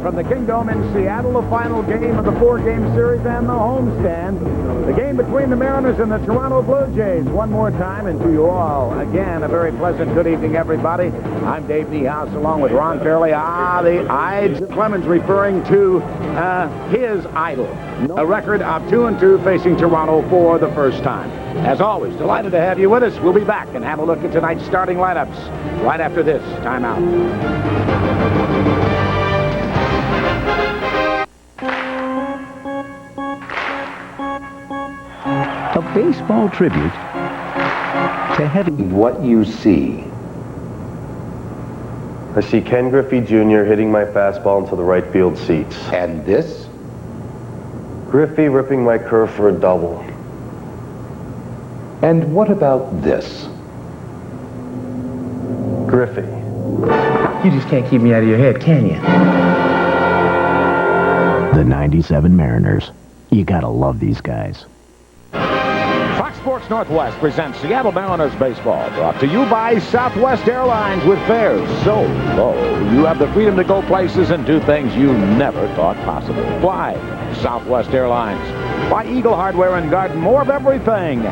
from the Kingdome in Seattle, the final game of the 4-game series and the homestand. The game between the Mariners and the Toronto Blue Jays. One more time, and to you all, again, a very pleasant good evening, everybody. I'm Dave Niehaus along with Ron Fairley. The Ides Clemens referring to his idol. A record of 2-2 facing Toronto for the first time. As always, delighted to have you with us. We'll be back and have a look at tonight's starting lineups right after this timeout. A baseball tribute to heavy. What you see. I see K.Griffey Jr. hitting my fastball into the right field seats. And this? Griffey ripping my curve for a double. And what about this? Griffey. You just can't keep me out of your head, can you? The 97 Mariners. You gotta love these guys. Fox Sports Northwest presents Seattle Mariners baseball, brought to you by Southwest Airlines. With fares so low, you have the freedom to go places and do things you never thought possible. Fly Southwest Airlines. By Eagle Hardware and Garden, more of everything.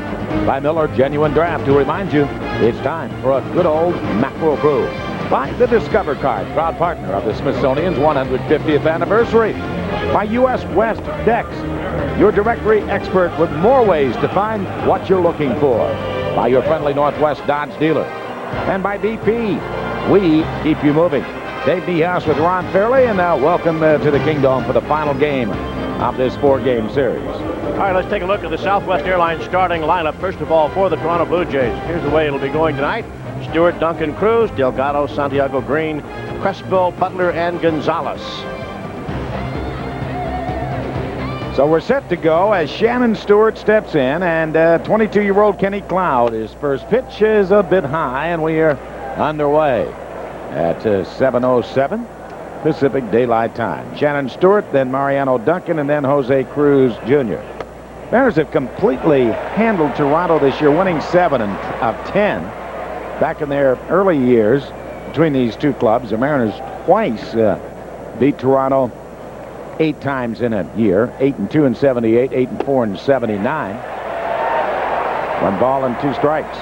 By Miller Genuine Draft, to remind you, it's time for a good old mackerel brew. By the Discover Card, proud partner of the Smithsonian's 150th anniversary. By U.S. West Decks, your directory expert with more ways to find what you're looking for. By your friendly Northwest Dodge dealer. And by BP, we keep you moving. Dave Niehaus with Ron Fairley, and now welcome to the Kingdome for the final game of this 4-game series. All right, let's take a look at the Southwest Airlines starting lineup. First of all, for the Toronto Blue Jays, here's the way it'll be going tonight. Stewart, Duncan, Cruz, Delgado, Santiago Green, Crespo, Butler, and Gonzalez. So we're set to go as Shannon Stewart steps in, and 22-year-old K.Cloude. His first pitch is a bit high, and we are underway at 7:07 Pacific Daylight Time. Shannon Stewart, then Mariano Duncan, and then J.Cruz Jr. Mariners have completely handled Toronto this year, winning 7 of 10. Back in their early years between these two clubs, the Mariners twice beat Toronto 8 times in a year. 8-2 in 78, 8-4 in 79. 1 ball and 2 strikes.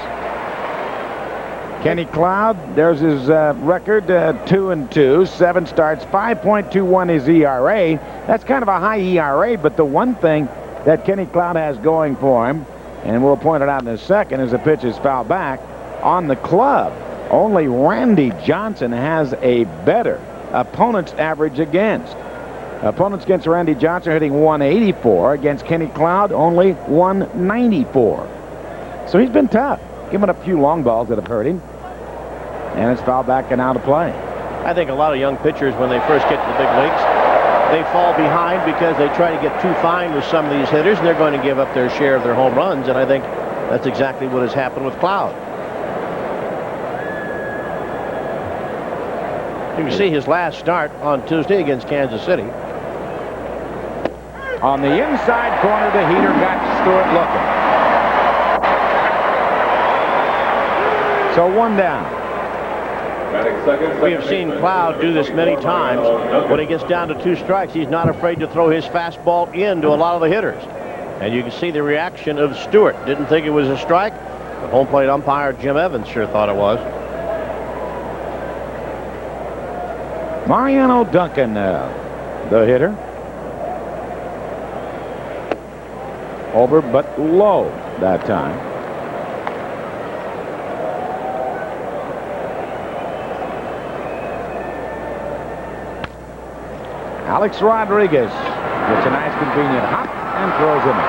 K.Cloude, there's his record, 2-2, 7 starts, 5.21 is ERA. That's kind of a high ERA, but the one thing that K.Cloude has going for him, and we'll point it out in a second, is the pitch is fouled back. On the club, only Randy Johnson has a better opponent's average against. Opponents against Randy Johnson are hitting 184. Against K.Cloude, only 194. So he's been tough. Given a few long balls that have hurt him. And it's fouled back and out of play. I think a lot of young pitchers, when they first get to the big leagues, they fall behind because they try to get too fine with some of these hitters, and they're going to give up their share of their home runs, and I think that's exactly what has happened with Cloud. You can see his last start on Tuesday against Kansas City. On the inside corner, the heater got Stewart looking. So 1 down. We have seen Cloud do this many times. When he gets down to 2 strikes, he's not afraid to throw his fastball into a lot of the hitters. And you can see the reaction of Stewart. Didn't think it was a strike. The home plate umpire, Jim Evans, sure thought it was. Mariano Duncan, the hitter. Over but low that time. A.Rodriguez gets a nice convenient hop and throws him in.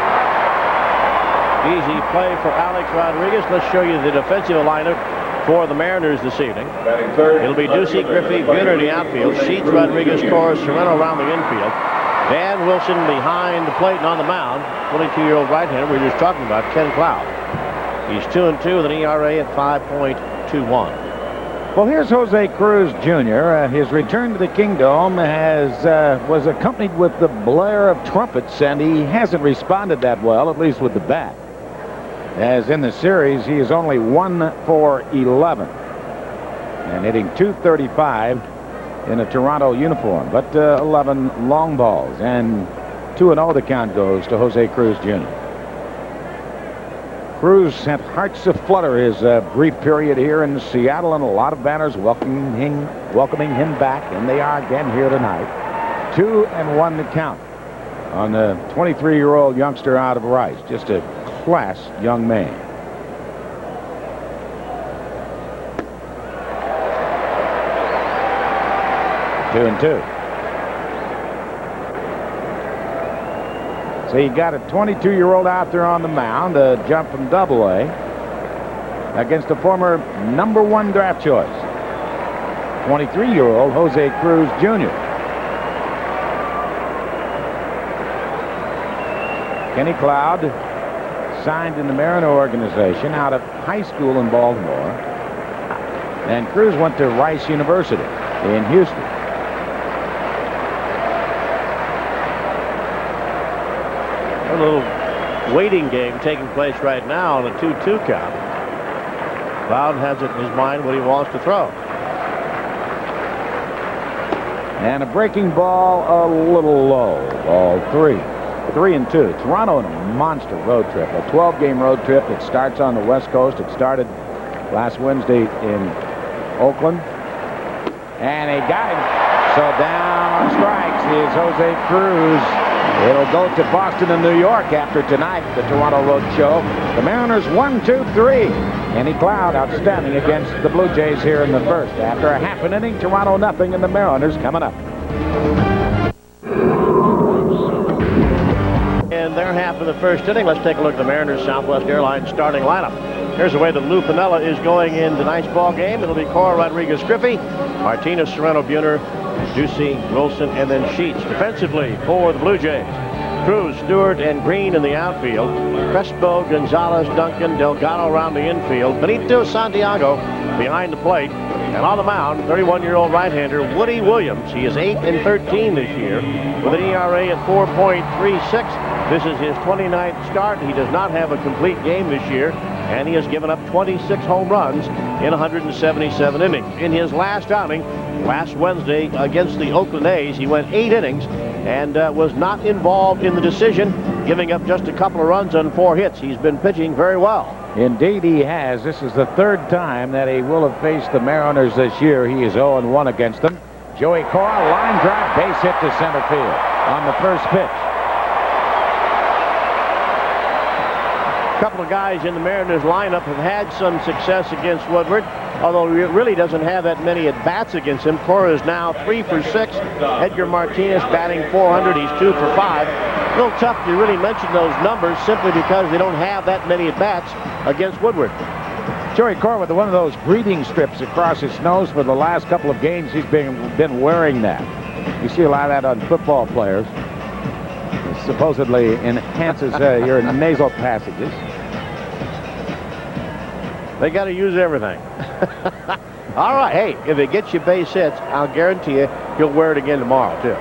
Easy play for A.Rodriguez. Let's show you the defensive lineup for the Mariners this evening. It'll be Ducey, Griffey, Buhner in the outfield, Sheets, Rodriguez, Cora, Sorrento around the infield. Dan Wilson behind the plate and on the mound. 22-year-old right-hander we were just talking about, K.Cloude. He's 2-2 with an ERA at 5.21. Well, here's J.Cruz Jr. His return to the Kingdome was accompanied with the blare of trumpets, and he hasn't responded that well, at least with the bat. As in the series, he is only 1 for 11 and hitting .235 in a Toronto uniform, but 11 long balls, and 2-0 the count goes to J.Cruz Jr. Cruz sent hearts aflutter his brief period here in Seattle, and a lot of banners welcoming him back, and they are again here tonight. 2-1 the count on the 23-year-old youngster out of Rice. Just a class young man. Two and two. So you got a 22-year-old out there on the mound, a jump from Double-A against a former #1 draft choice, 23-year-old J.Cruz Jr. K.Cloude signed in the Mariner organization out of high school in Baltimore, and Cruz went to Rice University in Houston. A little waiting game taking place right now on a 2-2 count. Cloud has it in his mind what he wants to throw. And a breaking ball a little low. Ball 3. 3-2. Toronto in a monster road trip. A 12-game road trip that starts on the West Coast. It started last Wednesday in Oakland. And he got him. So down on strikes is J.Cruz. It'll go to Boston and New York after tonight, the Toronto Road Show. The Mariners 1-2-3. K.Cloude outstanding against the Blue Jays here in the first. After a half an inning, Toronto nothing, and the Mariners coming up. In their half of the first inning, let's take a look at the Mariners Southwest Airlines starting lineup. Here's the way that Lou Piniella is going in tonight's ball game. It'll be Cora, Rodriguez, Griffey, Martinez, Sorrento, Buhner, Ducey, Wilson, and then Sheets. Defensively for the Blue Jays, Cruz, Stewart, and Green in the outfield. Crespo, Gonzalez, Duncan, Delgado around the infield. Benito Santiago behind the plate. And on the mound, 31-year-old right-hander Woody Williams. He is 8-13 this year with an ERA at 4.36. This is his 29th start. He does not have a complete game this year, and he has given up 26 home runs in 177 innings. In his last outing, last Wednesday against the Oakland A's, he went 8 innings and was not involved in the decision, giving up just a couple of runs on 4 hits. He's been pitching very well. Indeed he has. This is the third time that he will have faced the Mariners this year. He is 0-1 against them. J.Cora, line drive, base hit to center field on the first pitch. A couple of guys in the Mariners lineup have had some success against Woodward, although he really doesn't have that many at-bats against him. Cora is now 3 for 6. Edgar Martinez batting .400. He's 2 for 5. A little tough to really mention those numbers simply because they don't have that many at-bats against Woodward. J.Cora with one of those breathing strips across his nose for the last couple of games. He's been wearing that. You see a lot of that on football players. It supposedly enhances your nasal passages. They got to use everything. All right. Hey, if it gets you base hits, I'll guarantee you he'll wear it again tomorrow, too.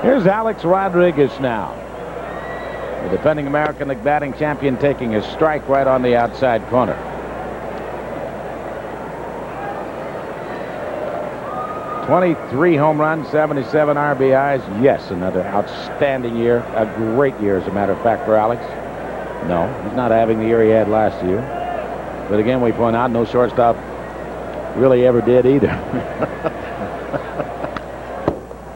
Here's Alex Rodriguez now. The defending American League batting champion taking a strike right on the outside corner. .23 home runs, 77 RBIs. Yes, another outstanding year. A great year, as a matter of fact, for Alex. No, he's not having the year he had last year. But again, we point out no shortstop really ever did either.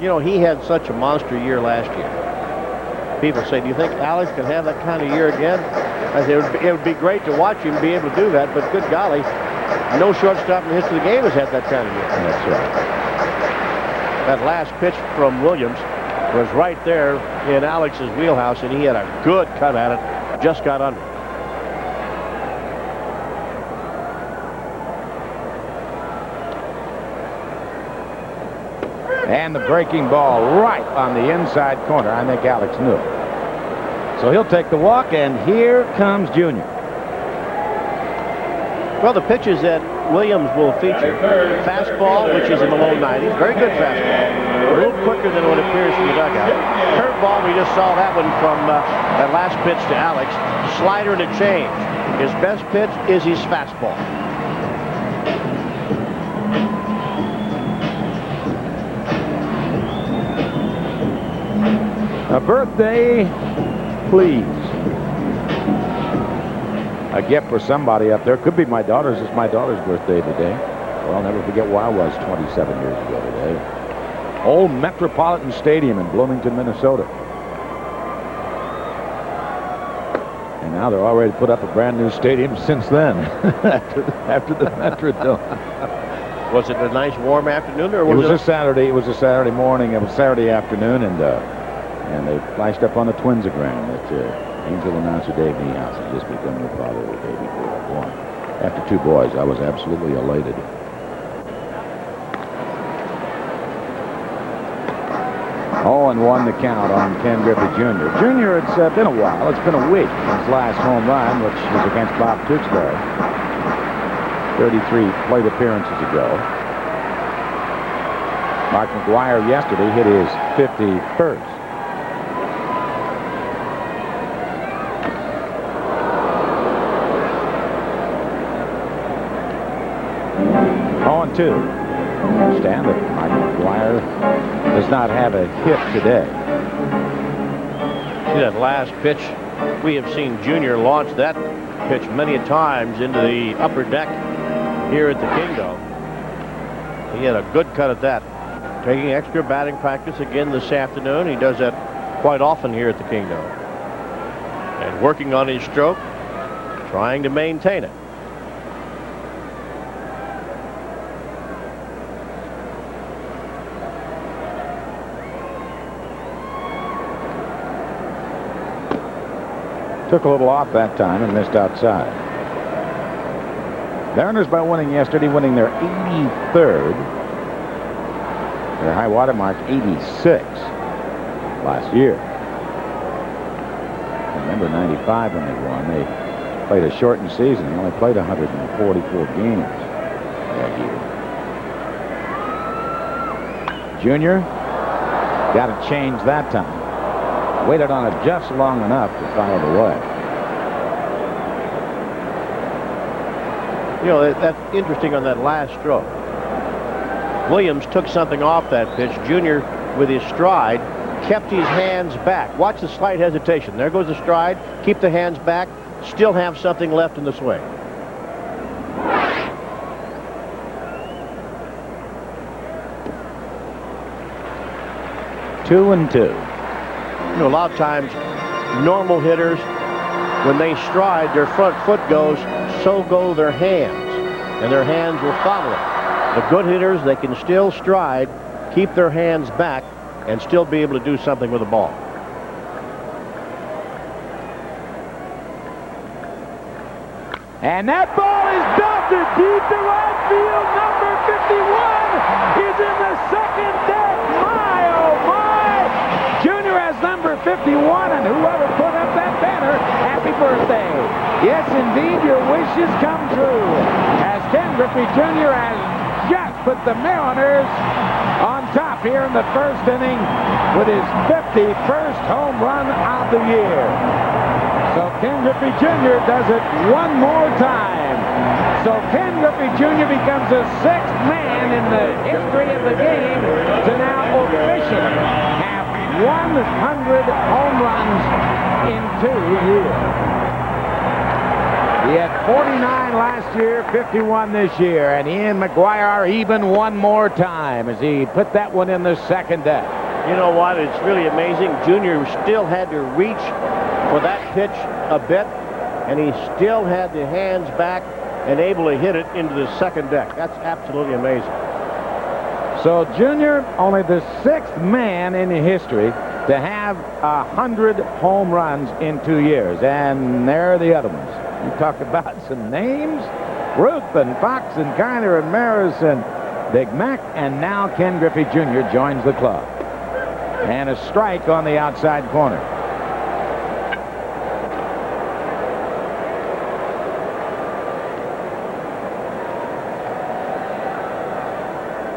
You know, he had such a monster year last year. People say, do you think Alex can have that kind of year again? I say it would be great to watch him be able to do that, but good golly, no shortstop in the history of the game has had that kind of year. That's right. That last pitch from Williams was right there in Alex's wheelhouse, and he had a good cut at it, just got under. And the breaking ball right on the inside corner. I think Alex knew it. So he'll take the walk, and here comes Junior. Well, the pitches that Williams will feature, fastball, which is in the low 90s, very good fastball, a little quicker than what appears from the dugout. Curveball, we just saw that one from that last pitch to Alex. Slider and a change. His best pitch is his fastball. A birthday, please. A gift for somebody up there. Could be my daughter's. It's my daughter's birthday today. Well, I'll never forget where I was 27 years ago today. Old Metropolitan Stadium in Bloomington, Minnesota. And now they're already put up a brand new stadium since then, after the Metrodome. Was it a nice warm afternoon, or was it was a Saturday? It was a Saturday morning. It was Saturday afternoon, and they flashed up on the Twinsogram that Angel announcer Dave Niehaus had just become the father of a baby boy. After 2 boys, I was absolutely elated. 0-1 the count on Ken Griffey Jr. Jr., it's been a while. It's been a week since last home run, which was against Bob Tewksbury. 33 plate appearances ago. Mark McGwire yesterday hit his 51st. Understand that Mike McGwire does not have a hit today. See that last pitch? We have seen Junior launch that pitch many times into the upper deck here at the Kingdome. He had a good cut at that. Taking extra batting practice again this afternoon. He does that quite often here at the Kingdome. And working on his stroke, trying to maintain it. Took a little off that time and missed outside. Mariners by winning yesterday, winning their 83rd. Their high water mark 86 last year. Remember 95 when they won. They played a shortened season. They only played 144 games that year. Junior got to change that time. Waited on it just long enough to foul it away. You know, that's interesting on that last stroke. Williams took something off that pitch. Junior, with his stride, kept his hands back. Watch the slight hesitation. There goes the stride. Keep the hands back. Still have something left in the swing. Two and two. You know, a lot of times, normal hitters, when they stride, their front foot goes, so go their hands, and their hands will follow it. The good hitters, they can still stride, keep their hands back, and still be able to do something with the ball. And that ball is belted deep to right field. Number 51 is in the second deck. My, oh my! Junior has number 51, and whoever put up that banner, happy birthday. Yes, indeed, your wishes come true. As Ken Griffey Jr. has just put the Mariners on top here in the first inning with his 51st home run of the year. So Ken Griffey Jr. does it one more time. So Ken Griffey Jr. becomes the 6th man in the history of the game to now officially have 100 home runs in 2 years. He had 49 last year, 51 this year, and Ian McGuire even one more time as he put that one in the second deck. You know what? It's really amazing. Junior still had to reach for that pitch a bit, and he still had the hands back and able to hit it into the second deck. That's absolutely amazing. So Junior, only the 6th man in history to have 100 home runs in 2 years, and there are the other ones. You talk about some names: Ruth and Fox and Kiner and Maris and Big Mac, and now Ken Griffey Jr. joins the club. And a strike on the outside corner.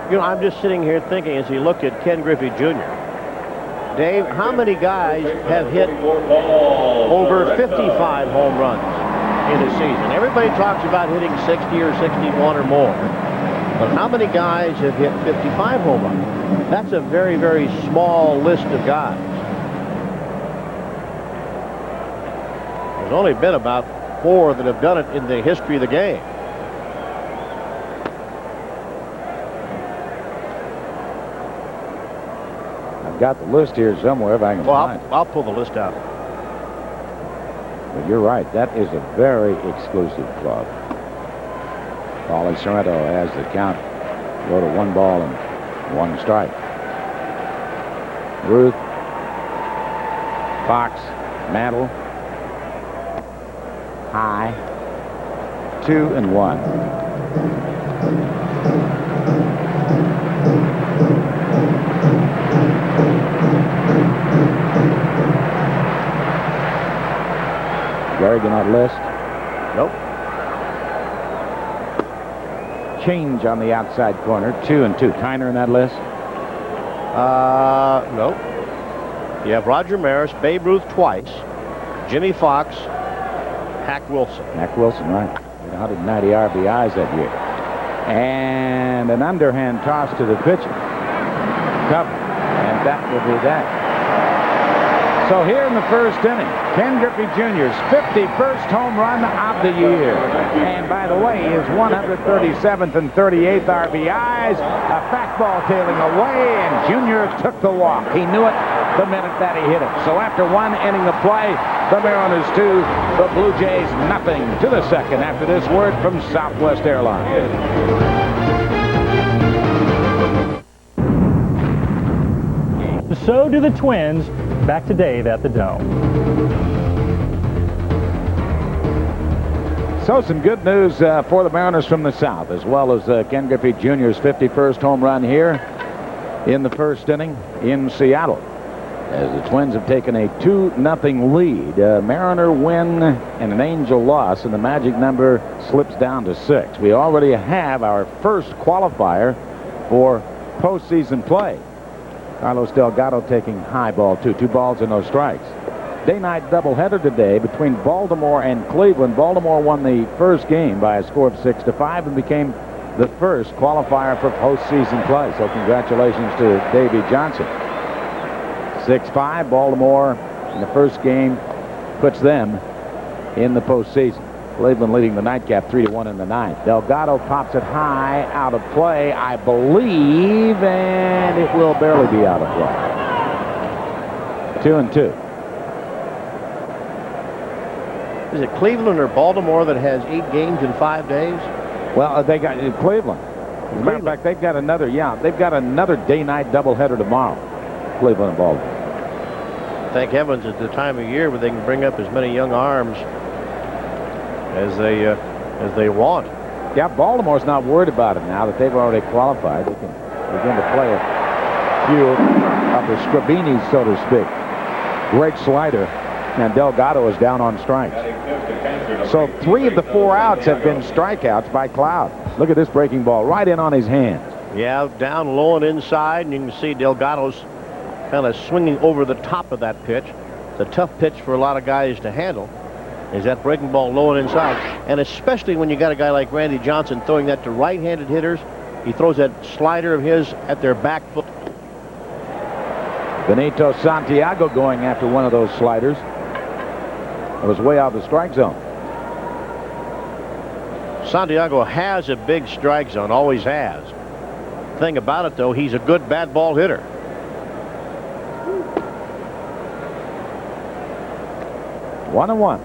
You know, I'm just sitting here thinking as you look at Ken Griffey Jr. Dave, how many guys have hit over 55 home runs in a season? Everybody talks about hitting 60 or 61 or more. But how many guys have hit 55 home runs? That's a very, very small list of guys. There's only been about 4 that have done it in the history of the game. I've got the list here somewhere if I can find it. I'll pull the list out. But you're right. That is a very exclusive club. P.Sorrento has the count. Go to 1 ball and 1 strike. Ruth, Fox, Mantle, high, 2 and 1. Garrigan on list. Nope. Change on the outside corner, 2 and 2. Kiner in that list. Nope. You have Roger Maris, Babe Ruth twice, Jimmy Fox, Hack Wilson. Hack Wilson, right. 190 RBIs that year. And an underhand toss to the pitcher. Cover. And that will be that. So here in the first inning, K.Griffey Jr.'s 51st home run of the year. And by the way, his 137th and 38th RBIs, a fastball tailing away, and Jr. took the walk. He knew it the minute that he hit it. So after 1 inning of play, the Mariners 2, the Blue Jays nothing to the second after this word from Southwest Airlines. So do the Twins. Back to Dave at the Dome. So some good news for the Mariners from the South, as well as K.Griffey Jr.'s 51st home run here in the first inning in Seattle. As the Twins have taken a 2-0 lead. Mariner win and an Angel loss, and the magic number slips down to 6. We already have our first qualifier for postseason play. Carlos Delgado taking high ball 2 balls and no strikes. Day-night doubleheader today between Baltimore and Cleveland. Baltimore won the first game by a score of 6-5 and became the first qualifier for postseason play. So congratulations to Davey Johnson. 6-5. Baltimore in the first game puts them in the postseason. Cleveland leading the nightcap 3-1 in the ninth. Delgado pops it high, out of play, I believe, and it will barely be out of play. 2-2. Is it Cleveland or Baltimore that has 8 games in 5 days? Well, they got Cleveland. As a matter of fact, they've got another day-night doubleheader tomorrow. Cleveland and Baltimore. Thank heavens it's the time of year where they can bring up as many young arms as they want. Yeah, Baltimore's not worried about it now that they've already qualified. They can begin to play a few of the Scribinis, so to speak. Great slider, and Delgado is down on strikes. So 3 of the 4 outs have been strikeouts by Cloud. Look at this breaking ball right in on his hands. Yeah, down low and inside, and you can see Delgado's kind of swinging over the top of that pitch. It's a tough pitch for a lot of guys to handle. Is that breaking ball low and inside, and especially when you got a guy like Randy Johnson throwing that to right-handed hitters. He throws that slider of his at their back foot. Benito Santiago going after one of those sliders. It was way out of the strike zone. Santiago has a big strike zone, always has. Thing about it, though, he's a good bad ball hitter. One and one.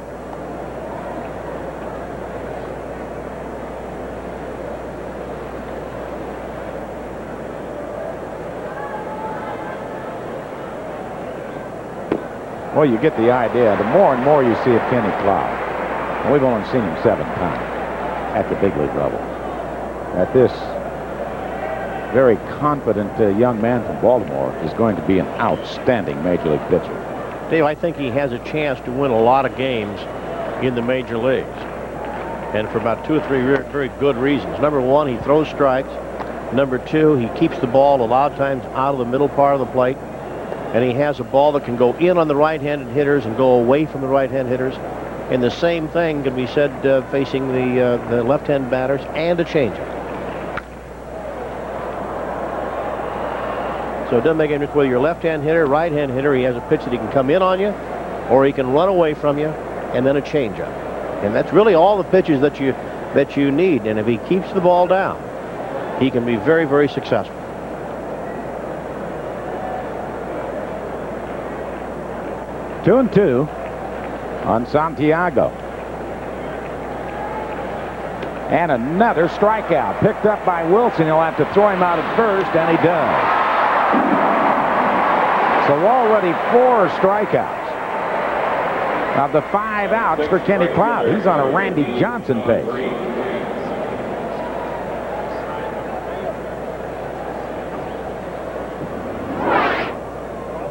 Well, you get the idea. The more and more you see of Kenny Cloud, and we've only seen him 7 times at the big league level, that this very confident young man from Baltimore is going to be an outstanding major league pitcher. Dave, I think he has a chance to win a lot of games in the major leagues, and for about 2 or 3 very good reasons. Number 1, he throws strikes. Number 2, he keeps the ball a lot of times out of the middle part of the plate. And he has a ball that can go in on the right-handed hitters and go away from the right-hand hitters. And the same thing can be said facing the left-hand batters and a changeup. So it doesn't make any difference whether you're a left-hand hitter, right-hand hitter. He has a pitch that he can come in on you, or he can run away from you, and then a changeup. And that's really all the pitches that you need. And if he keeps the ball down, he can be very, very successful. Two and two on Santiago. And another strikeout picked up by Wilson. He'll have to throw him out at first, and he does. So already 4 strikeouts of the 5 outs for Kenny Cloud. He's on a Randy Johnson pace.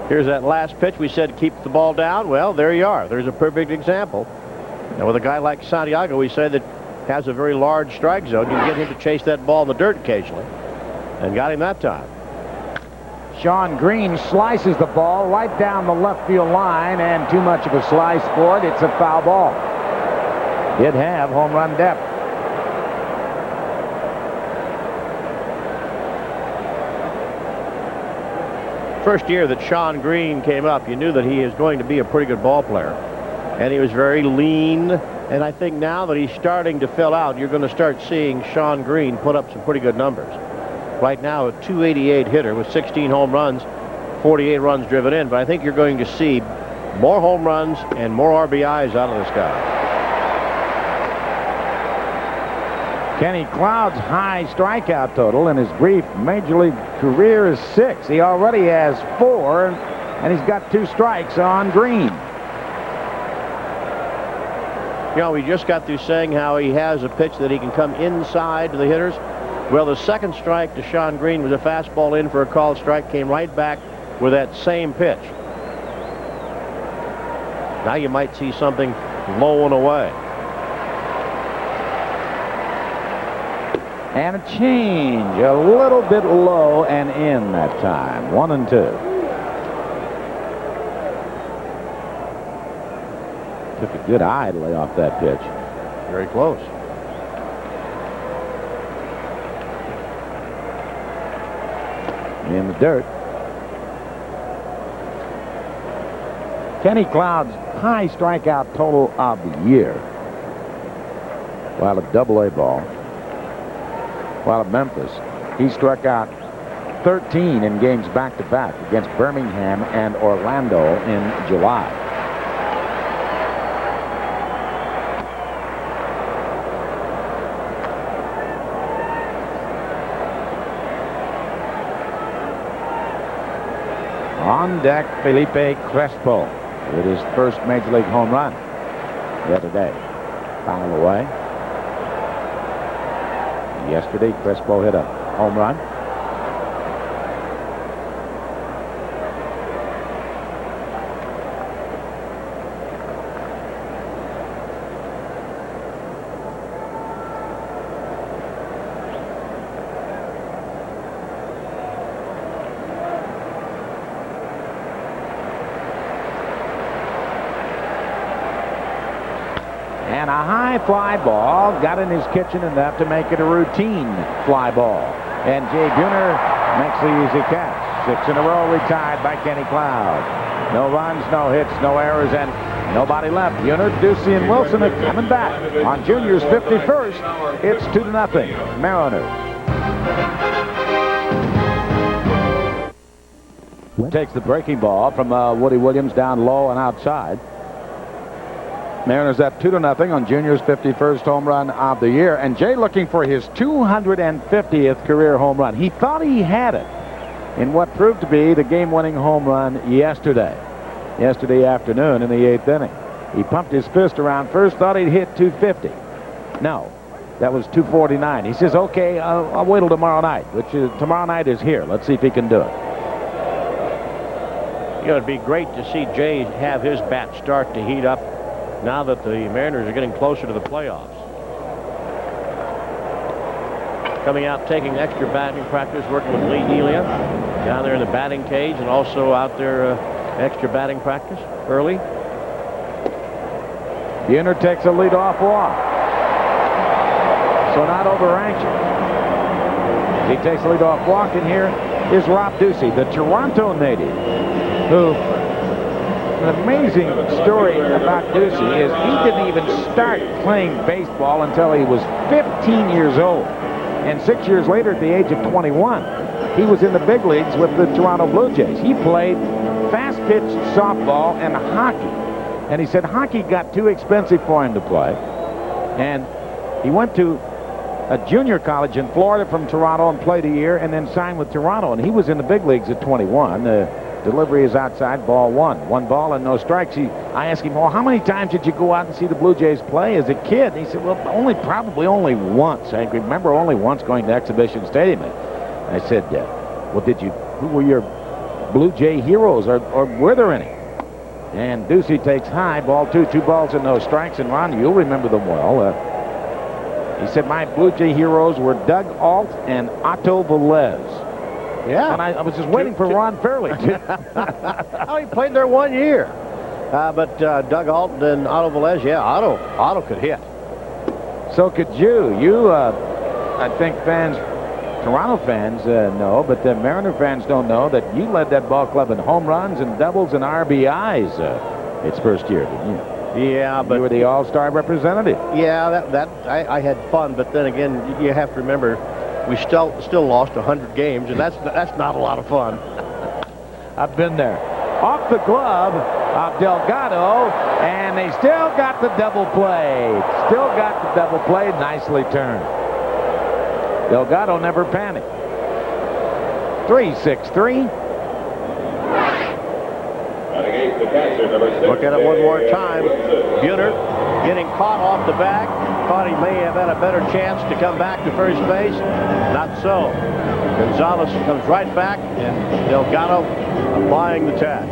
Here's that last pitch. We said keep the ball down. Well, there you are. There's a perfect example. Now, with a guy like Santiago, we say that has a very large strike zone. You can get him to chase that ball in the dirt occasionally, and got him that time. Shawn Green slices the ball right down the left field line, and too much of a slice for it. It's a foul ball. Did have home run depth. First year that Shawn Green came up, you knew that he is going to be a pretty good ball player, and he was very lean. And I think now that he's starting to fill out, you're going to start seeing Shawn Green put up some pretty good numbers. Right now, a .288 hitter with 16 home runs, 48 runs driven in. But I think you're going to see more home runs and more RBIs out of this guy. Kenny Cloud's high strikeout total in his brief major league career is 6. He already has 4, and he's got 2 strikes on Green. You know, we just got through saying how he has a pitch that he can come inside to the hitters. Well, the second strike to Shawn Green was a fastball in for a called strike, came right back with that same pitch. Now you might see something low and away. And a change, a little bit low and in that time. 1 and 2. Took a good eye to lay off that pitch. Very close. In the dirt. Kenny Cloud's high strikeout total of the year, while at Double-A ball, while at Memphis, he struck out 13 in games back-to-back against Birmingham and Orlando in July. On deck, Felipe Crespo with his first major league home run the other day. Foul away. Yesterday, Crespo hit a home run. And a high fly ball got in his kitchen enough to make it a routine fly ball. And Jay Buhner makes the easy catch. 6 in a row retired by Kenny Cloud. No runs, no hits, no errors, and nobody left. Buhner, Ducey, and Wilson are coming back. On Junior's 51st, it's 2-0 Mariners. Takes the breaking ball from Woody Williams down low and outside. Mariners up 2-0 on Junior's 51st home run of the year. And Jay looking for his 250th career home run. He thought he had it in what proved to be the game-winning home run yesterday afternoon in the 8th inning. He pumped his fist around first, thought he'd hit 250. No, that was 249. He says, okay, I'll wait till tomorrow night, which is tomorrow night is here. Let's see if he can do it. You know, it'd be great to see Jay have his bat start to heat up now that the Mariners are getting closer to the playoffs. Coming out, taking extra batting practice, working with Lee Elia down there in the batting cage, and also out there extra batting practice early. Buhner takes a leadoff walk. So not over anxious. He takes a leadoff walk, and here is Rob Ducey, the Toronto native, who an amazing story about Ducey is he didn't even start playing baseball until he was 15 years old. And 6 years later, at the age of 21, he was in the big leagues with the Toronto Blue Jays. He played fast-pitch softball and hockey. And he said hockey got too expensive for him to play. And he went to a junior college in Florida from Toronto and played a year and then signed with Toronto. And he was in the big leagues at 21. The delivery is outside, ball one. 1 ball and no strikes. I asked him, well, how many times did you go out and see the Blue Jays play as a kid? And he said, well, probably only once. I remember only once going to Exhibition Stadium. I said, well, who were your Blue Jay heroes, or were there any? And Ducey takes high, ball 2, 2 balls and no strikes. And Ron, you'll remember them well. He said, my Blue Jay heroes were Doug Alt and Otto Velez. Yeah. And I was just waiting for Ron Fairley. Oh, he played there 1 year. But Doug Alt and Otto Velez, yeah, Otto could hit. So could you. I think Toronto fans know, but the Mariner fans don't know that you led that ball club in home runs and doubles and RBIs its first year, didn't you? Yeah, but you were the all-star representative. Yeah, I had fun, but then again, you have to remember, we still lost 100 games, and that's not a lot of fun. I've been there. Off the glove of Delgado, and they still got the double play. Still got the double play, nicely turned. Delgado never panicked. 3-6-3. Look at it one more time. Buhner getting caught off the back. Thought he may have had a better chance to come back to first base. Not so. Gonzalez comes right back, and Delgado applying the tag.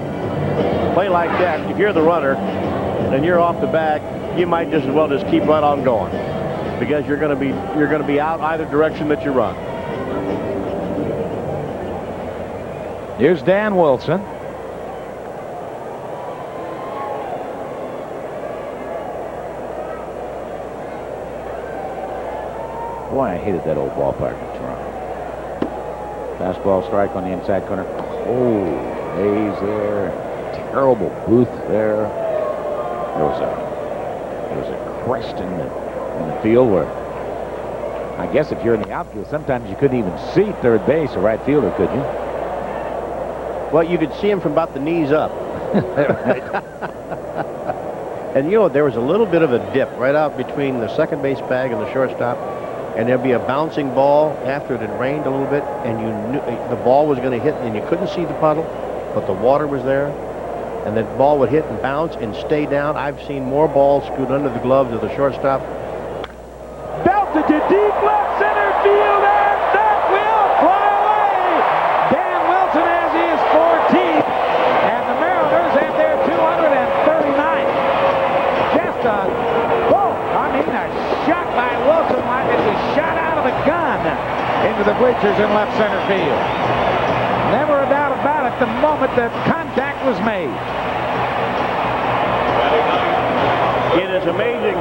Play like that, if you're the runner and you're off the back, you might just as well just keep right on going, because you're going to be out either direction that you run. Here's Dan Wilson. Boy, I hated that old ballpark in Toronto. Fastball strike on the inside corner. Oh, Hayes there. Terrible booth there. There was a crest in the field where I guess if you're in the outfield, sometimes you couldn't even see third base or right fielder, could you? Well, you could see him from about the knees up. And you know, there was a little bit of a dip right out between the second base bag and the shortstop, and there'd be a bouncing ball after it had rained a little bit, and you knew the ball was going to hit, and you couldn't see the puddle, but the water was there, and the ball would hit and bounce and stay down. I've seen more balls scoot under the gloves of the shortstop. Belted to deep left center field, and that will fly away. Dan Wilson has his 14th, and the Mariners have their 239th. Just a shot by Wilson like it was shot out of a gun into the bleachers in left center field. Never a doubt about it the moment that contact was made. It is amazing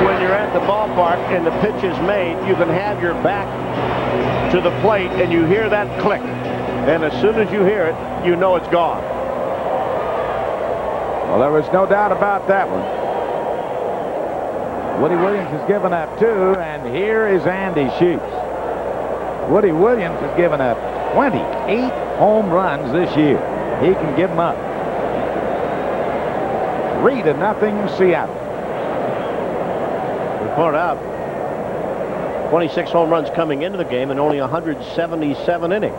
when you're at the ballpark and the pitch is made, you can have your back to the plate and you hear that click. And as soon as you hear it, you know it's gone. Well, there was no doubt about that one. Woody Williams has given up 2, and here is Andy Sheets. Woody Williams has given up 28 home runs this year. He can give them up. 3-0 Seattle. We pointed out 26 home runs coming into the game and only 177 innings.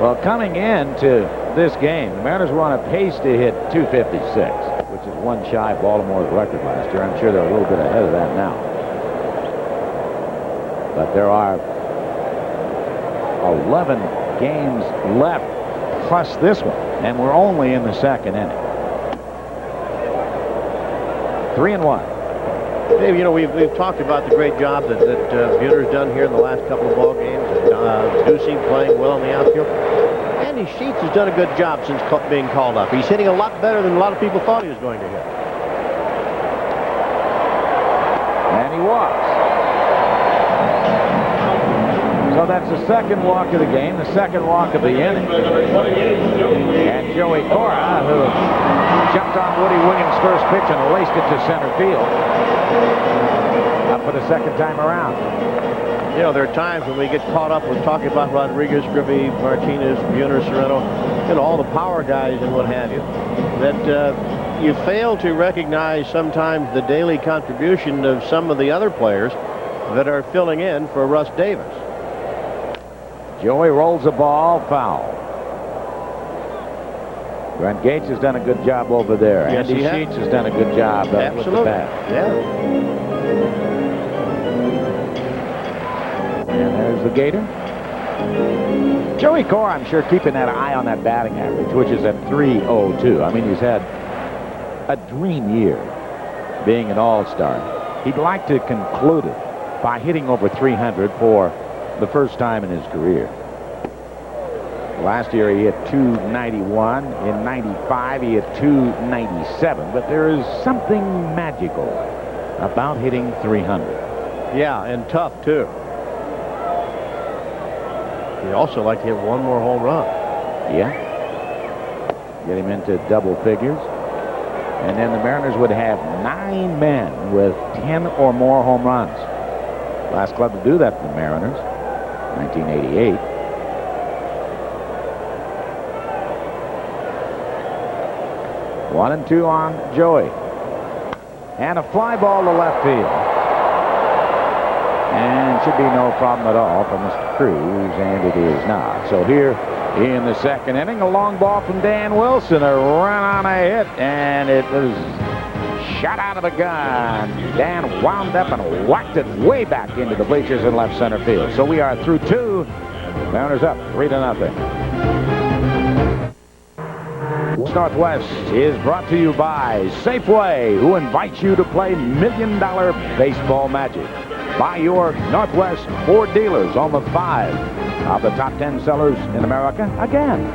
Well, coming into this game, the Mariners were on a pace to hit 256, which is one shy of Baltimore's record last year. I'm sure they're a little bit ahead of that now. But there are 11 games left, plus this one, and we're only in the second inning. 3-1. Dave, you know, we've talked about the great job that Buhner's done here in the last couple of ball games, and Ducey playing well in the outfield. Andy Sheets has done a good job since being called up. He's hitting a lot better than a lot of people thought he was going to hit. And he walks. So So that's the second walk of the game, the second walk of the inning. And J.Cora, who jumped on Woody Williams' first pitch and laced it to center field, up for the second time around. You know, there are times when we get caught up with talking about Rodriguez, Griffey, Martinez, Buhner, Sorrento, you know, all the power guys and what have you, that you fail to recognize sometimes the daily contribution of some of the other players that are filling in for Russ Davis. Joey rolls the ball, foul. Grant Gates has done a good job over there. Yes, Andy Sheets has done a good job with the bat. Yeah. And there's the Gator. J.Cora, I'm sure, keeping that eye on that batting average, which is at .302. I mean, he's had a dream year being an all-star. He'd like to conclude it by hitting over 300 for the first time in his career. Last year he hit .291. In '95 he hit .297. But there is something magical about hitting 300. Yeah, and tough, too. He'd also like to hit one more home run. Yeah. Get him into double figures. And then the Mariners would have 9 men with 10 or more home runs. Last club to do that for the Mariners, 1988. One and two on Joey. And a fly ball to left field. And should be no problem at all for Mr. Cruz, and it is not. So here in the second inning, a long ball from D.Wilson, a run on a hit, and it was shot out of the gun. Dan wound up and whacked it way back into the bleachers in left center field. So we are through 2. Mariners up 3-0. Northwest is brought to you by Safeway, who invites you to play $1 Million Baseball Magic. By your Northwest Ford dealers, home of 5 of the top 10 sellers in America, again.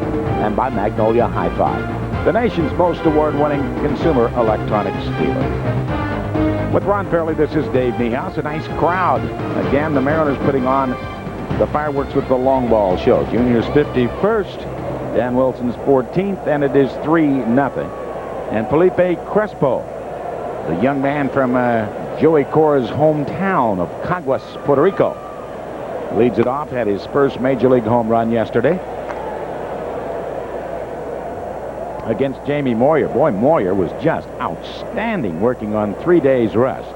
And by Magnolia Hi-Fi, the nation's most award-winning consumer electronics dealer. With Ron Fairley, this is Dave Niehaus. A nice crowd. Again, the Mariners putting on the fireworks with the long ball show. Junior's 51st, Dan Wilson's 14th, and it is 3-0. And Felipe Crespo, the young man from J.Cora's hometown of Caguas, Puerto Rico, leads it off. Had his first major league home run yesterday against Jamie Moyer. Boy, Moyer was just outstanding, working on 3 days rest.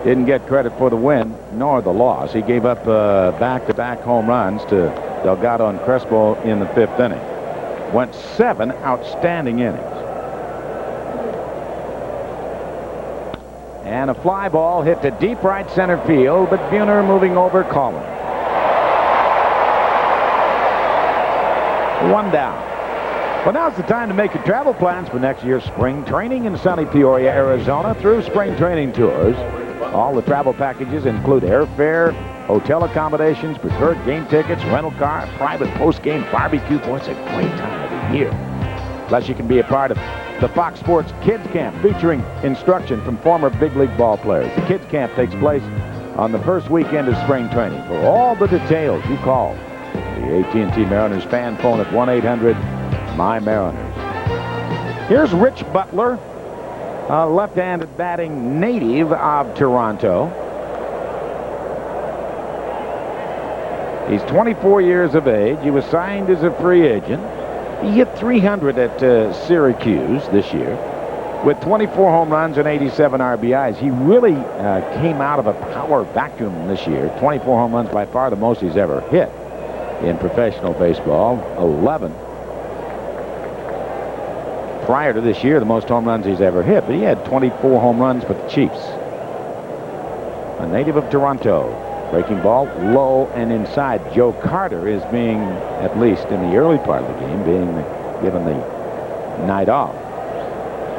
Didn't get credit for the win nor the loss. He gave up back-to-back home runs to Delgado and Crespo in the 5th inning. Went 7 outstanding innings. And a fly ball hit to deep right center field, but Buhner moving over, calling. 1 down. Well, now's the time to make your travel plans for next year's spring training in sunny Peoria, Arizona through spring training tours. All the travel packages include airfare, hotel accommodations, preferred game tickets, rental car, private post-game barbecue. Boy, it's a great time of the year. Plus, you can be a part of the Fox Sports Kids Camp, featuring instruction from former big league ball players. The Kids Camp takes place on the first weekend of spring training. For all the details, you call the AT&T Mariners fan phone at 1-800-MY-MARINERS. Here's Rich Butler, a left-handed batting native of Toronto. He's 24 years of age. He was signed as a free agent. He hit 300 at Syracuse this year with 24 home runs and 87 RBIs. He really came out of a power vacuum this year. 24 home runs, by far the most he's ever hit in professional baseball. 11 prior to this year, the most home runs he's ever hit. But he had 24 home runs for the Chiefs. A native of Toronto. Breaking ball low and inside. Joe Carter is being, at least in the early part of the game, being given the night off.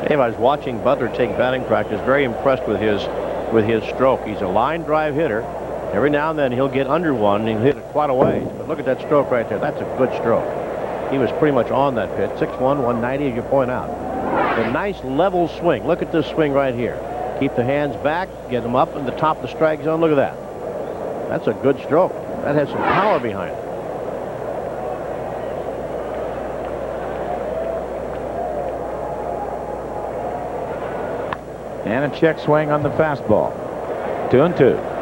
Dave, I was watching Butler take batting practice. Very impressed with his stroke. He's a line drive hitter. Every now and then he'll get under one and he'll hit it quite a ways. But look at that stroke right there. That's a good stroke. He was pretty much on that pitch. 6'1", 190, as you point out. A nice level swing. Look at this swing right here. Keep the hands back, get them up in the top of the strike zone. Look at that. That's a good stroke. That has some power behind it. And a check swing on the fastball. 2-2.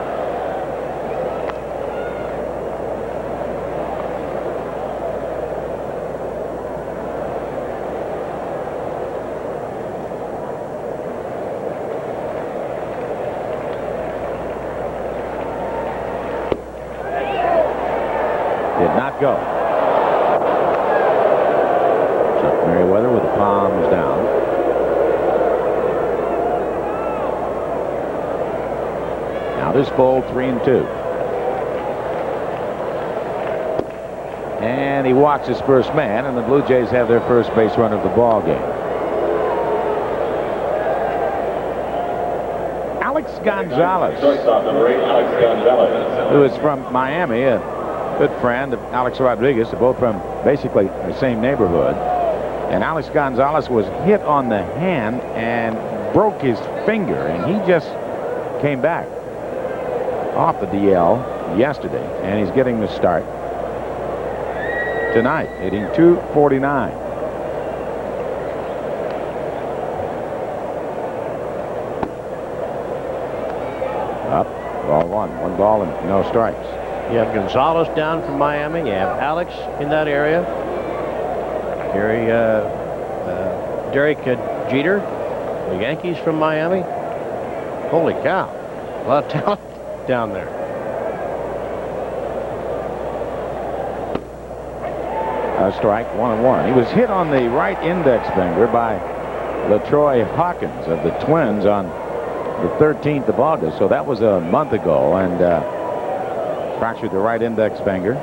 Did not go. Chuck Merriweather with the palms down. Now this ball, 3-2. And he walks his first man, and the Blue Jays have their first base run of the ball game. Alex Gonzalez, who is from Miami, a good friend of Alex Rodriguez. They're both from basically the same neighborhood. And Alex Gonzalez was hit on the hand and broke his finger, and he just came back off the DL yesterday, and he's getting the start tonight, hitting .249. Up, ball one ball and no strikes. You have Gonzalez down from Miami. You have Alex in that area. Derek Jeter, the Yankees from Miami. Holy cow. A lot of talent down there. A strike, 1-1. He was hit on the right index finger by LaTroy Hawkins of the Twins on the 13th of August. So that was a month ago, and fractured the right index finger.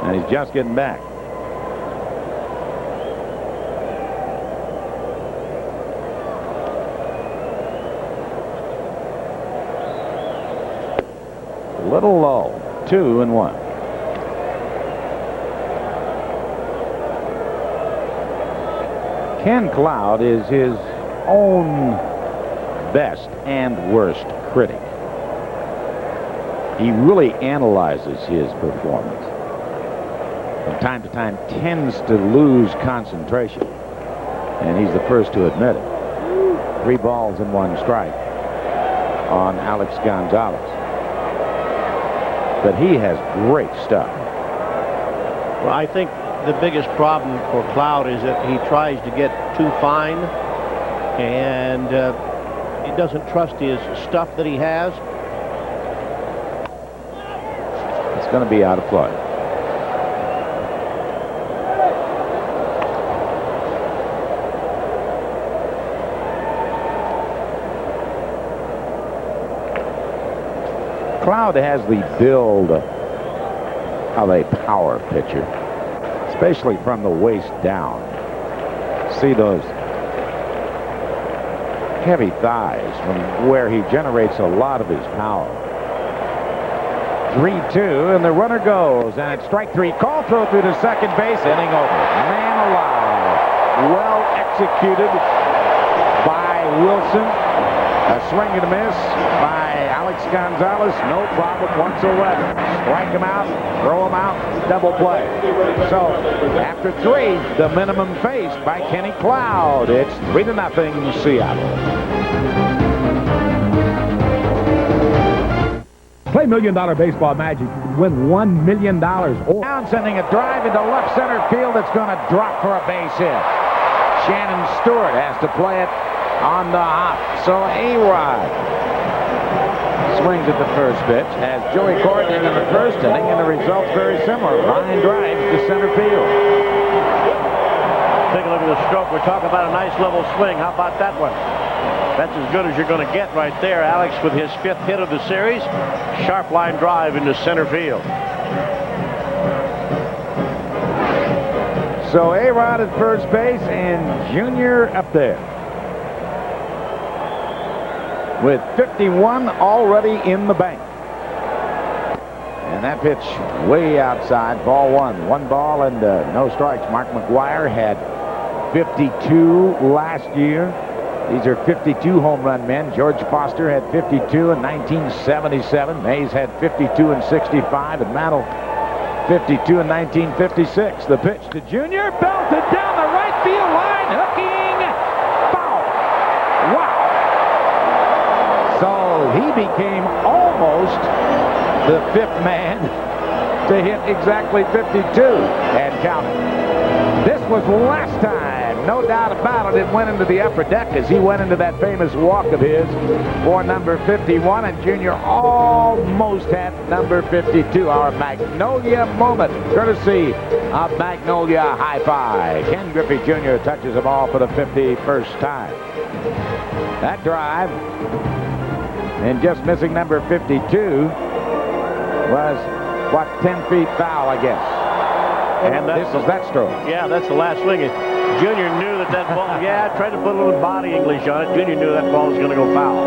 And he's just getting back. A little low. 2-1. K.Cloude is his own best and worst critic. He really analyzes his performance. From time to time tends to lose concentration, and he's the first to admit it. 3 balls and 1 strike on Alex Gonzalez. But he has great stuff. Well, I think the biggest problem for Cloud is that he tries to get too fine, and he doesn't trust his stuff that he has. It's going to be out of play. Cloud has the build of a power pitcher, especially from the waist down. See those heavy thighs from where he generates a lot of his power. 3-2, and the runner goes, and it's strike 3. Call throw through to second base, inning over. Man alive. Well executed by Wilson. A swing and a miss by Alex Gonzalez. No problem whatsoever. Strike him out, throw him out, double play. So after 3, the minimum faced by K.Cloude. It's 3-0 Seattle. Play $1 Million Baseball Magic. You can win $1 million. Down, sending a drive into left center field. It's going to drop for a base hit. Shannon Stewart has to play it on the hop. So A-Rod swings at the first pitch, has J.Cora in the first inning, and the result's very similar. Line drive to center field. Take a look at the stroke. We're talking about a nice level swing. How about that one? That's as good as you're going to get right there. Alex with his 5th hit of the series. Sharp line drive into center field. So A-Rod at first base and Junior up there, with 51 already in the bank. And that pitch way outside, ball 1. 1 ball and no strikes. Mark McGwire had 52 last year. These are 52 home run men. George Foster had 52 in 1977. Mays had 52 in 65. And Mantle 52 in 1956. The pitch to Jr. Belted down the right field line. Hooking. Foul. Wow. So he became almost the fifth man to hit exactly 52 and counting. This was last time, no doubt about it. It went into the upper deck as he went into that famous walk of his for number 51, and Jr. almost had number 52. Our Magnolia moment, courtesy of Magnolia Hi-Fi. Ken Griffey Jr. touches the ball for the 51st time. That drive, and just missing number 52, was, what, 10 feet foul, I guess. And this is that stroke. Yeah, that's the last swing. Junior knew that ball, yeah, tried to put a little body English on it. Junior knew that ball was going to go foul.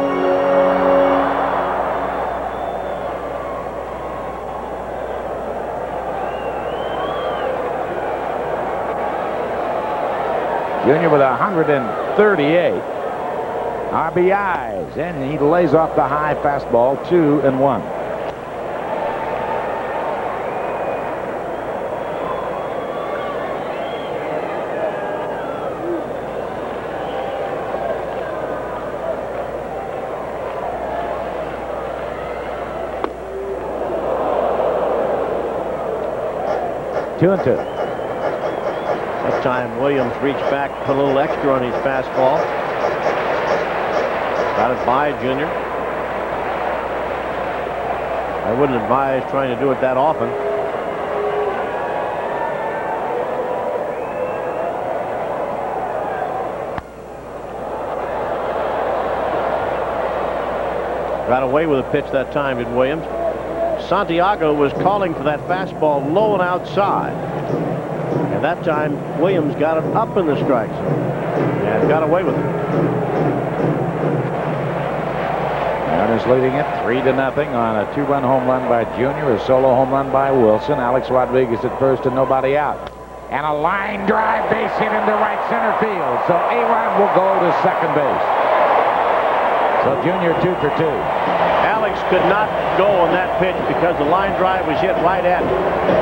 Junior with 138 RBIs, and he lays off the high fastball, 2-1. Two and two. That time Williams reached back, put a little extra on his fastball. Got it by Junior. I wouldn't advise trying to do it that often. Got away with a pitch that time, did Williams. Santiago was calling for that fastball low and outside. And that time, Williams got it up in the strike zone and got away with it. Mariners leading it 3-0 on a 2-run home run by Junior, a solo home run by Wilson. Alex Rodriguez at first and nobody out. And a line drive base hit into right center field. So A-Rod will go to second base. So Junior 2 for 2. Alex could not go on that pitch because the line drive was hit right at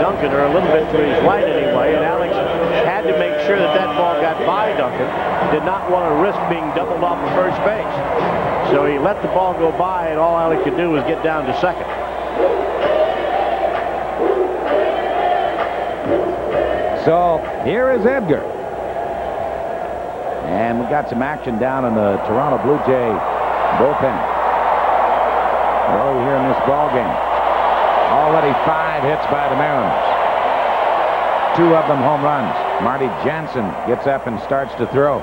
Duncan, or a little bit to his right anyway, and Alex had to make sure that that ball got by Duncan. Did not want to risk being doubled off of first base. So he let the ball go by, and all Alex could do was get down to second. So here is Edgar. And we got some action down in the Toronto Blue Jay bullpen. Early here in this ball game. Already 5 hits by the Mariners. 2 of them home runs. Marty Jansen gets up and starts to throw.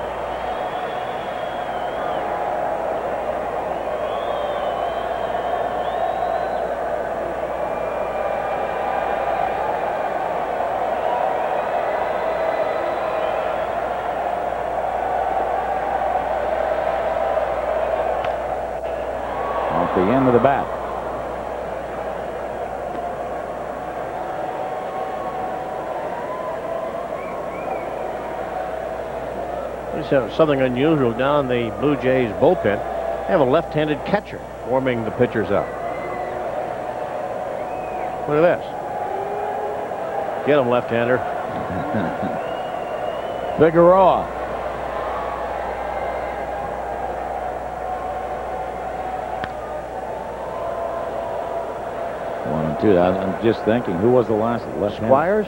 Off the end of the bat. There's something unusual down the Blue Jays bullpen. They have a left-handed catcher warming the pitchers up. Look at this. Get him, left-hander. Figueroa. One and two. I'm just thinking, who was the last left-hander? Squires?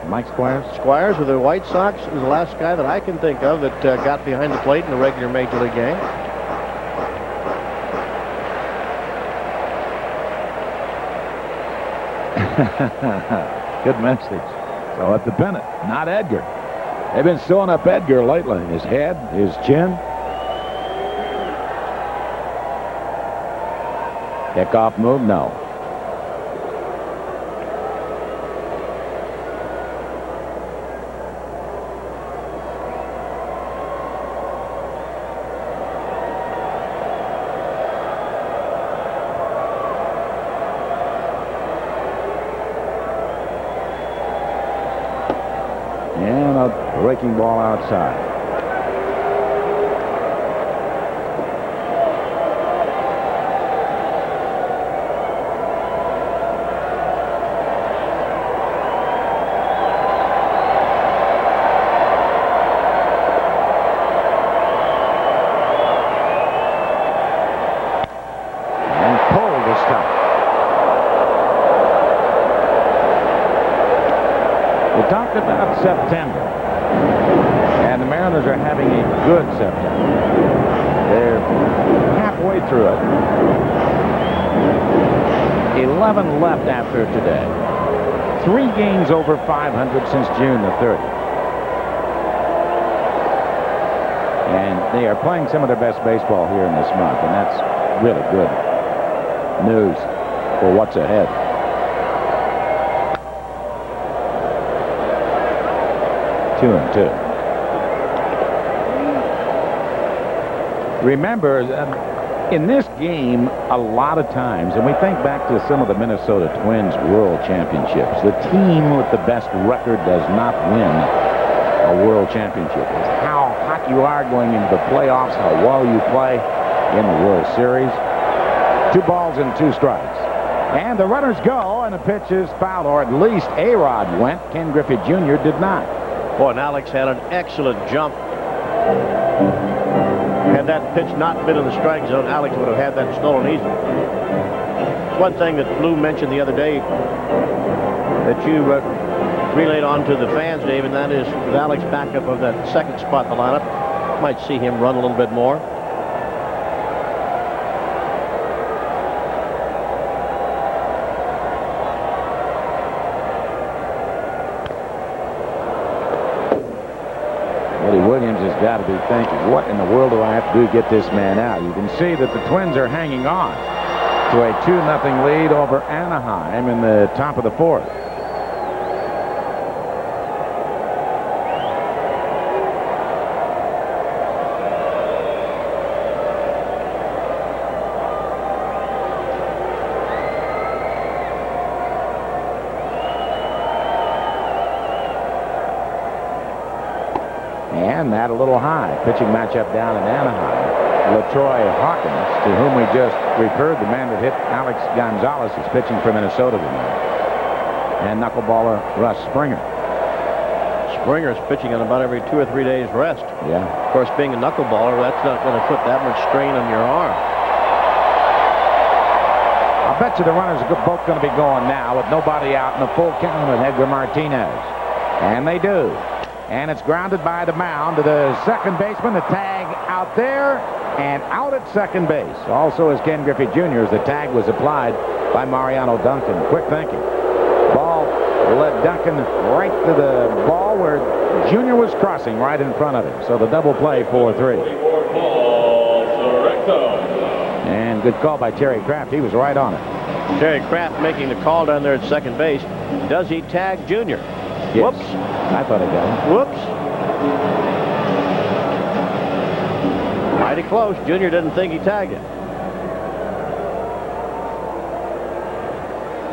Mike Squires? Squires with the White Sox is the last guy that I can think of that got behind the plate in a regular Major League game. Good message. So at the pennant, not Edgar. They've been sewing up Edgar lately. His head, his chin. Kickoff move, no. Breaking ball outside. about September. And the Mariners are having a good September. They're halfway through it. 11 left after today. 3 games over 500 since June the 30th. And they are playing some of their best baseball here in this month, and that's really good news for what's ahead. Two and two. Remember, in this game, a lot of times, and we think back to some of the Minnesota Twins World Championships, the team with the best record does not win a World Championship. It's how hot you are going into the playoffs, how well you play in the World Series. 2 balls and 2 strikes. And the runners go, and the pitch is fouled, or at least A.Rod went. K.Griffey Jr. did not. Boy, and Alex had an excellent jump. Had that pitch not been in the strike zone, Alex would have had that stolen easily. One thing that Lou mentioned the other day that you relayed on to the fans, Dave, and that is with Alex backup of that second spot in the lineup, might see him run a little bit more. Williams has got to be thinking, what in the world do I have to do to get this man out? You can see that the Twins are hanging on to a 2-0 lead over Anaheim in the top of the 4th. And that a little high. Pitching matchup down in Anaheim. LaTroy Hawkins, to whom we just referred, the man that hit Alex Gonzalez, is pitching for Minnesota tonight. And knuckleballer Russ Springer. Springer's pitching on about every 2 or 3 days rest. Yeah. Of course, being a knuckleballer, that's not going to put that much strain on your arm. I'll bet you the runners are both going to be going now with nobody out in the full count with Edgar Martinez. And they do. And it's grounded by the mound to the second baseman. The tag out there and out at second base. Also is K.Griffey Jr. as the tag was applied by Mariano Duncan. Quick thinking. Ball led Duncan right to the ball where Jr. was crossing right in front of him. So the double play 4-3. And good call by Terry Kraft. He was right on it. Terry Kraft making the call down there at second base. Does he tag Jr.? Yes. Whoops. I thought he got him. Whoops. Mighty close. Junior didn't think he tagged it.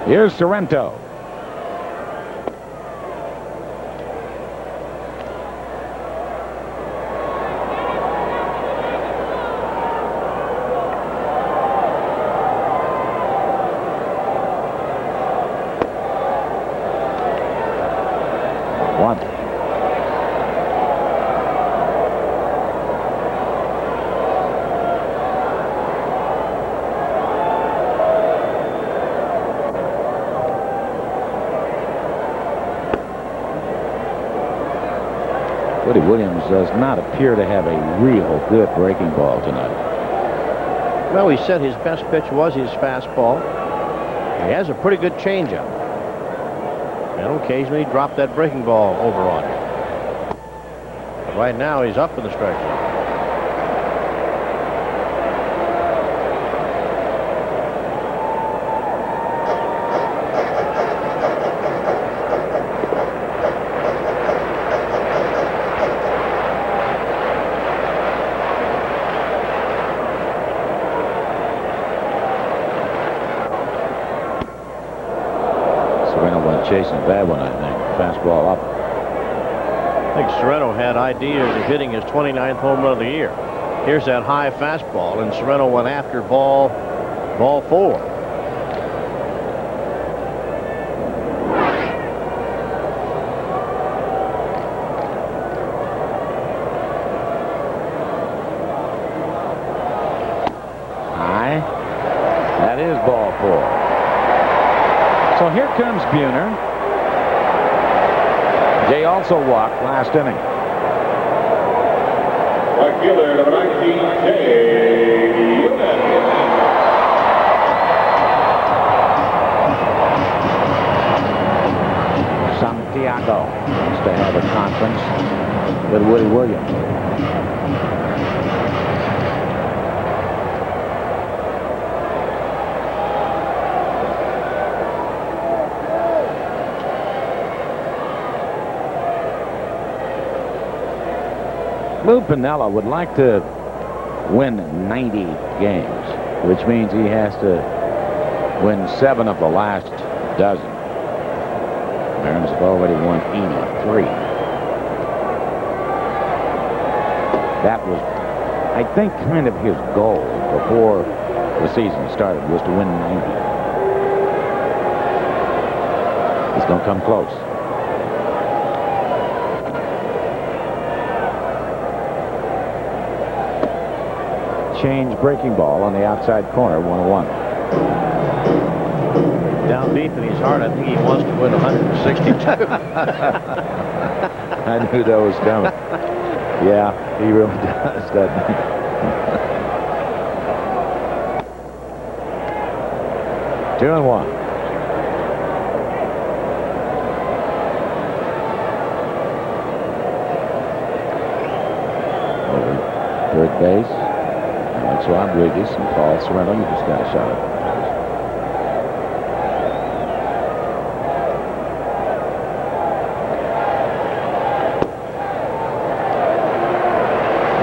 Here's Sorrento. Woody Williams does not appear to have a real good breaking ball tonight. Well, he said his best pitch was his fastball. He has a pretty good changeup. And occasionally drop that breaking ball over on him. But right now, he's up in the strike zone. Chasing a bad one, I think. Fastball up. I think Sorrento had ideas of hitting his 29th home run of the year. Here's that high fastball, and Sorrento went after ball 4. High. That is ball 4. So here comes Buhner. Jay also walked last inning. Right fielder, number 19, J.Cora. Santiago wants to have a conference with Woody Williams. Lou Piniella would like to win 90 games, which means he has to win 7 of the last dozen. Mariners have already won 83. That was, I think, kind of his goal before the season started, was to win 90. He's going to come close. Change breaking ball on the outside corner, 1-1. Down deep in his heart, I think he wants to win 162. I knew that was coming. Yeah, he really does, doesn't he? Two and one. Over third base. That's Rodriguez and P.Sorrento. You just got a shot at it.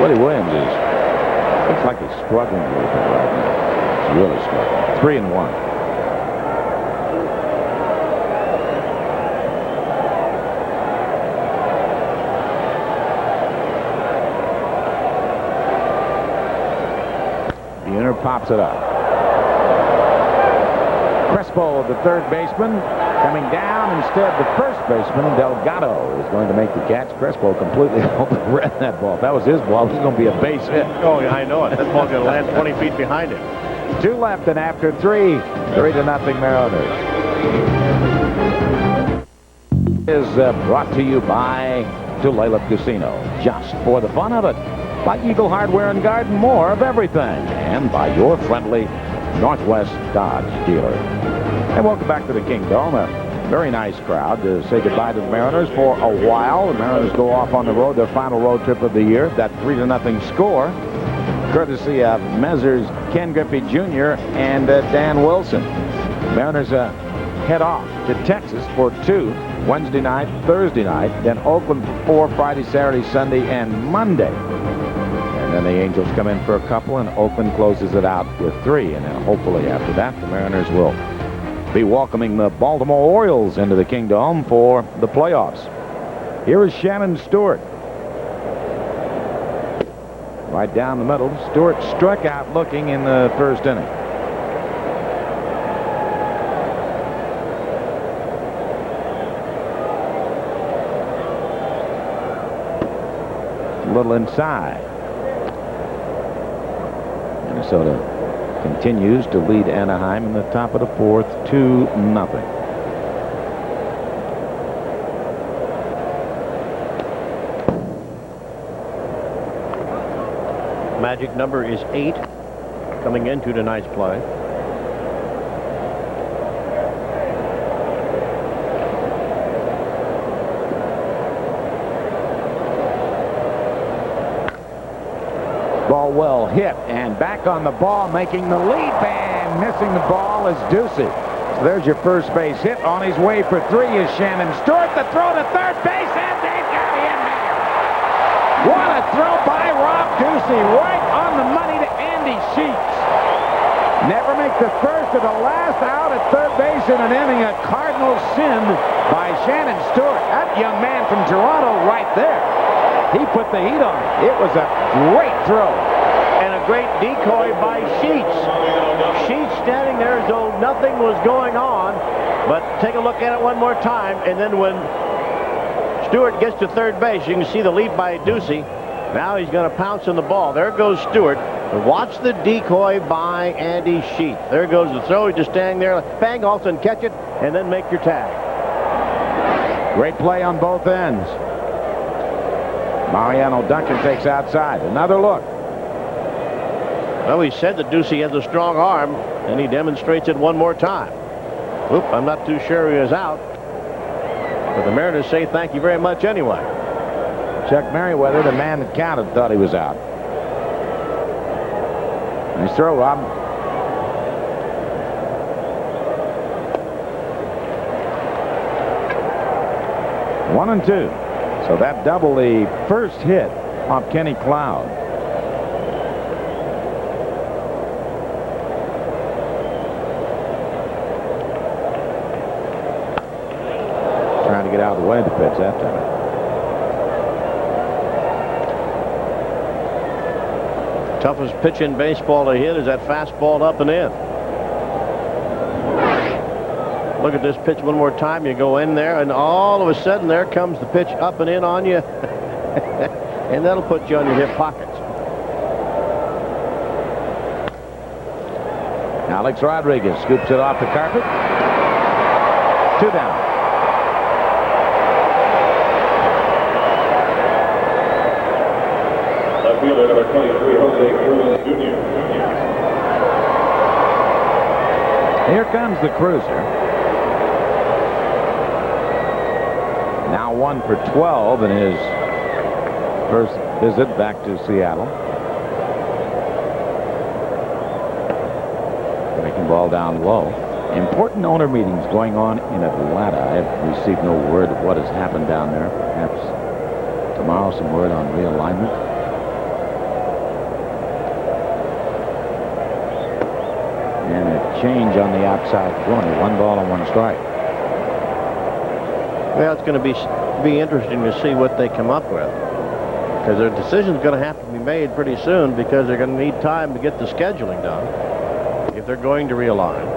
Woody Williams looks like he's struggling a little bit right now. He's really struggling. 3-1. Buhner pops it up. Crespo, the third baseman, coming down instead. The first baseman, Delgado, is going to make the catch. Crespo completely overran that ball. If that was his ball, it was going to be a base hit. Oh, yeah, I know it. That ball's going to land 20 feet behind him. 2 left, and after 3, 3-0 Mariners. Is brought to you by Tulalip Casino. Just for the fun of it. By Eagle Hardware and Garden, more of everything. And by your friendly Northwest Dodge dealer. And welcome back to the Kingdome. A very nice crowd to say goodbye to the Mariners for a while. The Mariners go off on the road, their final road trip of the year. That 3-0 score, courtesy of Messrs. K.Griffey Jr. and Dan Wilson. Mariners head off to Texas for 2, Wednesday night, Thursday night, then Oakland for 4, Friday, Saturday, Sunday, and Monday. And then the Angels come in for a couple, and Oakland closes it out with 3. And then hopefully after that, the Mariners will be welcoming the Baltimore Orioles into the Kingdome for the playoffs. Here is Shannon Stewart. Right down the middle. Stewart struck out looking in the first inning. A little inside. Minnesota continues to lead Anaheim in the top of the 4th, 2-0. Magic number is 8 coming into tonight's play. Ball well hit, and back on the ball, making the leap, and missing the ball is Ducey. So there's your first base hit. On his way for 3 is Shannon Stewart. The throw to third base, and they've got the in there. What a throw by Rob Ducey, right on the money to Andy Sheets. Never make the first or the last out at third base in an inning. A cardinal sin by Shannon Stewart. That young man from Toronto right there. He put the heat on it. It was a great throw. And a great decoy by Sheets. Sheets standing there as though nothing was going on. But take a look at it one more time. And then when Stewart gets to third base, you can see the lead by Ducey. Now he's going to pounce on the ball. There goes Stewart. Watch the decoy by Andy Sheets. There goes the throw. He's just standing there. Bang, all of a sudden catch it, and then make your tag. Great play on both ends. Mariano Duncan takes outside. Another look. Well, he said that Ducey has a strong arm, and he demonstrates it one more time. Oop, I'm not too sure he is out. But the Mariners say thank you very much anyway. Chuck Merriweather, the man that counted, thought he was out. Nice throw, Rob. One and two. So that doubled the first hit off Kenny Cloud. Trying to get out of the way of the pitch that time. Toughest pitch in baseball to hit is that fastball up and in. Look at this pitch one more time. You go in there, and all of a sudden, there comes the pitch up and in on you. And that'll put you on your hip pockets. Alex Rodriguez scoops it off the carpet. 2 down. Left fielder number 23, J.Cruz Jr. Here comes the cruiser. Now 1 for 12 in his first visit back to Seattle. Breaking ball down low. Important owner meetings going on in Atlanta. I've received no word of what has happened down there. Perhaps tomorrow some word on realignment. And a change on the outside corner. 1 ball and 1 strike. Well, it's going to be interesting to see what they come up with, because their decision's going to have to be made pretty soon, because they're going to need time to get the scheduling done if they're going to realign.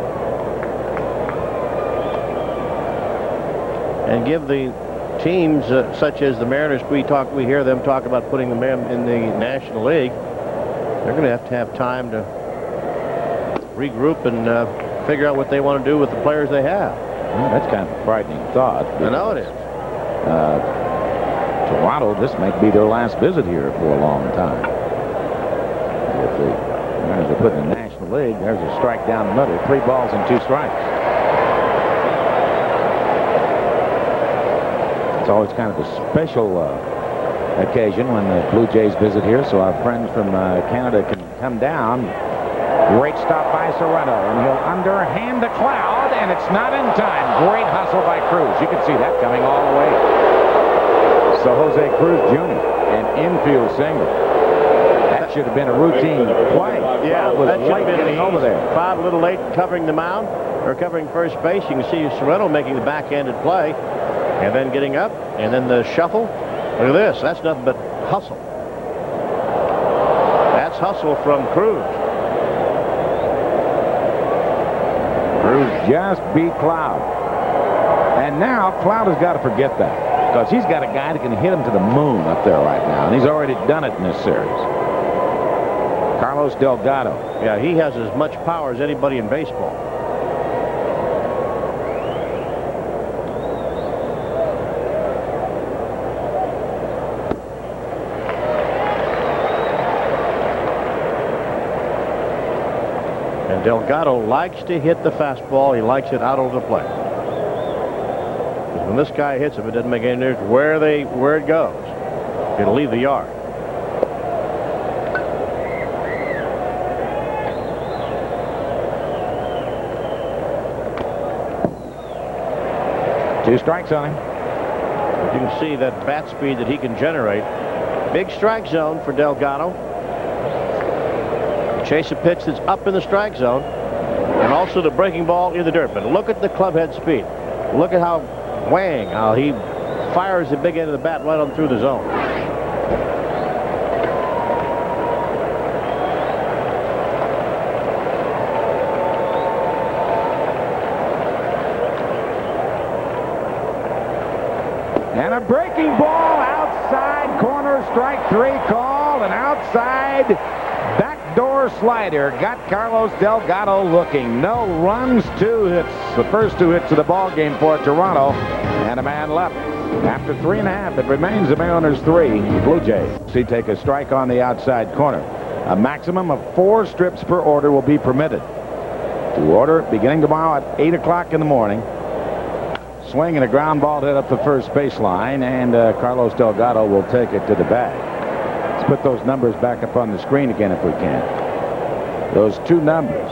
And give the teams such as the Mariners, we hear them talk about putting them in the National League. They're going to have time to regroup and figure out what they want to do with the players they have. Well, that's kind of a frightening thought. I know it is. Toronto, this might be their last visit here for a long time. If the Mariners are put in the National League, there's a strike down the middle. 3 balls and 2 strikes. It's always kind of a special occasion when the Blue Jays visit here, so our friends from Canada can come down. Great stop by Sorrento, and he'll underhand the Cloud, and it's not in time. Great hustle by Cruz. You can see that coming all the way. So J.Cruz Jr., an infield single. That should have been a routine play. Yeah, that should have been getting over there. Cloud a little late covering the mound, or covering first base. You can see Sorrento making the backhanded play, and then getting up, and then the shuffle. Look at this. That's nothing but hustle. That's hustle from Cruz. Cruz just beat Cloud. And now Cloud has got to forget that, because he's got a guy that can hit him to the moon up there right now, and he's already done it in this series. Carlos Delgado. Yeah, he has as much power as anybody in baseball. Delgado likes to hit the fastball. He likes it out over the plate. Because when this guy hits him, it doesn't make any difference where it goes. It'll leave the yard. Two strikes on him. You can see that bat speed that he can generate. Big strike zone for Delgado. Chase a pitch that's up in the strike zone, and also the breaking ball in the dirt. But look at the clubhead speed. Look at how he fires the big end of the bat right on through the zone. And a breaking ball outside corner, strike 3 called, and outside backdoor slider got Carlos Delgado looking. No runs, 2 hits. The first 2 hits of the ball game for Toronto. And And a man left. After 3.5, it remains the Mariners 3, the Blue Jays. He take a strike on the outside corner. A maximum of 4 strips per order will be permitted. To order beginning tomorrow at 8 o'clock in the morning. Swing and a ground ball hit up the first baseline, and Carlos Delgado will take it to the bag. Let's put those numbers back up on the screen again if we can. Those 2 numbers.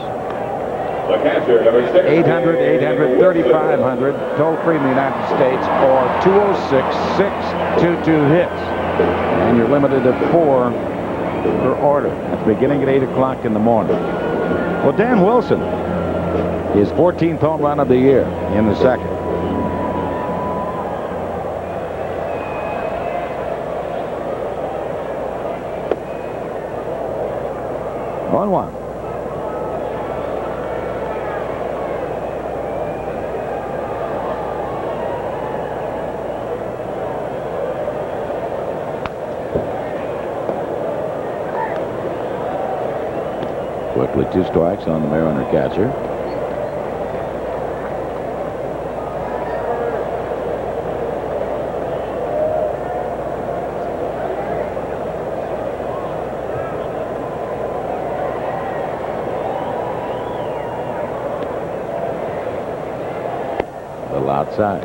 The catcher, number 6. 800, 800, 3500, toll free in the United States, or 206-622 hits. And you're limited to 4 per order. That's beginning at 8 o'clock in the morning. Well, Dan Wilson, his 14th home run of the year in the second. On 1. Quickly 2 strikes on the Mariner catcher. A little outside.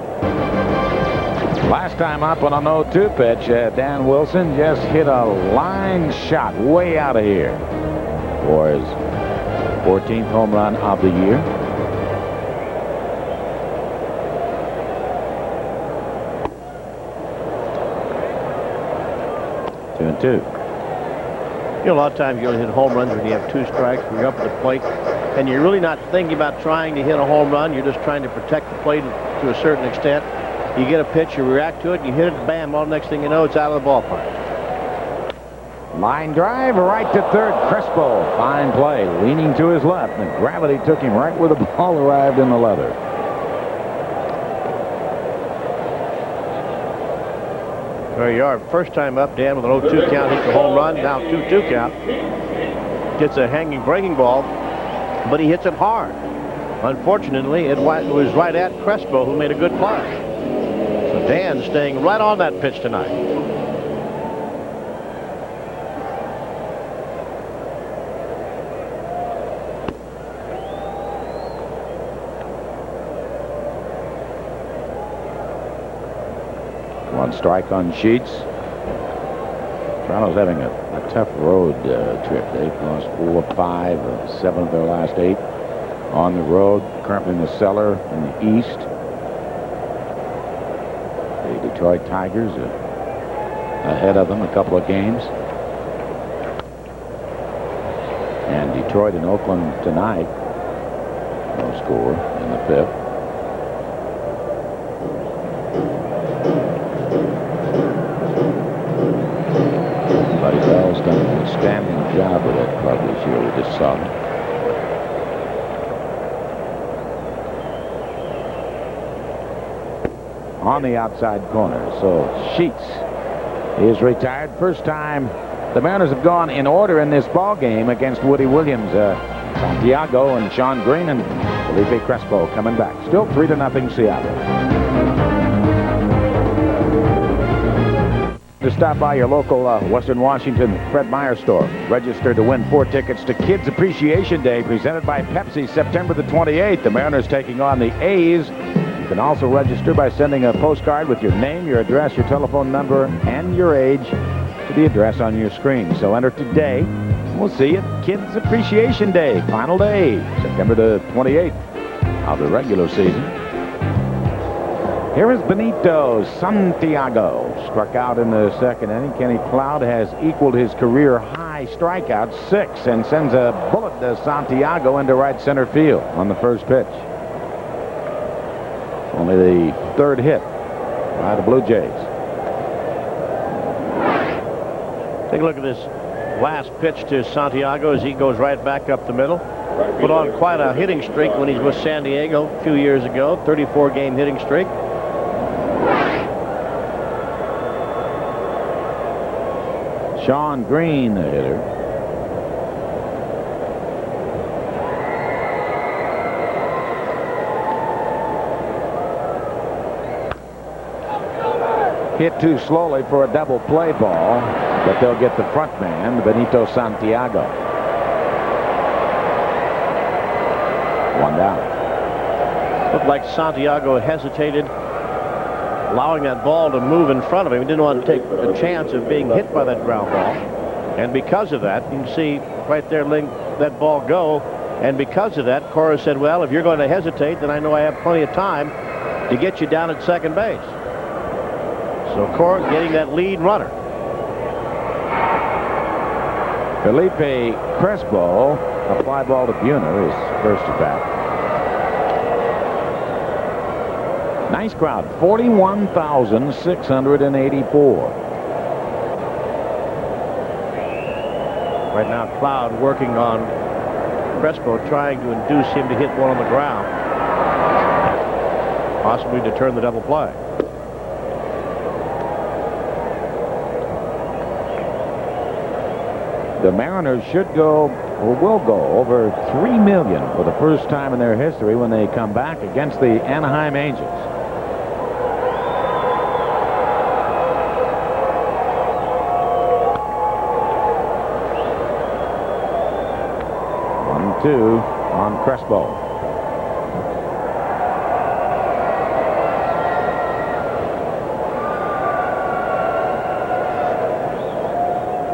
Last time up on an 0-2 pitch, Dan Wilson just hit a line shot way out of here for his 14th home run of the year. Two and two. You know, a lot of times you're going to hit home runs when you have 2 strikes, when you're up at the plate, and you're really not thinking about trying to hit a home run. You're just trying to protect the plate to a certain extent. You get a pitch, you react to it, you hit it, bam, all the next thing you know, it's out of the ballpark. Line drive right to third. Crespo, fine play, leaning to his left, and gravity took him right where the ball arrived in the leather. There you are. First time up, Dan, with an 0-2 count, hits the home run. Now 2-2 count. Gets a hanging breaking ball, but he hits it hard. Unfortunately, it was right at Crespo, who made a good play. So Dan staying right on that pitch tonight. One strike on Sheets. Toronto's having a tough road trip. They've lost 4 of 5, 7 of their last 8 on the road. Currently in the cellar in the East. The Detroit Tigers ahead of them a couple of games. And Detroit and Oakland tonight. No score in the 5th. Buddy Bell's done an outstanding job with that club this year. We just saw him. On the outside corner. So Sheets is retired. First time the Mariners have gone in order in this ball game against Woody Williams, Santiago, and Sean Green, and Felipe Crespo coming back. Still 3-0 Seattle. To stop by your local Western Washington Fred Meyer store. Register to win 4 tickets to Kids Appreciation Day presented by Pepsi, September the 28th. The Mariners taking on the A's. You can also register by sending a postcard with your name, your address, your telephone number, and your age to the address on your screen. So enter today. We'll see you at Kids Appreciation Day, final day, September the 28th of the regular season. Here is Benito Santiago. Struck out in the second inning. K.Cloude has equaled his career high strikeout, 6, and sends a bullet to Santiago into right center field on the first pitch. Only the 3rd hit by the Blue Jays. Take a look at this last pitch to Santiago as he goes right back up the middle. Put on quite a hitting streak when he's with San Diego a few years ago. 34-game hitting streak. Sean Green, the hitter. hit too slowly for a double play ball, but they'll get the front man, Benito Santiago. One down. Looked like Santiago hesitated, allowing that ball to move in front of him. He didn't want to take the chance of being hit by that ground ball. And because of that, you can see right there letting that ball go. And because of that, Cora said, well, if you're going to hesitate, then I know I have plenty of time to get you down at second base. So Cora getting that lead runner. Felipe Crespo, a fly ball to Buhner, his first at bat. Nice crowd, 41,684. Right now, Cloud working on Crespo, trying to induce him to hit one on the ground, possibly to turn the double play. The Mariners should go, or will go, over $3 million for the first time in their history when they come back against the Anaheim Angels. Two on Crespo.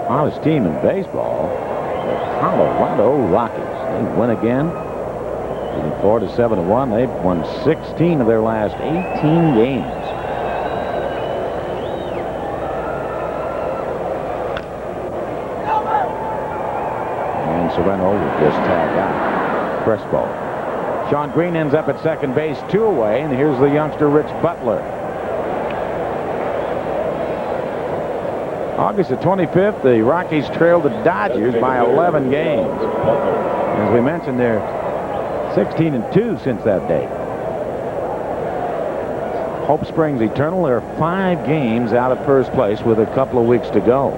Hottest team in baseball, the Colorado Rockies. They win again, leading 4-7-1. They've won 16 of their last 18 games. Sorrento will just tag out Crespo. Sean Green ends up at second base, 2 away, and here's the youngster Rich Butler. August the 25th, the Rockies trailed the Dodgers by 11 games. As we mentioned, they're 16-2 since that day. Hope springs eternal. They're 5 games out of first place with a couple of weeks to go.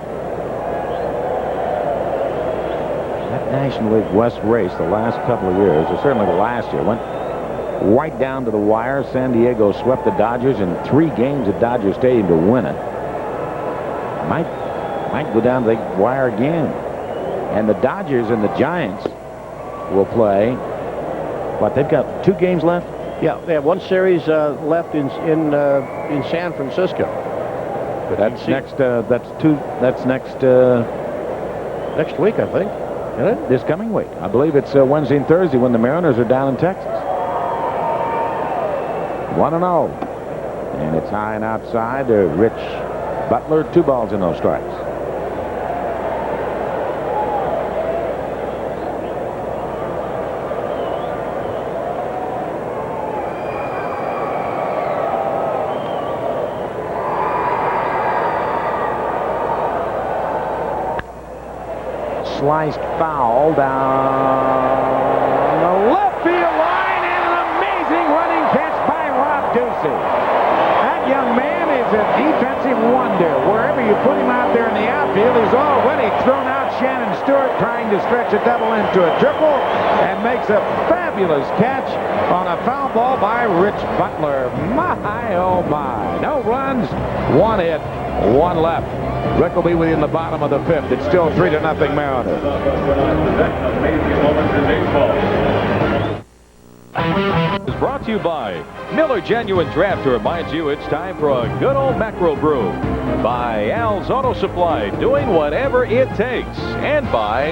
National League West race the last couple of years, or certainly the last year, went right down to the wire. San Diego swept the Dodgers in 3 games at Dodger Stadium to win it. Might go down to the wire again. And the Dodgers and the Giants will play. What, they've got 2 games left? Yeah, they have 1 series left in San Francisco. But that's next. That's next week, I think. Isn't it? This coming week. I believe it's Wednesday and Thursday when the Mariners are down in Texas. 1-0. And it's high and outside. Rich Butler, 2 balls and no strikes. Sliced foul down the left field line, and an amazing running catch by Rob Ducey. That young man is a defensive wonder. Wherever you put him out there in the outfield, he's already thrown out Shannon Stewart trying to stretch a double into a triple, and makes a fabulous catch on a foul ball by Rich Butler. My, oh my. No runs, 1 hit, 1 left. Rick will be with you in the bottom of the 5th. It's still 3-0 Mariners. Is brought to you by Miller Genuine Draft, to remind you it's time for a good old mackerel brew. By Al's Auto Supply, doing whatever it takes. And by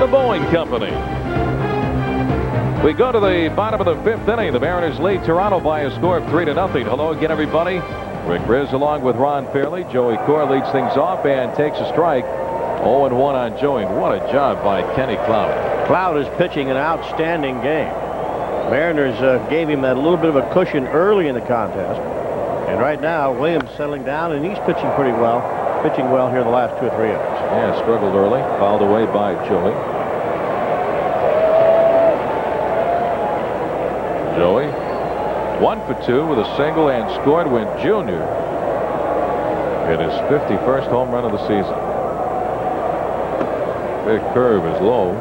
the Boeing Company. We go to the bottom of the 5th inning. The Mariners lead Toronto by a score of 3-0. Hello again, everybody. Rick Riz along with Ron Fairley. J.Cora leads things off and takes a strike. 0-1 on Joey. What a job by Kenny Cloud. Cloud is pitching an outstanding game. Mariners gave him that little bit of a cushion early in the contest. And right now, Williams settling down, and he's pitching pretty well. Pitching well here in the last 2 or 3 innings. Yeah, struggled early. Fouled away by Joey. Joey 1 for 2 with a single and scored when Jr. hit his 51st home run of the season. Big curve is low.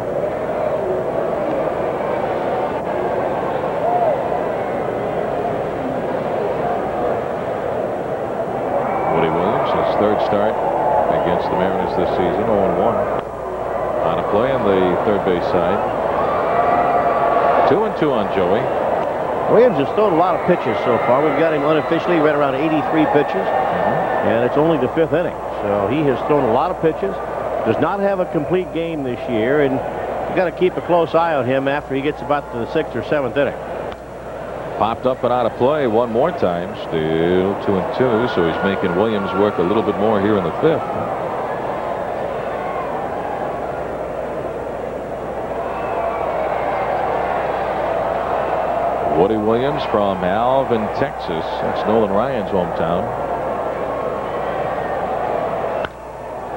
Woody start against the Mariners this season, 0-1. On a play on the third base side. 2-2 on Joey. Williams has thrown a lot of pitches so far. We've got him unofficially right around 83 pitches. And it's only the 5th inning. So he has thrown a lot of pitches. Does not have a complete game this year. And you've got to keep a close eye on him after he gets about to the 6th or 7th inning. Popped up and out of play one more time. Still 2-2. So he's making Williams work a little bit more here in the 5th. Woody Williams from Alvin, Texas. That's Nolan Ryan's hometown.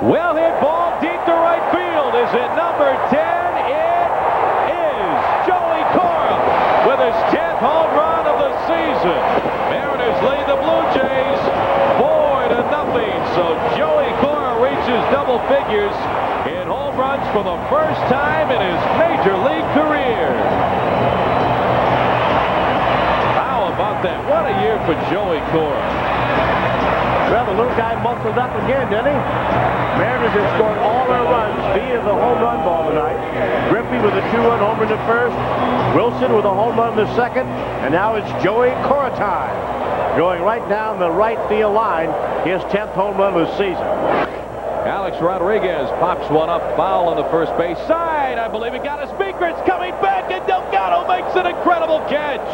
Well hit ball deep to right field. Is it number 10? It is Joey Cora with his 10th home run of the season. Mariners lead the Blue Jays 4-0. So Joey Cora reaches double figures in home runs for the first time in his major league career. About that. What a year for Joey Cora. Well, the little guy muscled up again, didn't he? Mariners have scored all their runs via the home run ball tonight. Griffey with a 2-run homer in the first. Wilson with a home run in the second. And now it's Joey Cora time. Going right down the right field line. His 10th home run of the season. Alex Rodriguez pops one up, foul on the first base side. I believe it got a speaker. It's coming back, and Delgado makes an incredible catch.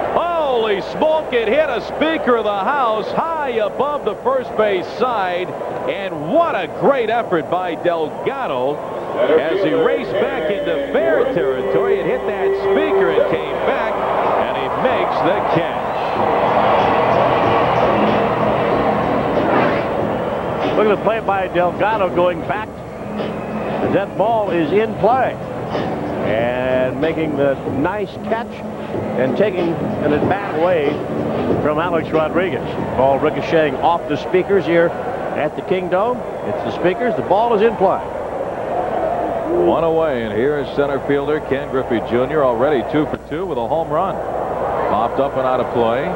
Holy smoke, it hit a speaker of the house high above the first base side. And what a great effort by Delgado as he raced back into fair territory. It hit that speaker and came back, and he makes the catch. Look at the play by Delgado going back. That ball is in play. And making the nice catch and taking an at-bat away from Alex Rodriguez. Ball ricocheting off the speakers here at the Kingdome. It's the speakers. The ball is in play. One away, and here is center fielder K.Griffey Jr. already 2 for 2 with a home run. Popped up and out of play.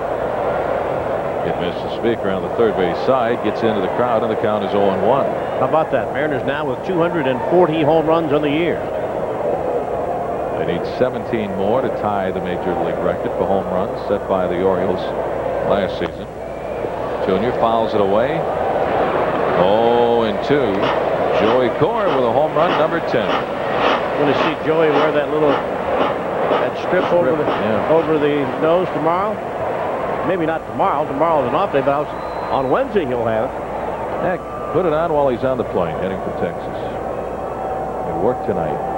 It missed the speaker on the third base side. Gets into the crowd, and the count is 0-1. How about that? Mariners now with 240 home runs on the year. They need 17 more to tie the major league record for home runs set by the Orioles last season. Jr. fouls it away. 0-2. Joey Cora with a home run, number 10. Going to see Joey wear that strip over the nose tomorrow. Maybe not tomorrow. Tomorrow's an off day, but on Wednesday he'll have it. Heck, put it on while he's on the plane heading for Texas. It worked tonight.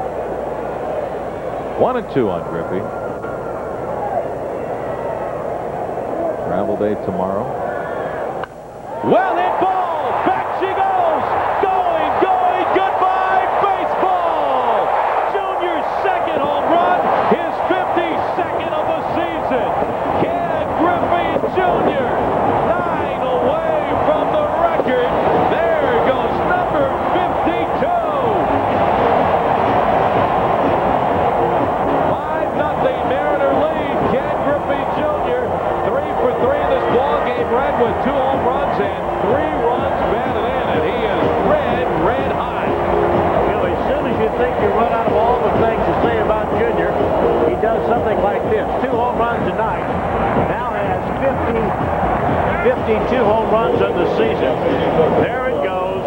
1-2 on Griffey. Travel day tomorrow. Well hit ball. Back she goes. Going. Goodbye, baseball. Junior's second home run. His 52nd of the season. K.Griffey Jr. 9 away from the record. There goes number 52. 5-0 Mariner lead. K.Griffey Jr. 3 for 3 in this ball game. Red with 2 home runs and 3 runs batted in, and he is red hot. Well, as soon as you think you run out of all the things to say about Junior, he does something like this. 2 home runs tonight. Now has 52 home runs in the season. There it goes.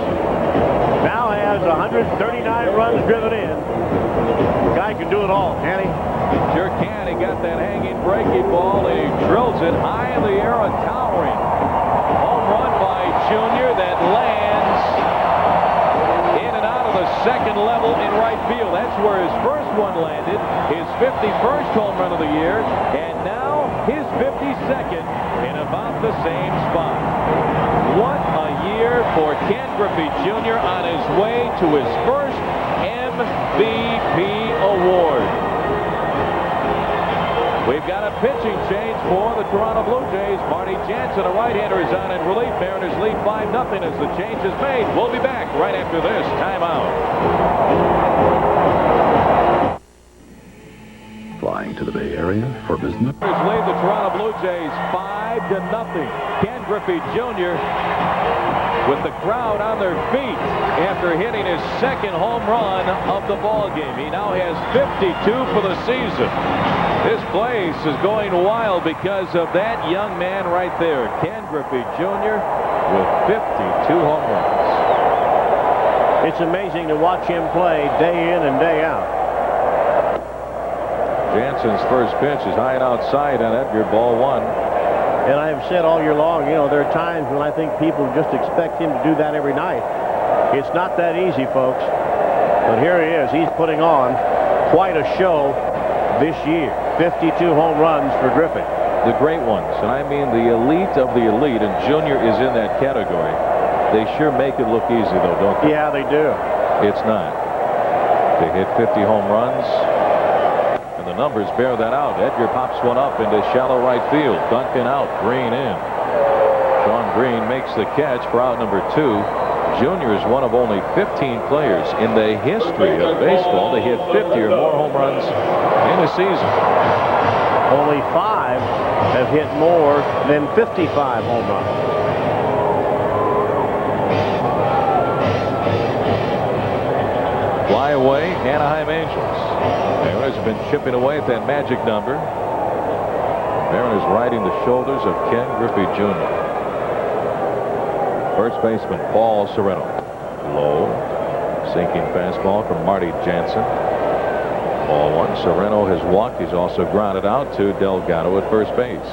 Now has 139 runs driven in. The guy can do it all, can he? Sure can. He got that hanging breaking ball. He drills it high in the air and towering. Home run by Junior that lands in and out of the second level in right field. That's where his first one landed. His 51st home run of the year. And now his 52nd in about the same spot. What a year for K.Griffey Jr. on his way to his first MVP award. We've got a pitching change for the Toronto Blue Jays. Marty Jansen, a right-hander, is on in relief. Mariners lead 5-0 as the change is made. We'll be back right after this timeout. Flying to the Bay Area for business. Mariners lead the Toronto Blue Jays 5-0. K.Griffey Jr. with the crowd on their feet after hitting his second home run of the ball game. He now has 52 for the season. This place is going wild because of that young man right there, K.Griffey Jr. with 52 home runs. It's amazing to watch him play day in and day out. Jansen's first pitch is high and outside on Edgar, ball one. And I have said all year long, you know, there are times when I think people just expect him to do that every night. It's not that easy, folks. But here he is. He's putting on quite a show this year. 52 home runs for Griffey. The great ones, and I mean the elite of the elite, and Junior is in that category. They sure make it look easy, though, don't they? Yeah, they do. It's not. They hit 50 home runs. The numbers bear that out. Edgar pops one up into shallow right field. Duncan out. Green in. Sean Green makes the catch for out number 2. Junior is one of only 15 players in the history of baseball to hit 50 or more home runs in a season. Only 5 have hit more than 55 home runs. Fly away, Anaheim Angels. Mariners have been chipping away at that magic number. Mariners riding the shoulders of K.Griffey Jr. First baseman P.Sorrento. Low. Sinking fastball from Marty Jansen. Ball one. Sorrento has walked. He's also grounded out to Delgado at first base.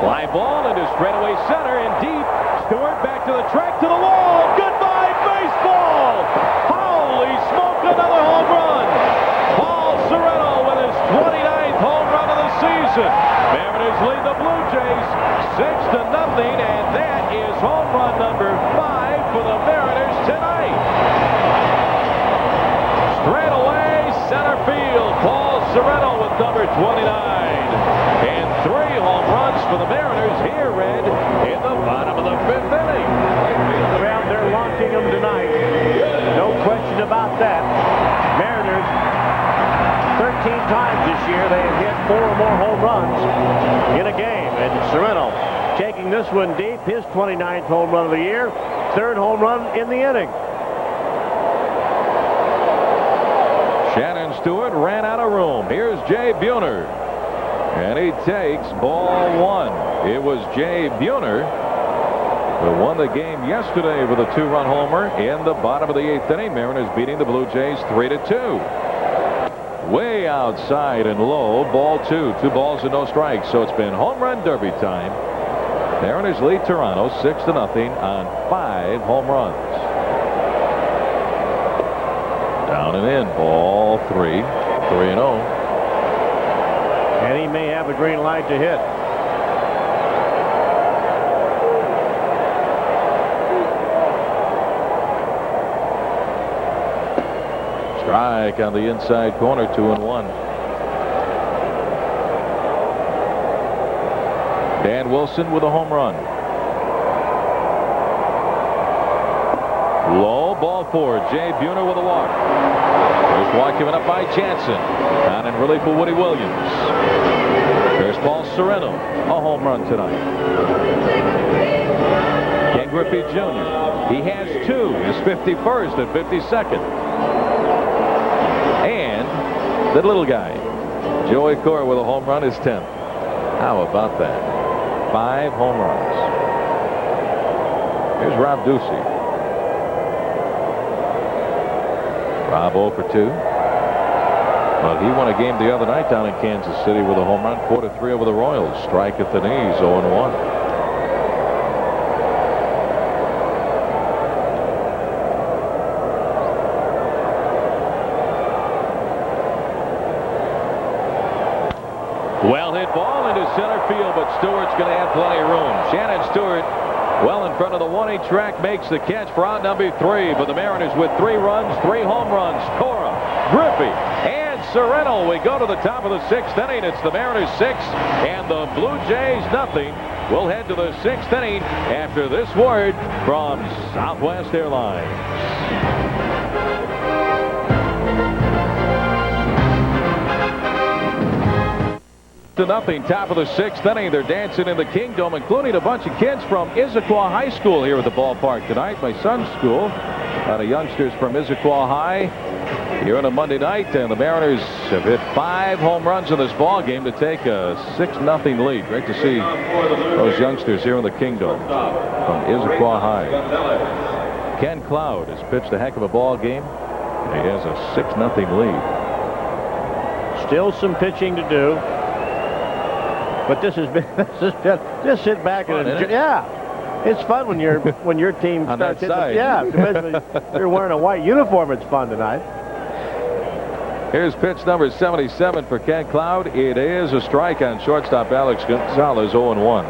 Fly ball into straightaway center and deep. Stewart back to the track to the wall. Goodbye baseball. Holy smoke, another home run. P.Sorrento with his 29th home run of the season. Mariners lead the Blue Jays 6-0, and that is home run number 5 for the Mariners tonight. Straight away center field. P.Sorrento with number 29. And 3 home runs for the Mariners here, Red, in the bottom of the 5th inning. Well, they're launching them tonight. No question about that. Mariners, 13 times this year, they have hit 4 or more home runs in a game. And Sorrento taking this one deep, his 29th home run of the year, 3rd home run in the inning. Shannon Stewart ran out of room. Here's Jay Buhner. And he takes ball one. It was Jay Buhner who won the game yesterday with a 2-run homer in the bottom of the 8th inning. Mariners beating the Blue Jays 3-2. Way outside and low. Ball 2. 2 balls and no strikes. So it's been home run derby time. Mariners lead Toronto 6-0 on 5 home runs. Down and in. Ball 3. 3-0. And he may have a green light to hit. Strike on the inside corner, 2-1. Dan Wilson with a home run. Low, ball 4. Jay Buhner with a walk. First walk given up by Jansen. Down in relief for Woody Williams. There's P.Sorrento, a home run tonight. K.Griffey Jr. He has 2. His 51st and 52nd. And the little guy, J.Cora with a home run, is 10th. How about that? 5 home runs. Here's Rob Ducey. Rob 0 for 2. Well, he won a game the other night down in Kansas City with a home run, 4-3 over the Royals. Strike at the knees, 0-1. Well hit ball into center field, but Stewart's going to have plenty of room. Shannon Stewart, well in front of the 1-8 track, makes the catch for out number 3. But the Mariners with 3 runs, 3 home runs. Cora, Griffey, and Sorrento. We go to the top of the 6th inning. It's the Mariners 6 and the Blue Jays nothing. We'll head to the 6th inning after this word from Southwest Airlines. 6-0, top of the 6th inning. They're dancing in the Kingdom, including a bunch of kids from Issaquah High School here at the ballpark tonight. My son's school. A lot of youngsters from Issaquah High here on a Monday night, and the Mariners have hit 5 home runs in this ball game to take a 6-0 lead. Great to see those youngsters here in the Kingdom from Issaquah High. K.Cloude has pitched a heck of a ball game. He has a 6-0 lead. Still some pitching to do, but this has been just sit back and enjoy. Yeah, it's fun when your team starts hitting. Yeah, you're wearing a white uniform. It's fun tonight. Here's pitch number 77 for K.Cloude. It is a strike on shortstop Alex Gonzalez, 0-1.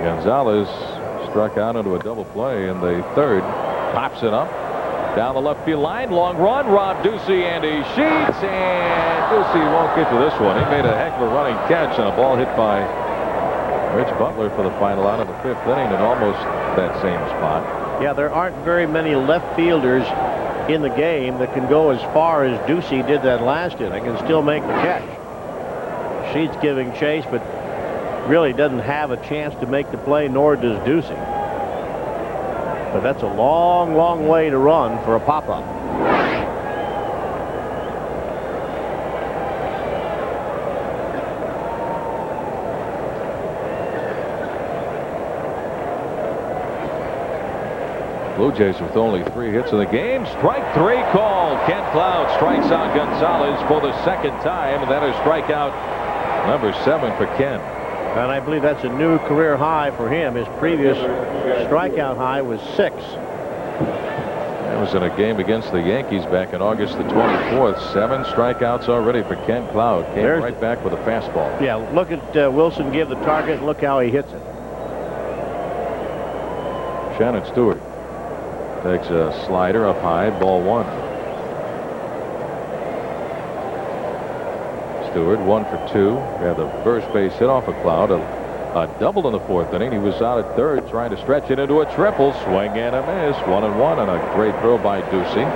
Gonzalez struck out into a double play in the 3rd. Pops it up down the left field line. Long run. Rob Ducey, and he sheets, and Ducey won't get to this one. He made a heck of a running catch on a ball hit by Rich Butler for the final out of the 5th inning in almost that same spot. Yeah, there aren't very many left fielders in the game that can go as far as Ducey did that last inning and still make the catch. Sheets giving chase, but really doesn't have a chance to make the play, nor does Ducey. But that's a long, long way to run for a pop-up. Blue Jays with only 3 hits in the game. Strike 3 called. K.Cloude strikes out Gonzalez for the 2nd time, and then a strikeout number 7 for Ken. And I believe that's a new career high for him. His previous strikeout high was 6. That was in a game against the Yankees back in August the 24th. 7 strikeouts already for K.Cloude. Came right back with a fastball. Yeah, look at Wilson give the target, and look how he hits it. Shannon Stewart takes a slider up high, ball 1. Stewart 1 for 2. Had the first base hit off of Cloud. A double in the 4th inning. He was out at 3rd trying to stretch it into a triple. Swing and a miss. 1-1, and a great throw by Ducey.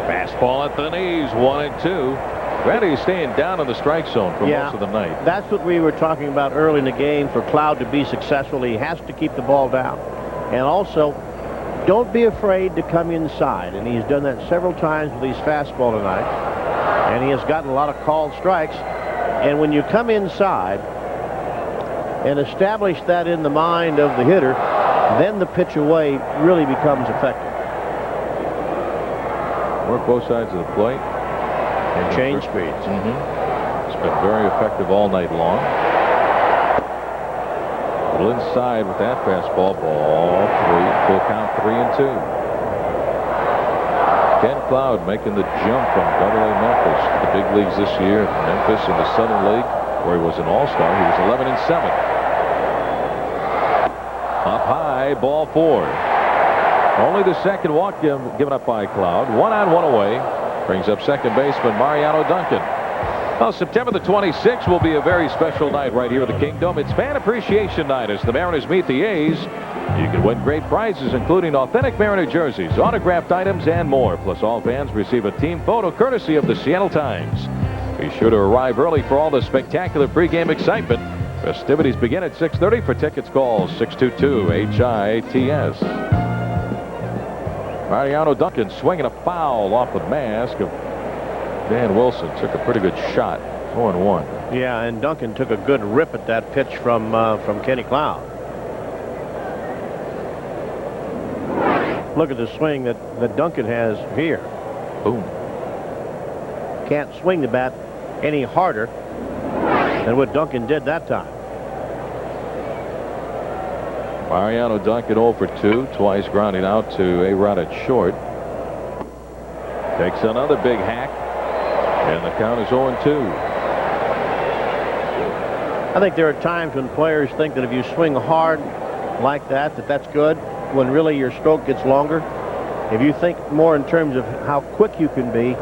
Fastball at the knees. 1-2. Randy's staying down in the strike zone for most of the night. That's what we were talking about early in the game. For Cloud to be successful, he has to keep the ball down. And also, don't be afraid to come inside. And he's done that several times with his fastball tonight. And he has gotten a lot of called strikes. And when you come inside and establish that in the mind of the hitter, then the pitch away really becomes effective. Work both sides of the plate. And change speeds. It's been very effective all night long. A little inside with that fastball. Ball 3. Full count 3-2. K.Cloude making the jump from AA Memphis to the big leagues this year. Memphis in the Southern League, where he was an all-star. He was 11-7. Up high, ball 4. Only the 2nd walk given up by Cloud. 1 on, 1 away. Brings up second baseman Mariano Duncan. Well, September the 26th will be a very special night right here at the Kingdom. It's Fan Appreciation Night as the Mariners meet the A's. You can win great prizes, including authentic Mariner jerseys, autographed items, and more. Plus, all fans receive a team photo courtesy of the Seattle Times. Be sure to arrive early for all the spectacular pregame excitement. Festivities begin at 6:30. For tickets, call 622-HITS. Mariano Duncan swinging a foul off the mask of Dan Wilson. Took a pretty good shot. 0-1. Yeah, and Duncan took a good rip at that pitch from K.Cloude. Look at the swing that Duncan has here. Boom. Can't swing the bat any harder than what Duncan did that time. Mariano Duncan 0 for 2, twice grounding out to A-Rod at short. Takes another big hack, and the count is 0-2. I think there are times when players think that if you swing hard like that, that's good, when really your stroke gets longer. If you think more in terms of how quick you can be,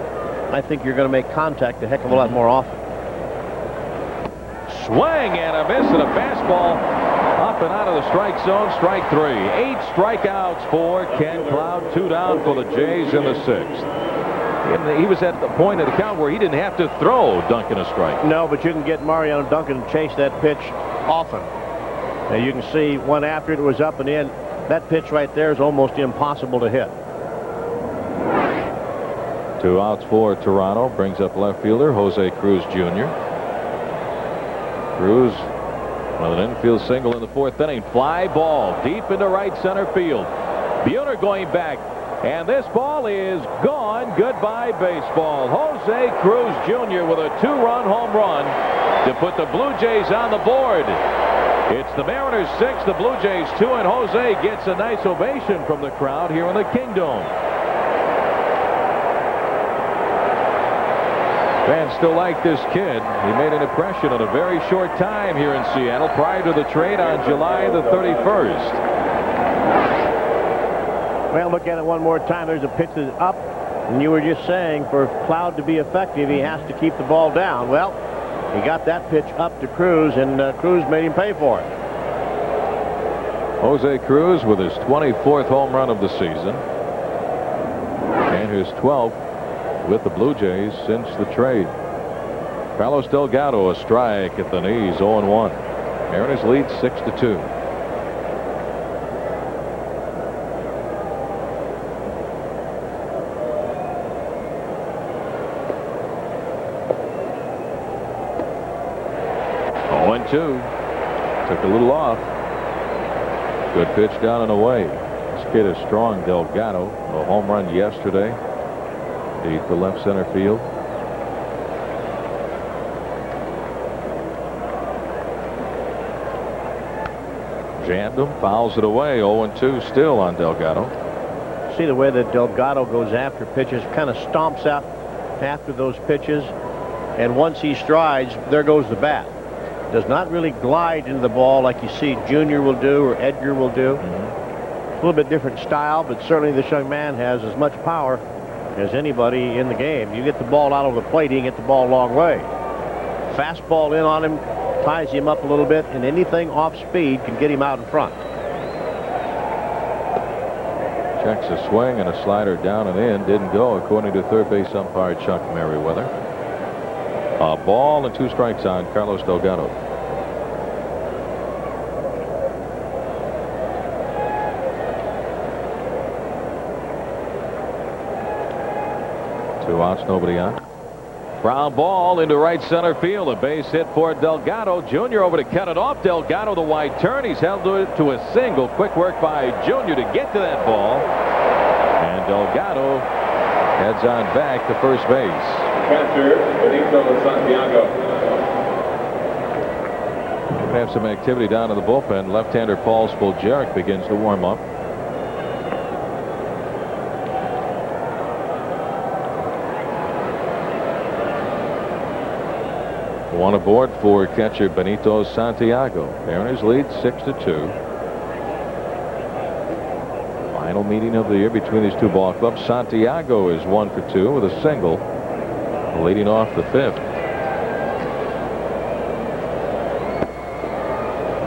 I think you're going to make contact a heck of a lot more often. Swing and a miss and a fastball up and out of the strike zone. Strike 3. 8 strikeouts for K.Cloude. 2 down for the Jays in the 6th. And he was at the point of the count where he didn't have to throw Duncan a strike. No, but you can get Mariano Duncan to chase that pitch often. And you can see one after it was up and in. That pitch right there is almost impossible to hit. 2 outs for Toronto. Brings up left fielder J.Cruz Jr. Cruz with an infield single in the 4th inning. Fly ball deep into right center field. Buhner going back. And this ball is gone. Goodbye baseball. J.Cruz Jr. with a 2-run home run to put the Blue Jays on the board. It's the Mariners 6, the Blue Jays 2, and Jose gets a nice ovation from the crowd here in the Kingdome. Fans still like this kid. He made an impression in a very short time here in Seattle prior to the trade on July the 31st. Well, look at it one more time. There's a pitch that's up, and you were just saying for Cloud to be effective, he has to keep the ball down. Well, he got that pitch up to Cruz, and Cruz made him pay for it. J.Cruz with his 24th home run of the season and his 12th with the Blue Jays since the trade. Carlos Delgado a strike at the knees, 0-1. Mariners lead 6-2. Took a little off. Good pitch down and away. This kid is strong, Delgado. A home run yesterday. Deep to left center field. Jammed him, fouls it away. 0-2 still on Delgado. See the way that Delgado goes after pitches, kind of stomps out after those pitches, and once he strides, there goes the bat. Does not really glide into the ball like you see Junior will do or Edgar will do. A little bit different style, but certainly this young man has as much power as anybody in the game. You get the ball out of the plate, he can get the ball a long way. Fastball in on him, ties him up a little bit, and anything off speed can get him out in front. Checks a swing and a slider down and in. Didn't go, according to third base umpire Chuck Merriweather. A ball and 2 strikes on Carlos Delgado. Two outs, nobody on. Ground ball into right center field. A base hit for Delgado. Jr. over to cut it off. Delgado the wide turn. He's held to a single. Quick work by Jr. to get to that ball. And Delgado heads on back to first base. Catcher, Benito Santiago. We have some activity down in the bullpen. Left-hander Paul Spoljaric begins to warm up. One aboard for catcher Benito Santiago. Mariners lead 6-2. Final meeting of the year between these two ball clubs. Santiago is 1 for 2 with a single, leading off the 5th.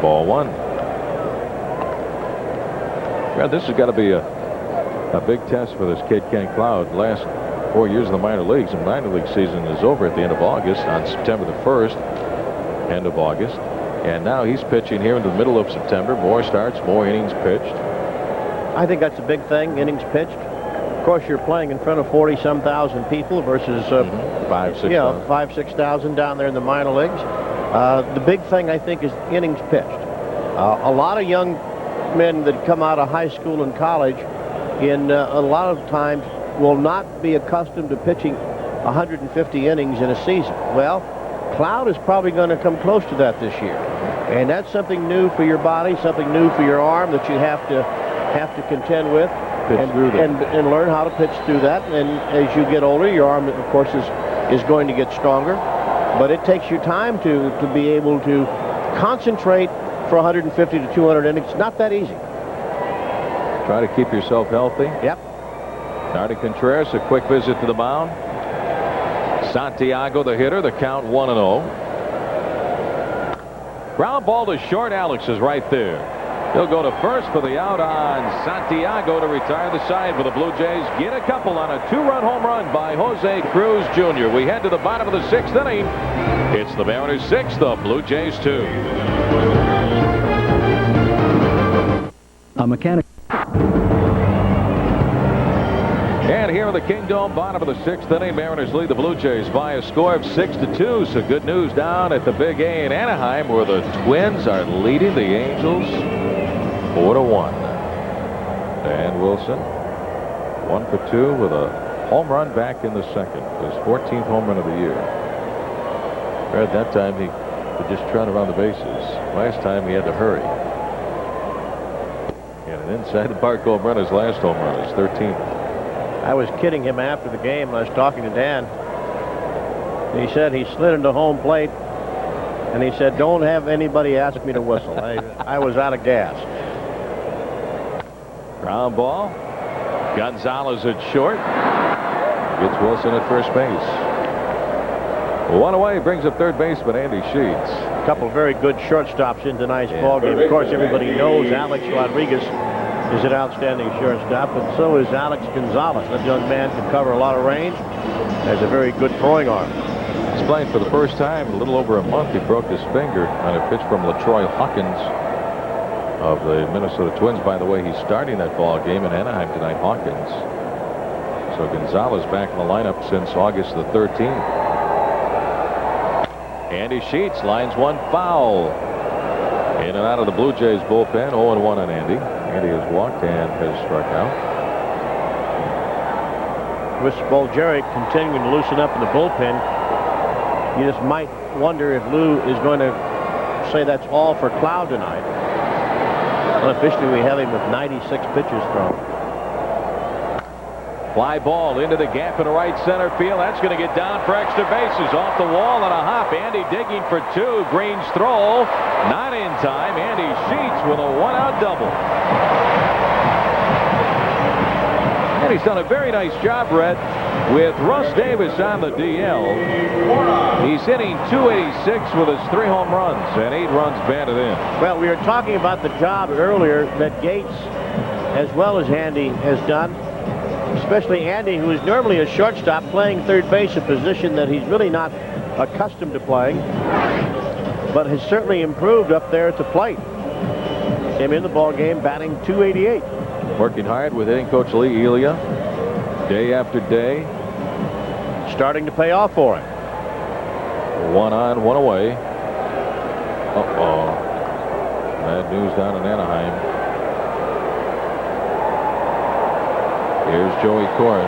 Ball 1. Yeah, this has got to be a big test for this kid K.Cloude. Last 4 years in the minor leagues, and minor league season is over at the end of August, on September the 1st, end of August, and now he's pitching here in the middle of September. More starts, more innings pitched. I think that's a big thing, innings pitched. Of course, you're playing in front of 40-some thousand people versus 5,000-6,000 down there in the minor leagues. The big thing, I think, is innings pitched. A lot of young men that come out of high school and college in a lot of times will not be accustomed to pitching 150 innings in a season. Well, Cloud is probably going to come close to that this year. And that's something new for your body, something new for your arm that you have to contend with. And learn how to pitch through that. And as you get older, your arm, of course, is going to get stronger. But it takes you time to be able to concentrate for 150 to 200 innings. It's not that easy. Try to keep yourself healthy. Yep. Nardi Contreras, a quick visit to the mound. Santiago, the hitter, the count 1-0. Ground ball to short. Alex is right there. He'll go to first for the out on Santiago to retire the side for the Blue Jays. Get a couple on a 2-run home run by J.Cruz Jr. We head to the bottom of the 6th inning. It's the Mariners 6, the Blue Jays 2. A mechanic. And here in the Kingdome, bottom of the 6th inning, Mariners lead the Blue Jays by a score of 6-2. So good news down at the Big A in Anaheim, where the Twins are leading the Angels 4-1. Dan Wilson, 1 for 2 with a home run back in the second. His 14th home run of the year. At that time, he could just trot around the bases. Last time, he had to hurry. And an inside the park home run, his last home run, his 13th. I was kidding him after the game. I was talking to Dan. He said he slid into home plate, and he said, "Don't have anybody ask me to whistle." I was out of gas. Ground ball. Gonzalez at short. Gets Wilson at first base. One away, brings up third baseman Andy Sheets. A couple of very good shortstops in tonight's ball game. Of course, everybody knows A.Rodriguez is an outstanding shortstop, but so is Alex Gonzalez. That young man can cover a lot of range. Has a very good throwing arm. He's playing for the first time in a little over a month. He broke his finger on a pitch from LaTroy Hawkins of the Minnesota Twins. By the way, he's starting that ball game in Anaheim tonight, Hawkins. So Gonzalez back in the lineup since August the 13th. Andy Sheets lines one foul. In and out of the Blue Jays bullpen. 0-1 on Andy. Andy has walked and has struck out. With Bulgaric continuing to loosen up in the bullpen, you just might wonder if Lou is going to say that's all for Cloud tonight. Unofficially, we have him with 96 pitches thrown. Fly ball into the gap in the right center field. That's going to get down for extra bases. Off the wall on a hop. Andy digging for 2. Green's throw. Not in time. Andy Sheets with a 1-out double. And he's done a very nice job, Brett, with Russ Davis on the DL. He's hitting .286 with his 3 home runs and 8 runs batted in. Well, we were talking about the job earlier that Gates, as well as Andy, has done. Especially Andy, who is normally a shortstop, playing third base, a position that he's really not accustomed to playing, but has certainly improved up there at the plate. Came in the ball game batting .288. Working hard with hitting coach Lee Elia day after day. Starting to pay off for him. 1 on, 1 away. Uh-oh. Bad news down in Anaheim. Here's J.Cora.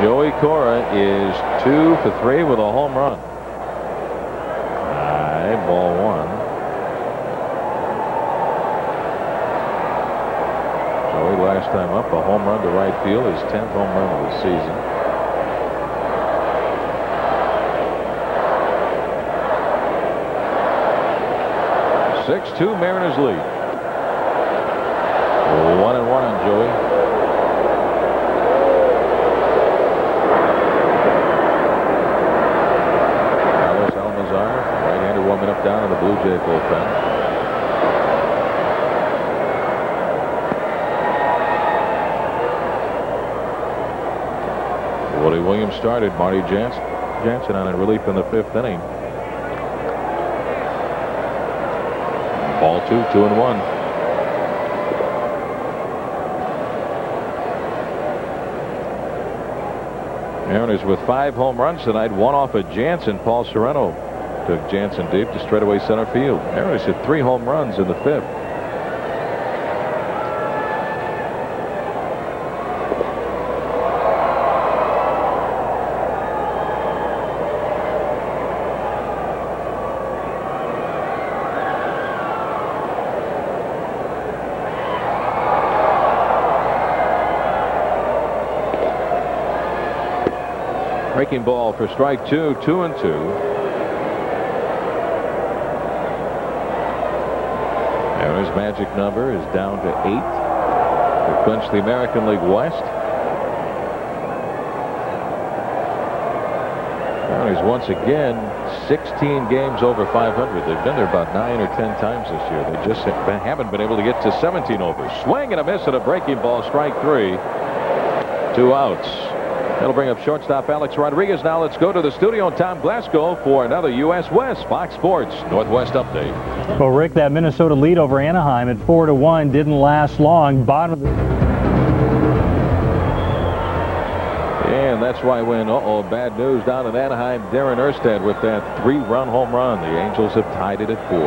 J.Cora is 2 for 3 with a home run. Ball 1. Joey last time up, a home run to right field, his 10th home run of the season. .6-2 Mariners lead. 1-1 on Joey. Warming up down in the Blue Jay bullpen. Woody Williams started. Marty Jansen on in relief in the 5th inning. Ball 2, 2-1. Mariners with 5 home runs tonight. 1 off of Jansen. P.Sorrento took Jansen deep to straightaway center field. Mariners hit 3 home runs in the 5th. Breaking ball for strike 2, 2-2. His magic number is down to 8. to clinch the American League West. Mariners once again 16 games over 500. They've been there about 9 or 10 times this year. They just haven't been able to get to 17 over. Swing and a miss at a breaking ball. Strike 3. 2 outs. That'll bring up shortstop Alex Rodriguez. Now let's go to the studio. Tom Glasgow for another U.S. West Fox Sports Northwest update. Well, Rick, that Minnesota lead over Anaheim at 4-1 didn't last long. Bottom of the... And that's why when, bad news down in Anaheim, Darren Erstad with that 3-run home run. The Angels have tied it at 4.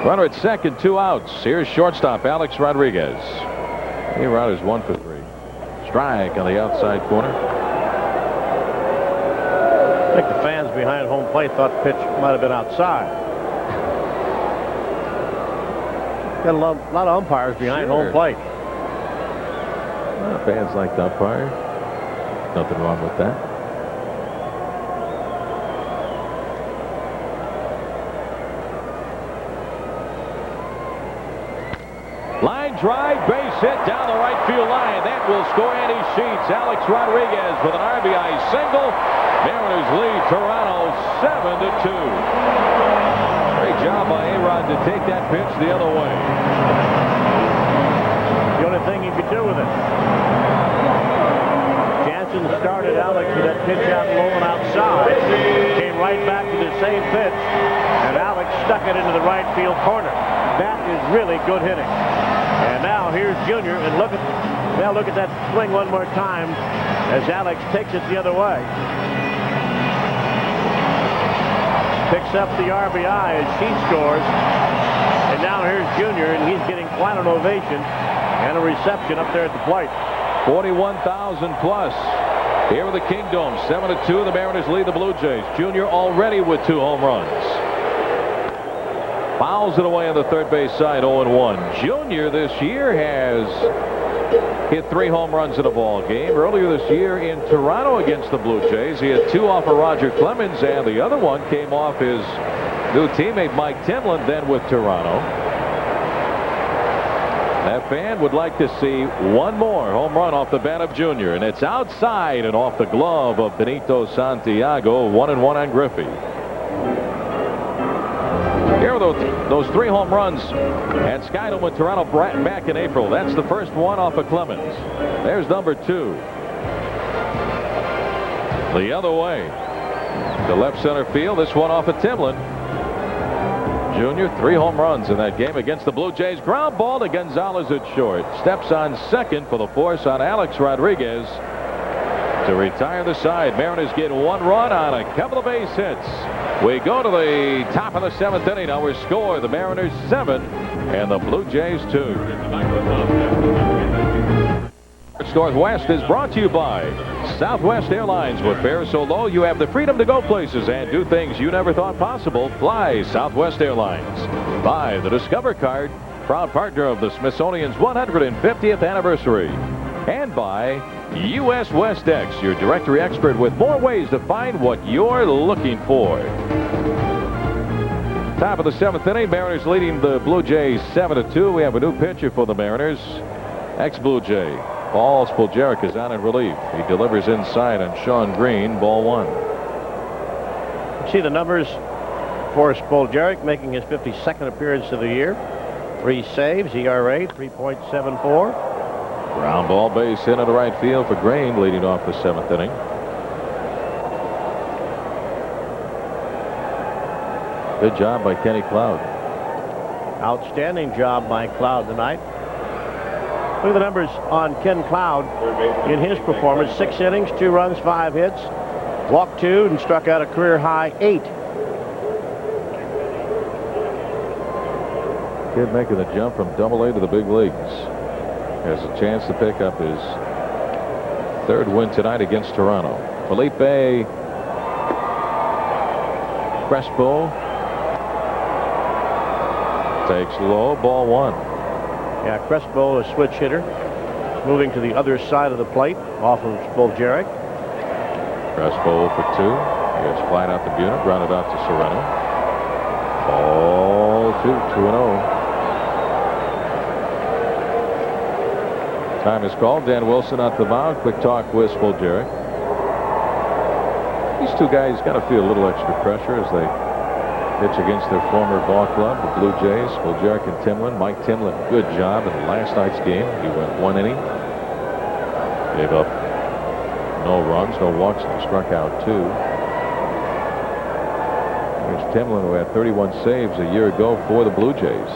Runner at second, 2 outs. Here's shortstop Alex Rodriguez. A-Rod is 1 for 3. Strike on the outside corner. I think the fans behind home plate thought the pitch might have been outside. Got a lot of umpires behind home plate. Well, fans like the umpire. Nothing wrong with that. Line drive, base hit down the right field line. That will score Andy Sheets. Alex Rodriguez with an RBI single. Mariners lead Toronto 7-2. Great job by A-Rod to take that pitch the other way. The only thing he could do with it. Jansen started Alex with that pitch out low and outside. Came right back to the same pitch. And Alex stuck it into the right field corner. That is really good hitting. And now here's Junior, and look at that swing one more time as Alex takes it the other way. Picks up the RBI as she scores. And now here's Junior, and he's getting quite an ovation and a reception up there at the plate. 41,000 plus. Here with the Kingdom, 7-2. The Mariners lead the Blue Jays. Junior already with 2 home runs. Fouls it away on the third base side, 0-1. Junior this year has hit 3 home runs in a ball game. Earlier this year in Toronto against the Blue Jays, he had 2 off of Roger Clemens, and the other one came off his new teammate Mike Timlin, then with Toronto. That fan would like to see one more home run off the bat of Junior, and it's outside and off the glove of Benito Santiago. 1-1 on Griffey. Here are those 3 home runs at Skydome with Toronto back in April. That's the first one off of Clemens. There's number 2. The other way to left center field. This one off of Timlin. Junior, 3 home runs in that game against the Blue Jays. Ground ball to Gonzalez at short. Steps on second for the force on Alex Rodriguez to retire the side. Mariners get 1 run on a couple of base hits. We go to the top of the 7th inning. Our score, the Mariners 7 and the Blue Jays 2. Northwest is brought to you by Southwest Airlines. With fares so low, you have the freedom to go places and do things you never thought possible. Fly Southwest Airlines. By the Discover Card, proud partner of the Smithsonian's 150th anniversary. And by U.S. West X, your directory expert with more ways to find what you're looking for. Top of the 7th inning, Mariners leading the Blue Jays 7-2. We have a new pitcher for the Mariners, ex-Blue Jay. Paul Spoljaric is on in relief. He delivers inside on Sean Green, ball 1. See the numbers for Spoljaric, making his 52nd appearance of the year. 3 saves, ERA 3.74. Ground ball, base hit into right field for Green, leading off the 7th inning. Good job by K.Cloude. Outstanding job by Cloud tonight. Look at the numbers on K.Cloude in his performance. 6 innings, 2 runs, 5 hits. Walked 2 and struck out a career high 8. Kid making the jump from Double-A to the big leagues. Has a chance to pick up his 3rd win tonight against Toronto. Felipe Crespo takes low, ball 1. Yeah, Crespo, a switch hitter, moving to the other side of the plate off of Spoljaric. Crespo for 2. He gets flat out to Buhner, grounded out to Sorrento. Ball 2, 2-0. Time is called. Dan Wilson at the mound. Quick talk with Spoljaric. These two guys got to feel a little extra pressure as they pitch against their former ball club, the Blue Jays. Spoljaric and Timlin. Mike Timlin, good job in last night's game. He went 1 inning. Gave up no runs, no walks, and struck out 2. There's Timlin, who had 31 saves a year ago for the Blue Jays.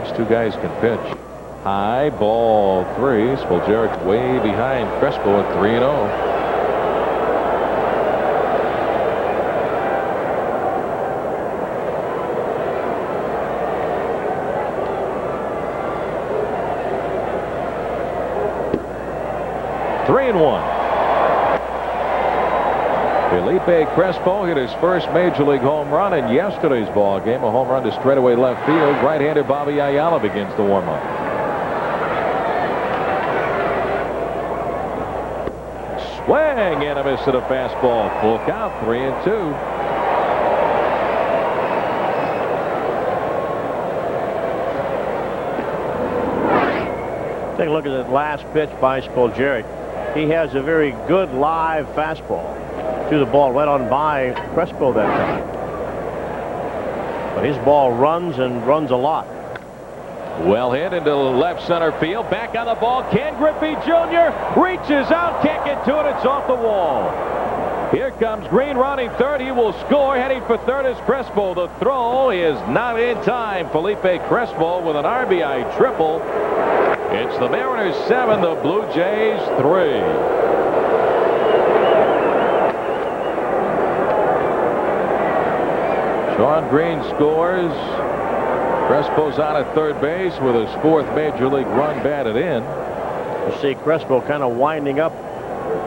These two guys can pitch. High, ball 3. Spoljaric way behind Crespo at 3-0. Felipe Crespo hit his first Major League home run in yesterday's ball game. A home run to straightaway left field. Right-hander Bobby Ayala begins to warm up. Swing and a miss to the fastball. Full count, 3-2. Take a look at that last pitch by Spoljaric. He has a very good live fastball. To the ball right on by Crespo that time. But his ball runs and runs a lot. Well hit into left center field. Back on the ball. K.Griffey Jr. reaches out. Can't get to it. It's off the wall. Here comes Green running third. He will score. Heading for third is Crespo. The throw is not in time. Felipe Crespo with an RBI triple. It's the Mariners 7, the Blue Jays 3. Sean Green scores. Crespo's on at third base with his 4th Major League run batted in. You see Crespo kind of winding up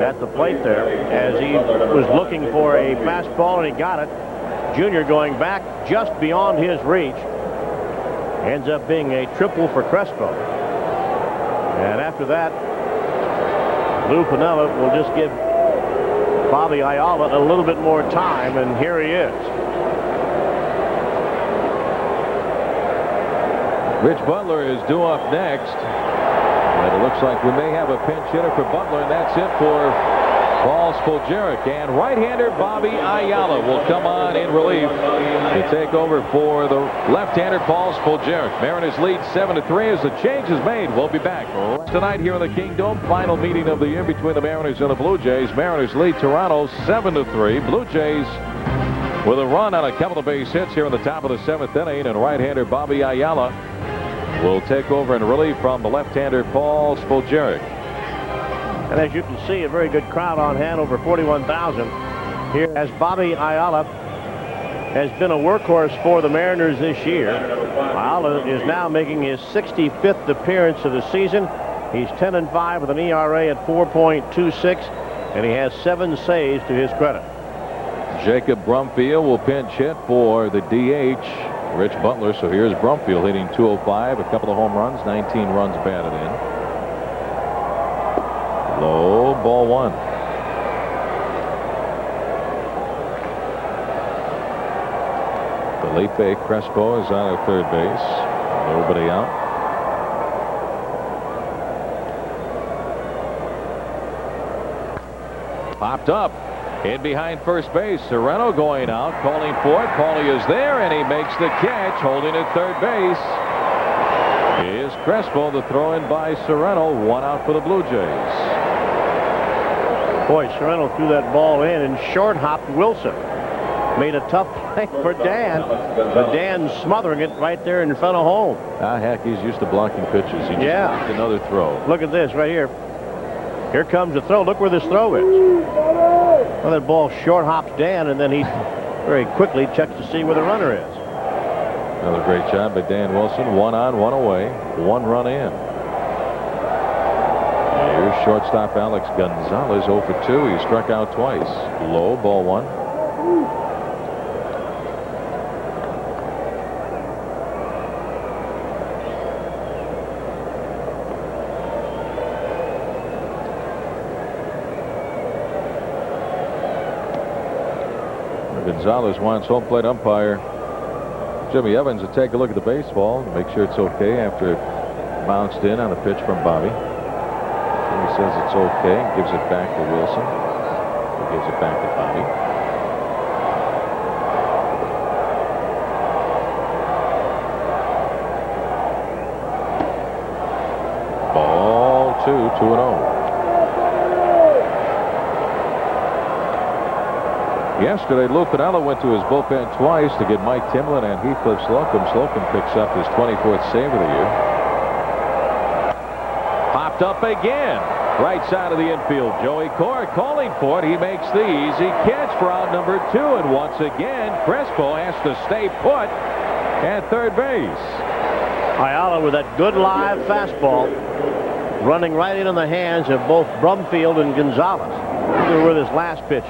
at the plate there as he was looking for a fastball, and he got it. Junior going back just beyond his reach. Ends up being a triple for Crespo. And after that, Lou Piniella will just give Bobby Ayala a little bit more time, and here he is. Rich Butler is due up next. And it looks like we may have a pinch hitter for Butler, and that's it for Paul Spoljaric. And right-hander Bobby Ayala will come on in relief to take over for the left-hander Paul Spoljaric. Mariners lead 7-3 as the change is made. We'll be back tonight here in the Kingdome. Final meeting of the year between the Mariners and the Blue Jays. Mariners lead Toronto 7-3. Blue Jays with a run on a couple of base hits here in the top of the 7th inning, and right-hander Bobby Ayala will take over in relief from the left-hander Paul Spoljaric. And as you can see, a very good crowd on hand, over 41,000 here, as Bobby Ayala has been a workhorse for the Mariners this year. Ayala is now making his 65th appearance of the season. He's 10-5 with an ERA at 4.26, and he has 7 saves to his credit. Jacob Brumfield will pinch hit for the DH, Rich Butler. So here's Brumfield hitting .205, a couple of home runs, 19 runs batted in. Low, ball 1. Felipe Crespo is on at third base. Nobody out. Popped up. In behind first base, Sorrento going out, calling for it. Paulie is there, and he makes the catch, holding at third base. Is Crespo, the throw-in by Sorrento. 1 out for the Blue Jays. Boy, Sorrento threw that ball in and short-hopped Wilson. Made a tough play for Dan, but Dan smothering it right there in front of home. Ah, heck, he's used to blocking pitches. He just blocked another throw. Look at this right here. Here comes the throw. Look where this throw is. Well, that ball short hops Dan, and then he very quickly checks to see where the runner is. Another great job by Dan Wilson. 1 on, 1 away, 1 run in. Here's shortstop Alex Gonzalez, 0 for 2. He struck out twice. Low, ball 1. Gonzalez wants home plate umpire Jimmy Evans to take a look at the baseball and make sure it's okay after bounced in on a pitch from Bobby. He says it's okay and gives it back to Wilson. He gives it back to Bobby. Ball 2, 2-0. Yesterday, Lou Piniella went to his bullpen twice to get Mike Timlin and Heathcliff Slocum. Slocum picks up his 24th save of the year. Popped up again. Right side of the infield. J.Cora calling for it. He makes the easy catch for out number 2. And once again, Crespo has to stay put at third base. Ayala with that good live fastball running right into the hands of both Brumfield and Gonzalez. With his last pitch.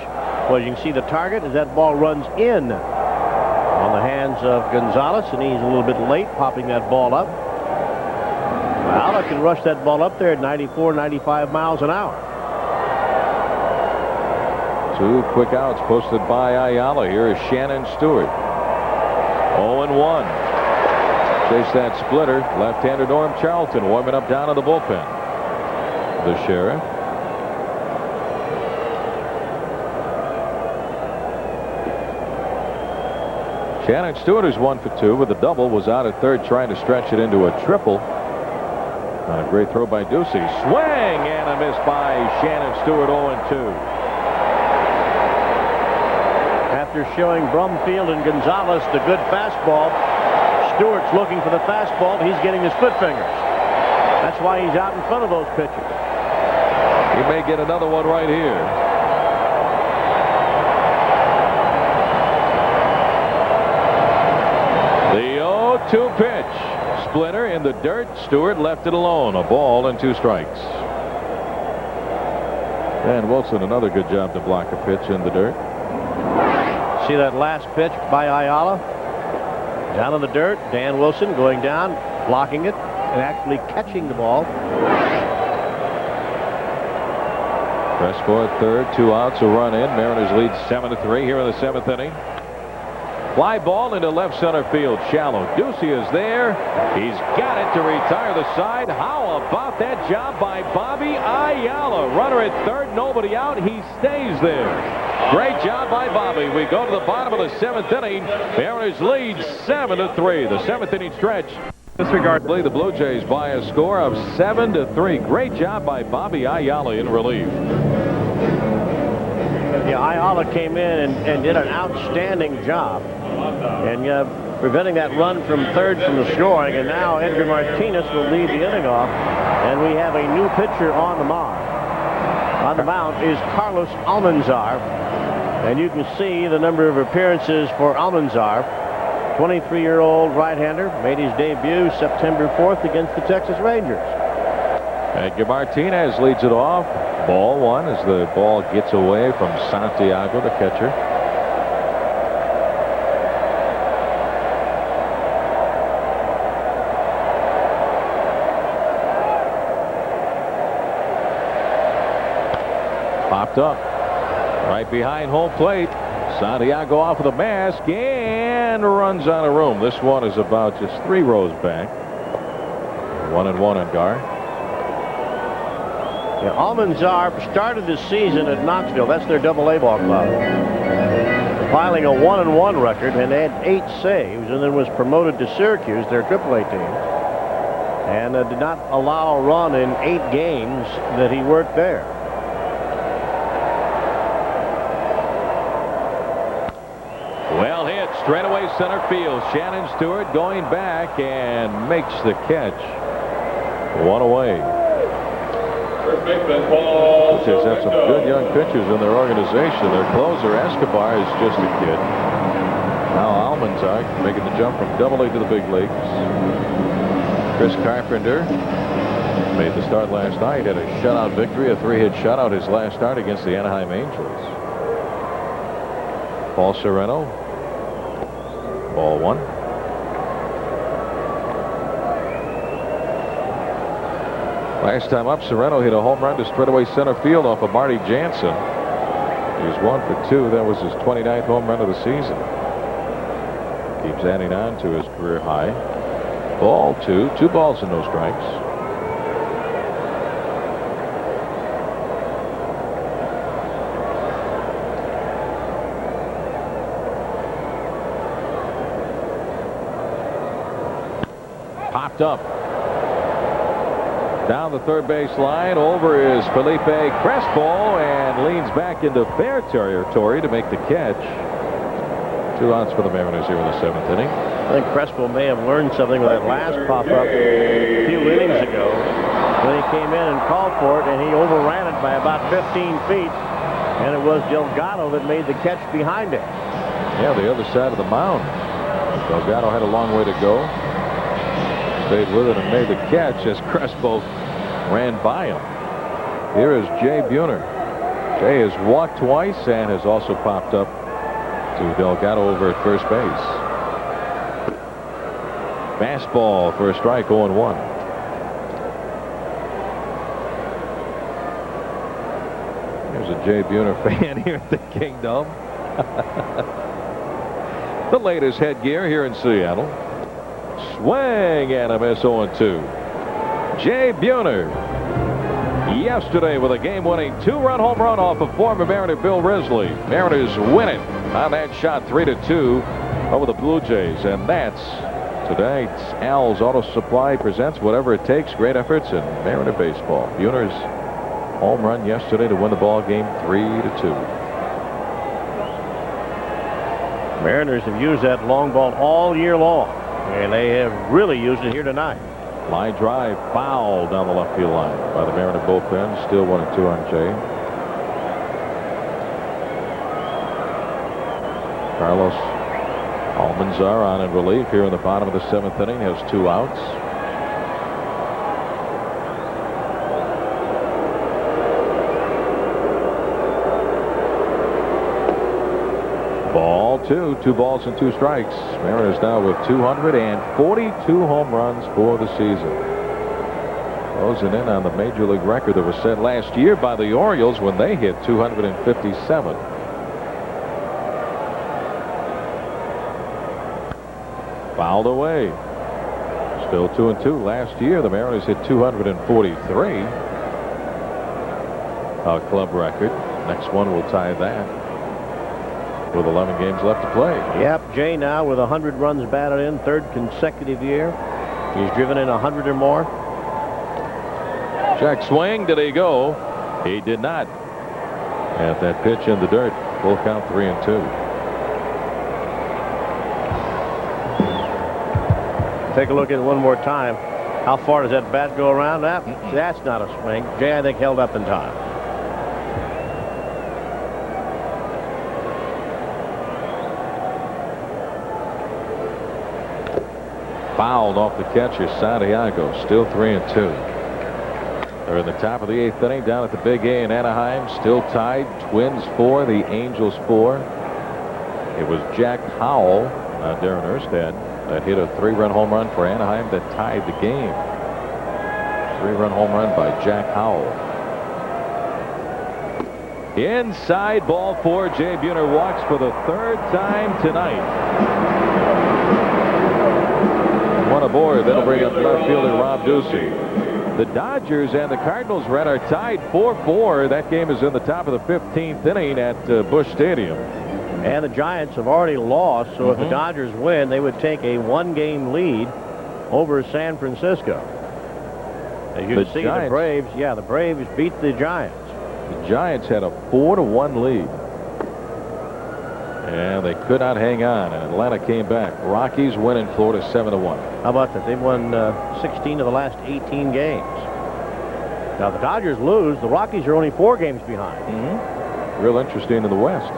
Well, you can see the target as that ball runs in on the hands of Gonzalez, and he's a little bit late popping that ball up. Ayala can rush that ball up there at 94, 95 miles an hour. 2 quick outs posted by Ayala. Here is Shannon Stewart. 0-1. Chase that splitter. Left-hander Norm Charlton warming up down in the bullpen. The Sheriff. Shannon Stewart, who's 1 for 2 with a double, was out at third trying to stretch it into a triple. On a great throw by Ducey. Swing and a miss by Shannon Stewart. 0-2. After showing Brumfield and Gonzalez the good fastball, Stewart's looking for the fastball. He's getting the split fingers. That's why he's out in front of those pitchers. He may get another one right here. The 0-2 pitch. Splitter in the dirt. Stewart left it alone. A ball and 2 strikes. And Wilson, another good job to block a pitch in the dirt. See that last pitch by Ayala? Down in the dirt. Dan Wilson going down, blocking it, and actually catching the ball. Crespo at third. 2 outs, a run in. Mariners lead 7-3 here in the 7th inning. Fly ball into left center field. Shallow. Ducey is there. He's got it to retire the side. How about that job by Bobby Ayala? Runner at third. Nobody out. He stays there. Great job by Bobby. We go to the bottom of the 7th inning. Mariners lead 7-3. The 7th inning stretch. Disregard the Blue Jays by a score of 7-3. Great job by Bobby Ayala in relief. Yeah, Ayala came in and did an outstanding job. And preventing that run from third from the scoring. And now Edgar Martinez will lead the inning off. And we have a new pitcher on the mound. On the mound is Carlos Almanzar. And you can see the number of appearances for Almanzar. 23-year-old right-hander made his debut September 4th against the Texas Rangers. Edgar Martinez leads it off. Ball 1 as the ball gets away from Santiago, the catcher. Popped up right behind home plate. Santiago off of the mask and runs out of room. This one is about just 3 rows back. 1-1 on guard. Yeah, Almanzar started the season at Knoxville. That's their AA ball club. Filing a 1-1 record and had 8 saves, and then was promoted to Syracuse, their AAA team, and did not allow a run in 8 games that he worked there. Well hit, straightaway center field. Shannon Stewart going back and makes the catch. 1 away. Just have some good young pitchers in their organization. Their closer, Escobar, is just a kid. Now Almanzar making the jump from AA to the big leagues. Chris Carpenter made the start last night. Had a shutout victory, a 3-hit shutout his last start against the Anaheim Angels. Paul Sorrento. Ball 1. Last time up, Sorrento hit a home run to straightaway center field off of Marty Jansen. He was 1 for 2. That was his 29th home run of the season. Keeps adding on to his career high. Ball 2. 2 balls and no strikes. Popped up. Down the third base line. Over is Felipe Crespo and leans back into fair territory to make the catch. 2 outs for the Mariners here in the 7th inning. I think Crespo may have learned something with that last pop-up a few innings ago when he came in and called for it, and he overran it by about 15 feet, and it was Delgado that made the catch behind it. Yeah, the other side of the mound. Delgado had a long way to go. Stayed with it and made the catch as Crespo ran by him. Here is Jay Buhner. Jay has walked twice and has also popped up to Delgado over at first base. Fastball for a strike, 0-1. There's a Jay Buhner fan here at the Kingdom. The latest headgear here in Seattle. Swing and a miss, 0-2. Jay Buhner yesterday with a game-winning 2-run home run off of former Mariner Bill Risley. Mariners win it on that shot 3-2 over the Blue Jays. And that's tonight's Al's Auto Supply presents Whatever It Takes. Great efforts in Mariner baseball. Buhner's home run yesterday to win the ball game 3-2. Mariners have used that long ball all year long, and they have really used it here tonight. Line drive foul down the left field line by the Mariner bullpen. Still 1-2 on Jay. Carlos Almanzar on in relief here in the bottom of the 7th inning. Has 2 outs. Ball 2. 2 balls and 2 strikes. Mariners now with 242 home runs for the season. Closing in on the major league record that was set last year by the Orioles when they hit 257. Fouled away. Still 2-2. Last year the Mariners hit 243. A club record. Next one will tie that with 11 games left to play. Yep, Jay now with 100 runs batted in, 3rd consecutive year. He's driven in 100 or more. Check swing. Did he go? He did not. At that pitch in the dirt. Full count, 3-2. Take a look at it one more time. How far does that bat go around? That's not a swing. Jay, I think, held up in time. Fouled off the catcher, Santiago. Still 3-2. They're in the top of the 8th inning down at the Big A in Anaheim. Still tied. Twins 4, the Angels 4. It was Jack Howell, Darren Erstad, that hit a 3-run home run for Anaheim that tied the game. 3-run home run by Jack Howell. Inside, ball 4. Jay Buhner walks for the 3rd time tonight. One aboard. That'll bring up left fielder Rob Ducey. The Dodgers and the Cardinals are tied 4-4. That game is in the top of the 15th inning at Busch Stadium. And the Giants have already lost, so if the Dodgers win, they would take a 1-game lead over San Francisco. As you can see, the Braves, the Braves beat the Giants. The Giants had a 4-1 lead. And they could not hang on, and Atlanta came back. Rockies win in Florida 7-1. How about that? They've won 16 of the last 18 games. Now, the Dodgers lose. The Rockies are only 4 games behind. Real interesting in the West.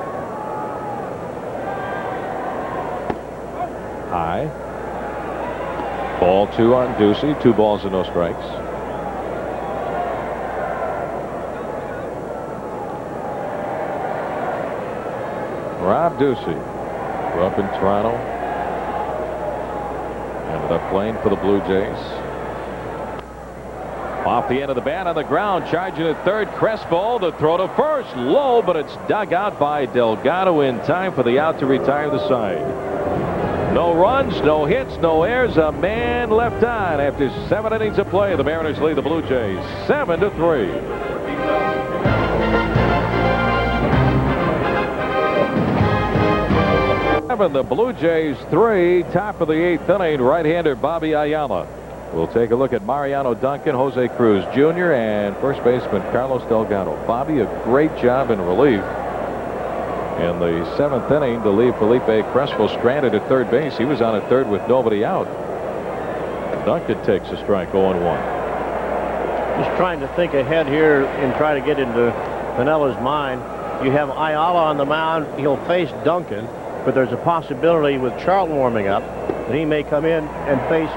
High. Ball 2 on Ducey. 2 balls and no strikes. Rob Ducey grew up in Toronto. Ended up playing for the Blue Jays. Off the end of the bat on the ground, charging at 3rd. Crespo, the throw to first, low, but it's dug out by Delgado in time for the out to retire the side. No runs, no hits, no errors, a man left on. After 7 innings of play, the Mariners lead the Blue Jays 7-3. The Blue Jays 3, top of the 8th inning, right-hander Bobby Ayala. We'll take a look at Mariano Duncan, J.Cruz Jr., and first baseman Carlos Delgado. Bobby, a great job in relief. In the 7th inning, to leave Felipe Crespo stranded at third base. He was on at third with nobody out. Duncan takes a strike, 0-1. Just trying to think ahead here and try to get into Pinella's mind. You have Ayala on the mound. He'll face Duncan, but there's a possibility with Charlton warming up that he may come in and face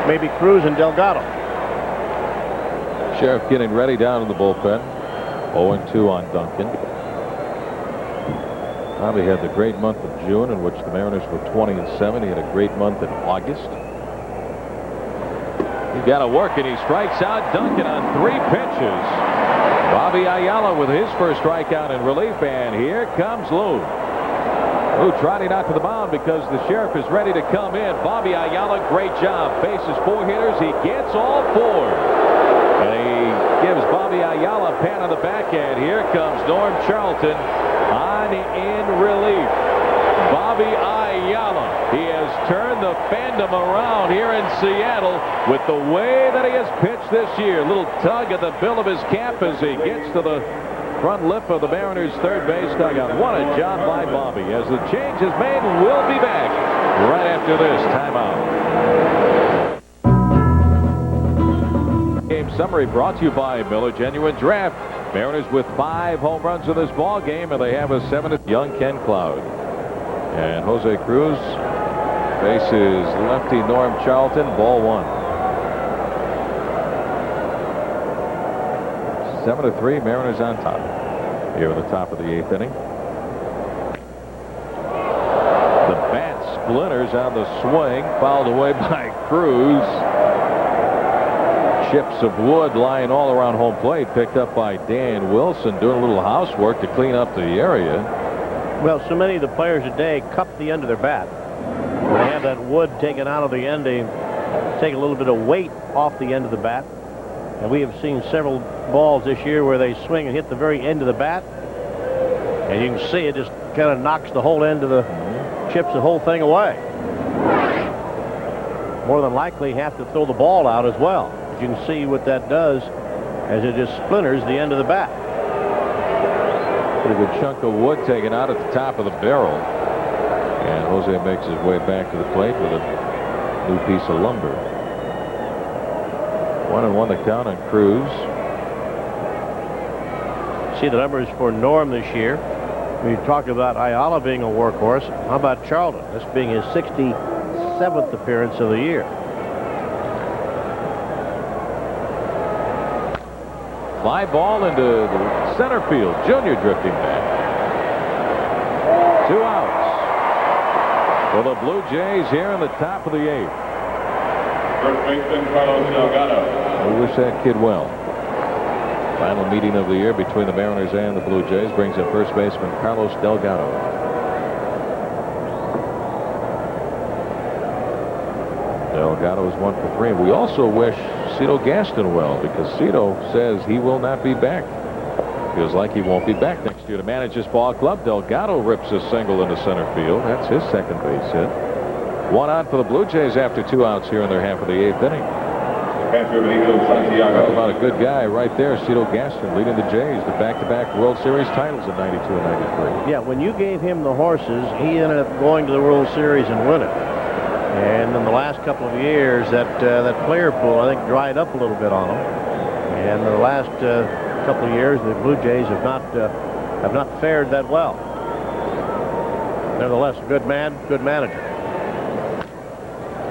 maybe Cruz and Delgado. Sheriff getting ready down in the bullpen. 0-2 on Duncan. Bobby had the great month of June in which the Mariners were 20-7. He had a great month in August. He got to work, and he strikes out Duncan on 3 pitches. Bobby Ayala with his first strikeout in relief, and here comes Lou. Lou trotting out to the mound because the Sheriff is ready to come in. Bobby Ayala, great job. Faces 4 hitters. He gets all 4. And he gives Bobby Ayala a pat on the back end. Here comes Norm Charlton on in relief. Bobby Ayala. He has turned the fandom around here in Seattle with the way that he has pitched this year. A little tug at the bill of his cap as he gets to the front lip of the Mariners' third base dugout. What a job by Bobby. As the change is made, we'll be back right after this timeout. Game summary brought to you by Miller Genuine Draft. Mariners with 5 home runs in this ball game, and they have a 7th. Young K.Cloude. And Jose Cruz faces lefty Norm Charlton. Ball 1. 7-3, Mariners on top here at the top of the 8th inning. The bat splinters on the swing, fouled away by Cruz. Chips of wood lying all around home plate, picked up by D.Wilson, doing a little housework to clean up the area. Well, so many of the players today cup the end of their bat. They have that wood taken out of the end to take a little bit of weight off the end of the bat. And we have seen several balls this year where they swing and hit the very end of the bat. And you can see it just kind of knocks the whole end of the chips the whole thing away. More than likely have to throw the ball out as well. But you can see what that does as it just splinters the end of the bat. Pretty good chunk of wood taken out at the top of the barrel. And Jose makes his way back to the plate with a new piece of lumber. 1-1 the count on Cruz. See the numbers for Norm this year. We talked about Ayala being a workhorse. How about Charlton? This being his 67th appearance of the year. Fly ball into the center field. Junior drifting back. 2 outs for the Blue Jays here in the top of the 8th. First baseman Carlos Delgado. We wish that kid well. Final meeting of the year between the Mariners and the Blue Jays brings in first baseman Carlos Delgado. Delgado is 1 for 3. We also wish Cito Gaston well, because Cito says he will not be back. Feels like he won't be back next year to manage this ball club. Delgado rips a single into center field. That's his second base hit. 1 out for the Blue Jays after 2 outs here in their half of the 8th inning. Talk about a good guy right there, Cito Gaston, leading the Jays to back-to-back World Series titles in '92 and '93. Yeah, when you gave him the horses, he ended up going to the World Series and winning. And in the last couple of years, that player pool, I think, dried up a little bit on him. And the last couple of years, the Blue Jays have not fared that well. Nevertheless, a good man, good manager.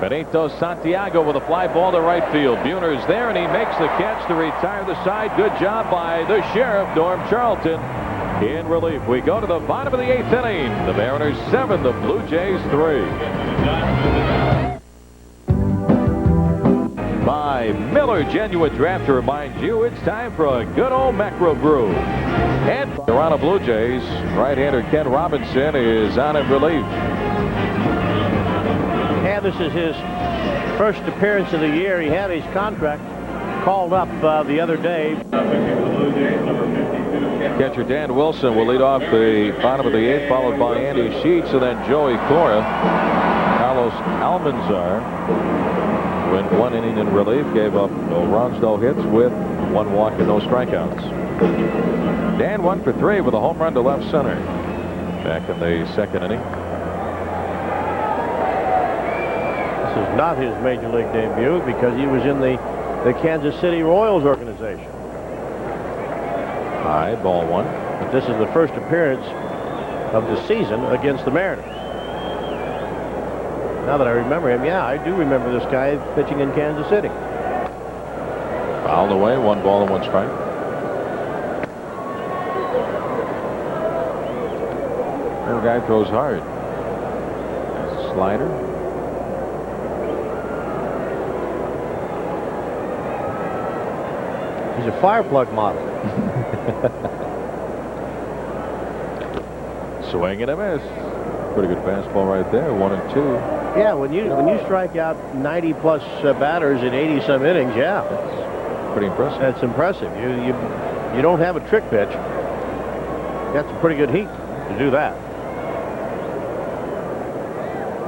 Benito Santiago with a fly ball to right field. Buhner's there, and he makes the catch to retire the side. Good job by the Sheriff, Norm Charlton, in relief. We go to the bottom of the 8th inning. The Mariners 7, the Blue Jays 3. By Miller Genuine Draft to remind you it's time for a good old macro brew. And Toronto Blue Jays right-hander Ken Robinson is on in relief. this is his first appearance of the year. He had his contract called up the other day. Catcher Dan Wilson will lead off the bottom of the 8th, followed by Andy Sheets, and then J.Cora. Carlos Almanzar went 1 inning in relief, gave up no runs, no hits, with 1 walk and no strikeouts. Dan 1 for 3 with a home run to left center back in the 2nd inning. This is not his major league debut because he was in the Kansas City Royals organization. High, ball 1. But this is the first appearance of the season against the Mariners. Now that I remember him, yeah, I do remember this guy pitching in Kansas City. Fouled away, 1 ball and 1 strike. The guy throws hard. That's a slider. He's a fire plug model. Swing and a miss. Pretty good fastball right there. 1 and 2. Yeah, when you strike out 90+ batters in 80-some innings, yeah, that's pretty impressive. That's impressive. You don't have a trick pitch. That's a pretty good heat to do that.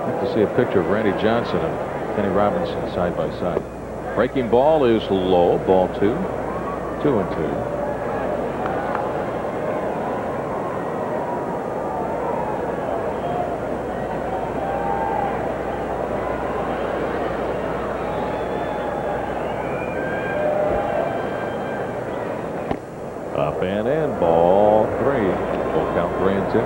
I'd like to see a picture of Randy Johnson and Kenny Robinson side by side. Breaking ball is low. Ball 2. 2 and 2. Up and in, ball 3. Full count 3 and 2.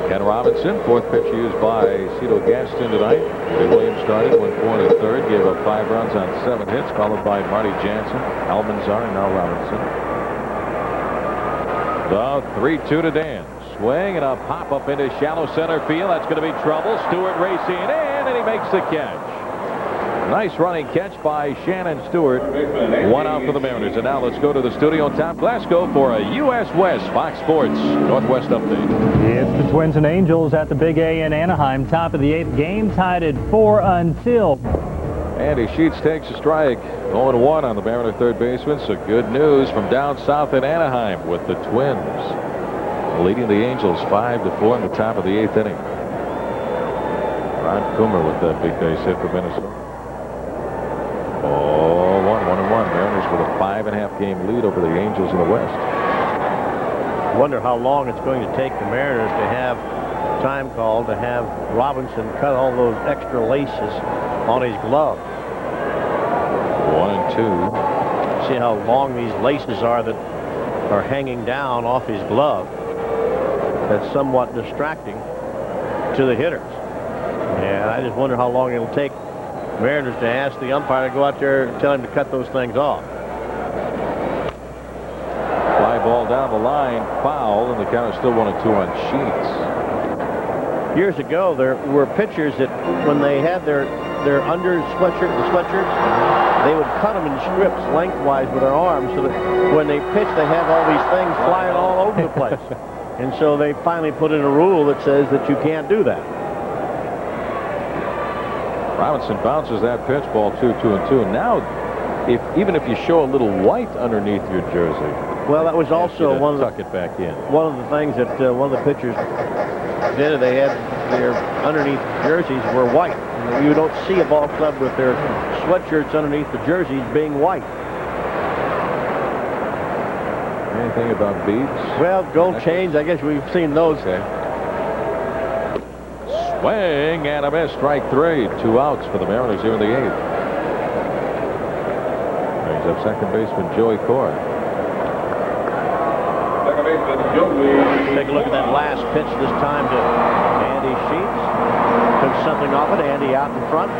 Ken Robinson, 4th pitch used by Cito Gaston tonight. Willie Williams started, went 4 1/3, gave up 5 runs on 7 hits, followed by Marty Jansen, Almanzar, and now Robinson. The 3-2 to Dan. Swing and a pop up into shallow center field. That's going to be trouble. Stewart racing in, and he makes the catch. Nice running catch by Shannon Stewart. 1 out for the Mariners. And now let's go to the studio in Tom Glasgow for a U.S. West Fox Sports Northwest update. It's the Twins and Angels at the Big A in Anaheim. Top of the 8th, game tied at 4 until. Andy Sheets takes a strike. 0-1 on the Mariner third baseman. So good news from down south in Anaheim with the Twins leading the Angels 5-4 in the top of the 8th inning. Ron Coomer with that big base hit for Minnesota. 1-1. Mariners with a 5.5 game lead over the Angels in the West. I wonder how long it's going to take the Mariners to have time called to have Robinson cut all those extra laces on his glove. 1 and 2. See how long these laces are that are hanging down off his glove. That's somewhat distracting to the hitters. And I just wonder how long it'll take Mariners to ask the umpire to go out there and tell him to cut those things off. Fly ball down the line, foul, and the count is still 1-2 on Sheets. Years ago, there were pitchers that when they had their under sweatshirts, they would cut them in strips lengthwise with their arms so that when they pitched, they had all these things flying all over the place. And so they finally put in a rule that says that you can't do that. Robinson bounces that pitch, ball 2-2. And now, even if you show a little white underneath your jersey, well, that was also one of the, tuck it back in. One of the things that one of the pitchers did. They had their underneath jerseys were white. You don't see a ball club with their sweatshirts underneath the jerseys being white. Anything about beads? Well, gold chains, I guess we've seen those. Okay. Swing and a miss, strike 3. 2 outs for the Mariners here in the 8th. Brings up second baseman J.Cora. Take a look at that last pitch this time to Andy Sheets. Took something off it. Andy out in front.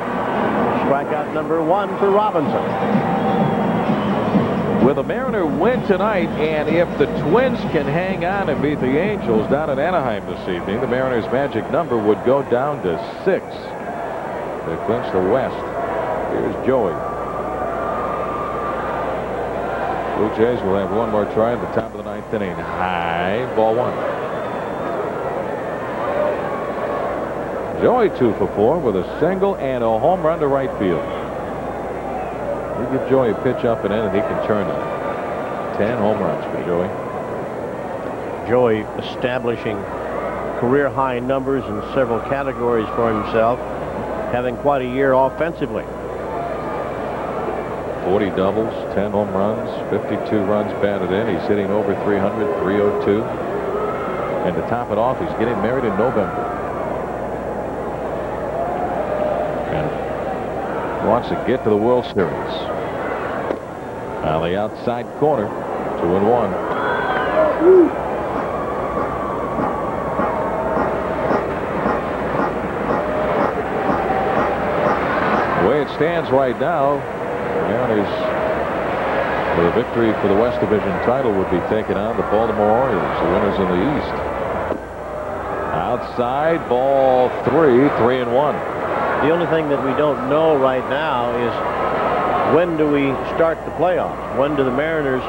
Strikeout number 1 for Robinson. With a Mariner win tonight, and if the Twins can hang on and beat the Angels down in Anaheim this evening, the Mariners' magic number would go down to 6. They clinch the West. Here's Joey. Blue Jays will have one more try at the top of the 9th inning. High, ball 1. Joey 2 for 4 with a single and a home run to right field. You give Joey a pitch up and in, and he can turn it. 10 home runs for Joey. Joey establishing career high numbers in several categories for himself, having quite a year offensively. 40 doubles, 10 home runs, 52 runs batted in. He's hitting over 300, 302. And to top it off, he's getting married in November. And wants to get to the World Series. On the outside corner, 2-1. The way it stands right now, the Mariners, with a victory for the West Division title, would be taking on the Baltimore Orioles, the winners in the East. Outside, ball 3-1. The only thing that we don't know right now is when do we start the playoffs? When do the Mariners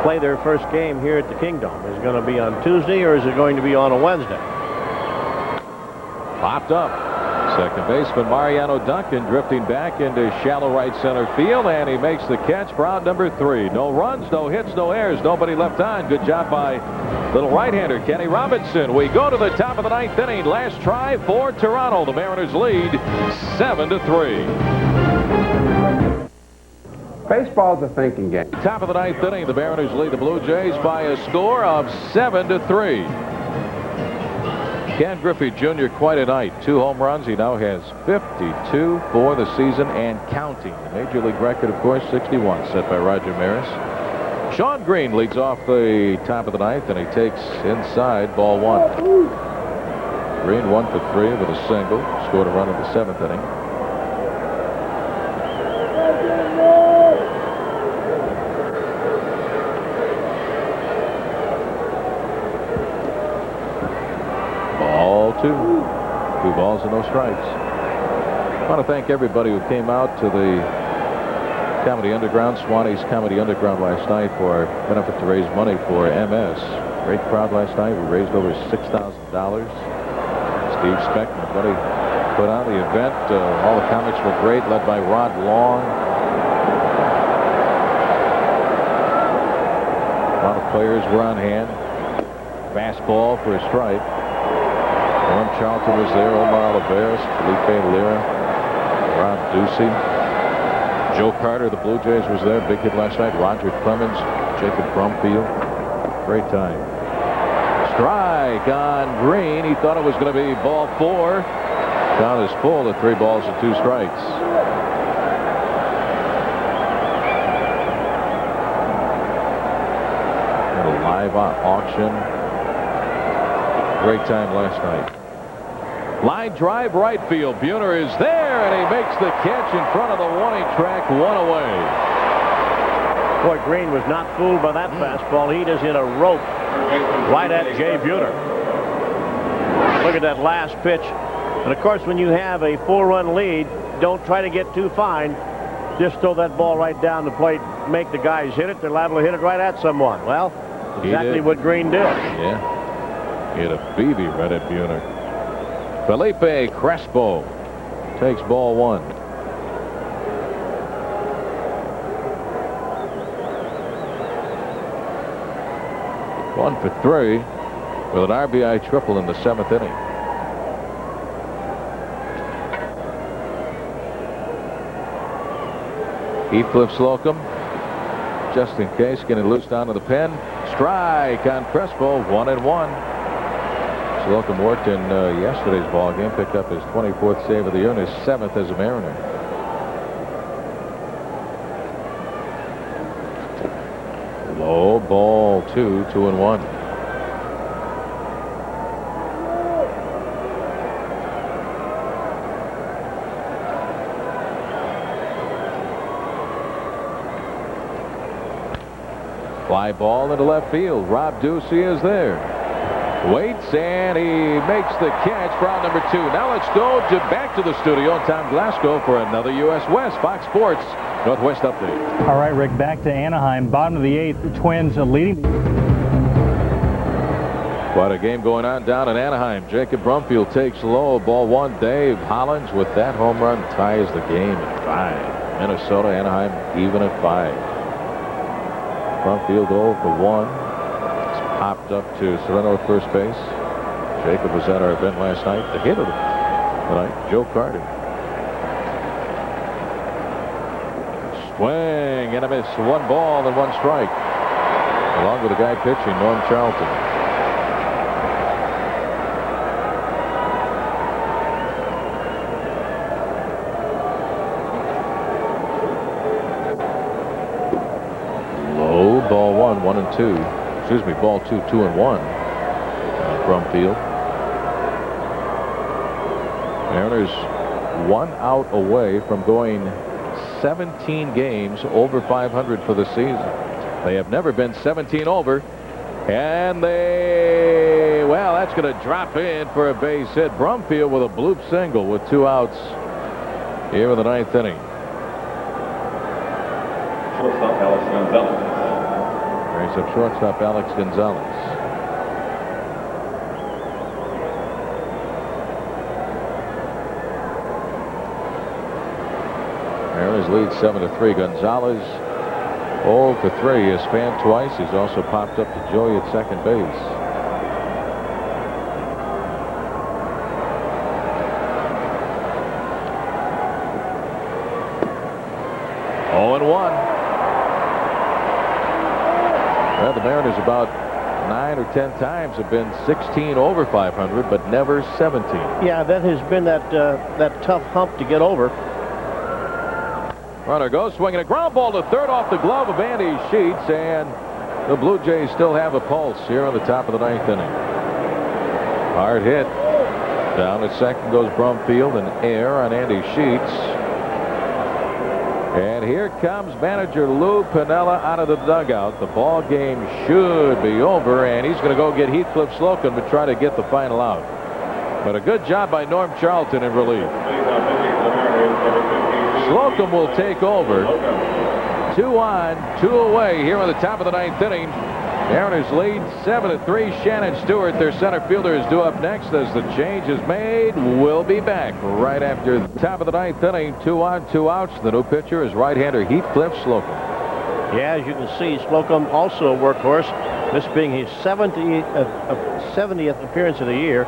play their first game here at the Kingdom? Is it going to be on Tuesday or is it going to be on a Wednesday? Popped up. Second baseman Mariano Duncan drifting back into shallow right center field, and he makes the catch for out number 3. No runs, no hits, no errors, nobody left on. Good job by little right-hander Kenny Robinson. We go to the top of the 9th inning. Last try for Toronto. The Mariners lead 7-3. Baseball's a thinking game. Top of the 9th inning, the Mariners lead the Blue Jays by a score of 7-3. K.Griffey Jr. quite a night. 2 home runs. He now has 52 for the season and counting. The Major League record, of course, 61, set by Roger Maris. Sean Green leads off the top of the 9th, and he takes inside ball 1. Green 1 for 3 with a single. Scored a run in the 7th inning. Ball 2. 2 balls and no strikes. I want to thank everybody who came out to the Comedy Underground, Swanee's Comedy Underground last night for our benefit to raise money for MS. Great crowd last night. We raised over $6,000. Steve Speck and his buddy put on the event. All the comics were great, led by Rod Long. A lot of players were on hand. Fastball for a strike. Norm Charlton was there, Omar Oliveras, Felipe Lira, Rob Ducey. Joe Carter, the Blue Jays, was there. Big hit last night. Roger Clemens, Jacob Brumfield. Great time. Strike on Green. He thought it was going to be ball 4. Count is full at 3 balls and 2 strikes. And a live auction. Great time last night. Line drive right field. Buhner is there, and he makes the catch in front of the warning track, 1 away. Boy, Green was not fooled by that fastball. He just hit a rope right at Jay Buhner. Look at that last pitch. And, of course, when you have a 4-run lead, don't try to get too fine. Just throw that ball right down the plate, make the guys hit it. They're liable to hit it right at someone. Well, exactly what Green did. Yeah. He hit a BB right at Buhner. Felipe Crespo takes ball 1. One for 3 with an RBI triple in the 7th inning. He flips Slocum just in case, getting loose down to the pen. Strike on Crespo, 1-1. Slocum worked in yesterday's ball game, picked up his 24th save of the year and his 7th as a Mariner. Low ball 2, 2-1. Fly ball into left field. Rob Ducey is there. Waits, and he makes the catch for out number 2. Now let's go back to the studio and Tom Glasgow for another U.S. West Fox Sports Northwest update. All right, Rick, back to Anaheim. Bottom of the 8th, the Twins leading. Quite a game going on down in Anaheim. Jacob Brumfield takes low. Ball 1. Dave Hollins with that home run ties the game at 5. Minnesota, Anaheim even at 5. Brumfield 0 for 1. It's popped up to Sorrento at first base. Jacob was at our event last night. The hit of the night, Joe Carter. Swing and a miss. 1 ball and 1 strike. Along with the guy pitching, Norm Charlton. Low, ball 1, 1 and 2. Excuse me, ball 2, 2 and 1. Brumfield. Mariners 1 out away from going 17 games over 500 for the season. They have never been 17 over. And well, that's going to drop in for a base hit. Brumfield with a bloop single with 2 outs here in the 9th inning. Shortstop Alex Gonzalez. Brings up shortstop Alex Gonzalez. Mariners lead 7-3. Gonzalez 0 for 3. He has fanned twice. He's also popped up to Joey at second base. Oh and 1. Well, the Mariners about 9 or 10 times have been 16 over 500, but never 17. Yeah, that has been that tough hump to get over. Runner goes swinging a ground ball to third off the glove of Andy Sheets, and the Blue Jays still have a pulse here on the top of the 9th inning. Hard hit. Down at second goes Brumfield, and air on Andy Sheets. And here comes manager Lou Piniella out of the dugout. The ball game should be over, and he's going to go get Heathcliff Slocum to try to get the final out. But a good job by Norm Charlton in relief. Slocum will take over. 2 on, 2 away here on the top of the 9th inning. Mariners lead 7-3. Shannon Stewart, their center fielder, is due up next as the change is made. We'll be back right after the top of the 9th inning. 2 on, 2 outs. The new pitcher is right-hander Heathcliff Slocum. Yeah, as you can see, Slocum also a workhorse. This being his 70th appearance of the year.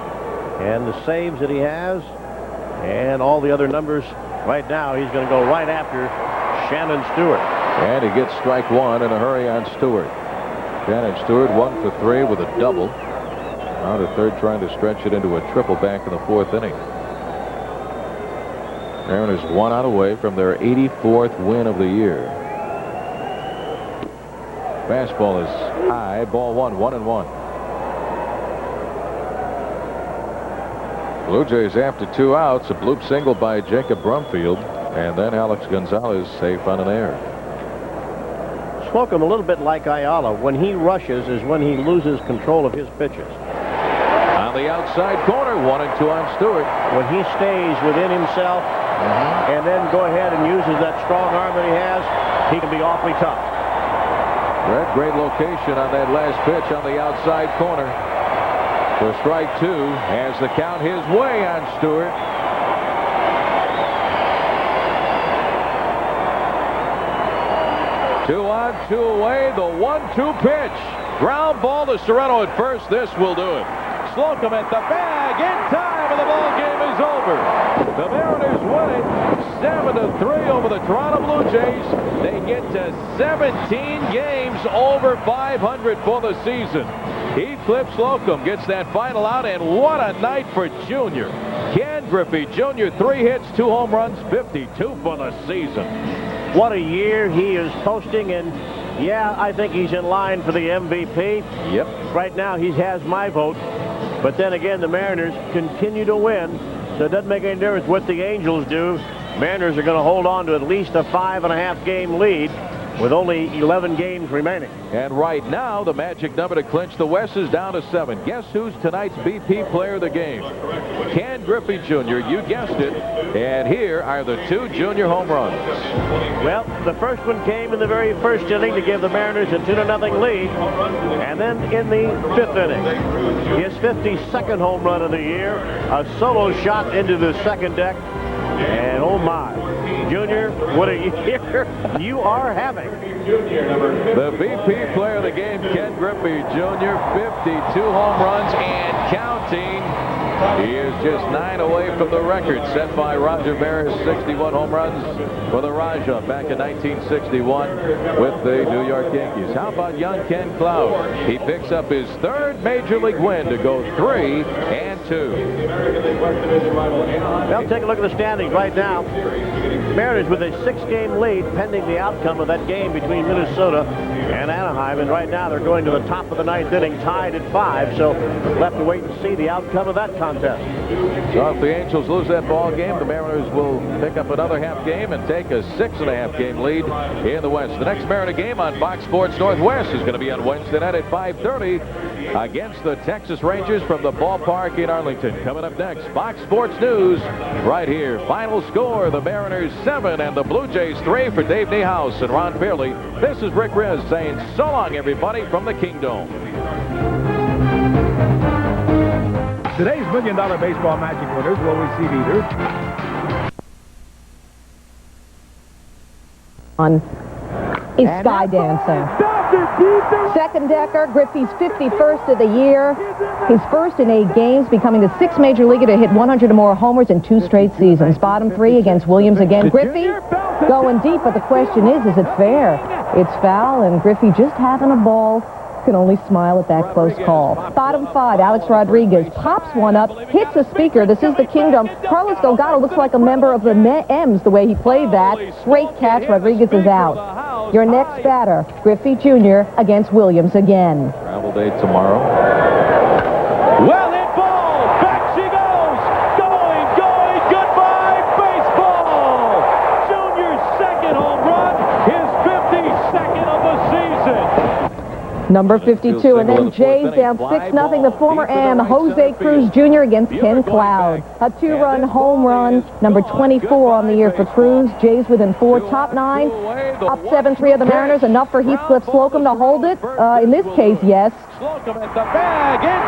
And the saves that he has and all the other numbers. Right now, he's going to go right after Shannon Stewart. And he gets strike 1 in a hurry on Stewart. Shannon Stewart 1 for 3 with a double. Now to third, trying to stretch it into a triple back in the 4th inning. Mariners 1 out away from their 84th win of the year. Fastball is high. Ball 1, 1 and 1. Blue Jays after 2 outs, a bloop single by Jacob Brumfield, and then Alex Gonzalez safe on an error. Slocum a little bit like Ayala. When he rushes is when he loses control of his pitches. On the outside corner, 1 and 2 on Stewart. When he stays within himself and then go ahead and uses that strong arm that he has, he can be awfully tough. Great location on that last pitch on the outside corner. For strike 2, has the count his way on Stewart. Two on, 2 away. The 1-2 pitch. Ground ball to Sorrento at first. This will do it. Slocum at the bag in time, and the ball game is over. The Mariners win it 7-3 over the Toronto Blue Jays. They get to 17 games over 500 for the season. Heathcliff Slocum gets that final out, and what a night for Junior. K.Griffey Jr. 3 hits, 2 home runs, 52 for the season. What a year he is posting, and yeah, I think he's in line for the MVP. Yep. Right now he has my vote, but then again the Mariners continue to win, so it doesn't make any difference what the Angels do. Mariners are going to hold on to at least a 5.5 game lead, with only 11 games remaining. And right now, the magic number to clinch the West is down to 7. Guess who's tonight's BP player of the game? K.Griffey Jr., you guessed it. And here are the 2 junior home runs. Well, the first one came in the very first inning to give the Mariners a 2-0 lead. And then in the 5th inning, his 52nd home run of the year, a solo shot into the second deck. And oh my, Junior, what a year you are having. The VP player of the game, K.Griffey Jr., 52 home runs and counting. He is just 9 away from the record set by Roger Maris, 61 home runs for the Raja back in 1961 with the New York Yankees. How about young K.Cloude? He picks up his 3rd major league win to go 3-2. Well, take a look at the standings right now. Mariners with a 6-game lead pending the outcome of that game between Minnesota and Anaheim. And right now they're going to the top of the 9th inning, tied at 5. So we'll have to wait and see the outcome of that contest. So if the Angels lose that ball game, the Mariners will pick up another half game and take a 6.5 game lead in the West. The next Mariner game on Fox Sports Northwest is going to be on Wednesday night at 5:30 against the Texas Rangers from the ballpark in Arlington. Coming up next, Fox Sports News right here. Final score, the Mariners 7 and the Blue Jays 3 for Dave Niehaus and Ron Fairley. This is Rick Riz saying so long, everybody, from the Kingdome. Today's $1 Million Baseball Magic winners will receive either on is Sky Dancing. Second decker, Griffey's 51st of the year. He's first in 8 games, becoming the 6th major leaguer to hit 100 or more homers in 2 straight seasons. Bottom 3 against Williams again. Griffey going deep, but the question is it fair? It's foul, and Griffey just having a ball. Can only smile at that close call. Bottom 5, Alex Rodriguez pops one up, hits a speaker. This is the Kingdom. Carlos Delgado looks like a member of the M's the way he played that. Great catch. Rodriguez is out. Your next batter, Griffey Jr. against Williams again. Travel day tomorrow. Well hit ball. Back she goes. Going. Goodbye, baseball. Junior's 2nd home run. His 52nd of the season. Number 52, and then Jays down 6-0. The former AM, J.Cruz Jr. against K.Cloude. A 2-run home run, number 24 on the year for Cruz. Jays within 4, top 9. Up 7-3 of the Mariners, enough for Heathcliff Slocum to hold it. In this case, yes.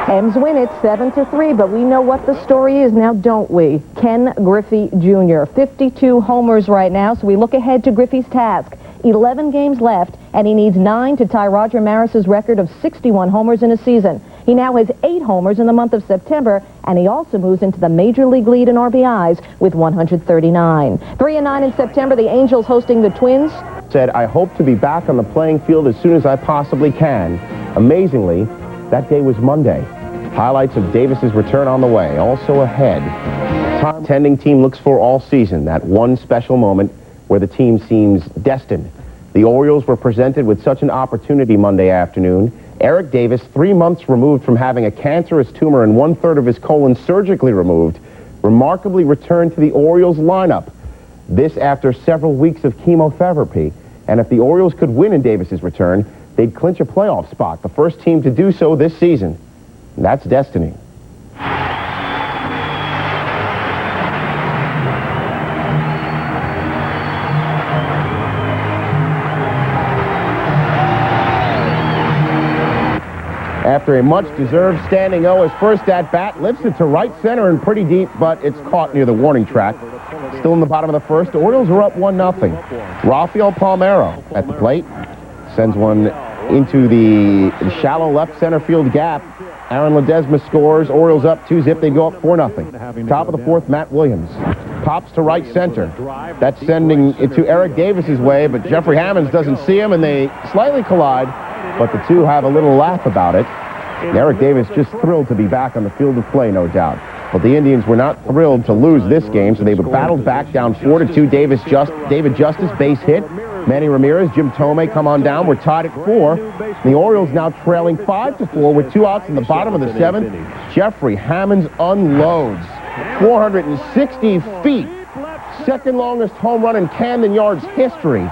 M's win it 7-3, but we know what the story is now, don't we? K.Griffey Jr. 52 homers right now, so we look ahead to Griffey's task. 11 games left, and he needs 9 to tie Roger Maris's record of 61 homers in a season. He now has 8 homers in the month of September, and he also moves into the major league lead in RBIs with 139. 3-9 in September, the Angels hosting the Twins. Said, I hope to be back on the playing field as soon as I possibly can. Amazingly, that day was Monday. Highlights of Davis's return on the way. Also ahead, time tending team looks for all season. That one special moment where the team seems destined. The Orioles were presented with such an opportunity Monday afternoon. Eric Davis, 3 months removed from having a cancerous tumor and 1/3 of his colon surgically removed, remarkably returned to the Orioles lineup. This after several weeks of chemotherapy. And if the Orioles could win in Davis's return, they'd clinch a playoff spot, the first team to do so this season. And that's destiny. After a much-deserved standing O, his first at-bat lifts it to right center and pretty deep, but it's caught near the warning track. Still in the bottom of the first, the Orioles are up 1-0. Rafael Palmeiro at the plate sends one into the shallow left center field gap. Aaron Ledesma scores. Orioles up 2-0. They go up 4-0. Top of the 4th, Matt Williams pops to right center. That's sending it to Eric Davis's way, but Jeffrey Hammonds doesn't see him, and they slightly collide. But the two have a little laugh about it. And Eric Davis just thrilled to be back on the field of play, no doubt. But the Indians were not thrilled to lose this game, so they were battled back down 4-2. David Justice, base hit. Manny Ramirez, Jim Tomei come on down. We're tied at 4. The Orioles now trailing 5-4 with 2 outs in the bottom of the 7th. Jeffrey Hammonds unloads. 460 feet. Second longest home run in Camden Yards history.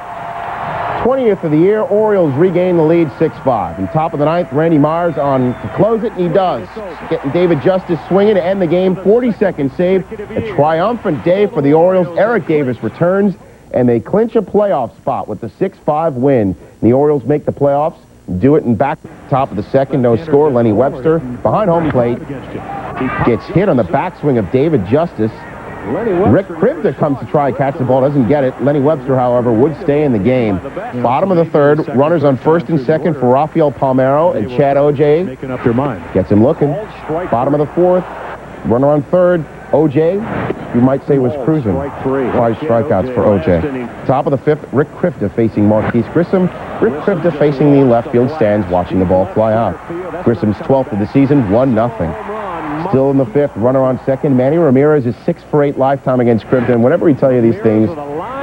20th of the year, Orioles regain the lead 6-5. In top of the ninth, Randy Myers on to close it, and he does. Getting David Justice swinging to end the game. 42nd save. A triumphant day for the Orioles. Eric Davis returns, and they clinch a playoff spot with the 6-5 win. The Orioles make the playoffs, do it in back top of the second, no score. Lenny Webster behind home plate gets hit on the backswing of David Justice. Rick Krivda comes to try and catch the ball, doesn't get it. Lenny Webster, however, would stay in the game. Bottom of the third, runners on first and second for Rafael Palmeiro and Chad O.J. Making up their mind. Gets him looking. Bottom of the fourth, runner on third, O.J., you might say was cruising. 5 strikeouts for O.J. Top of the fifth, Rick Krivda facing Marquise Grissom. Rick Krivda facing the left field stands, watching the ball fly out. Grissom's 12th of the season, 1-0. Still in the fifth, runner on second. Manny Ramirez is 6 for 8 lifetime against Krivda. And whenever he tell you these things,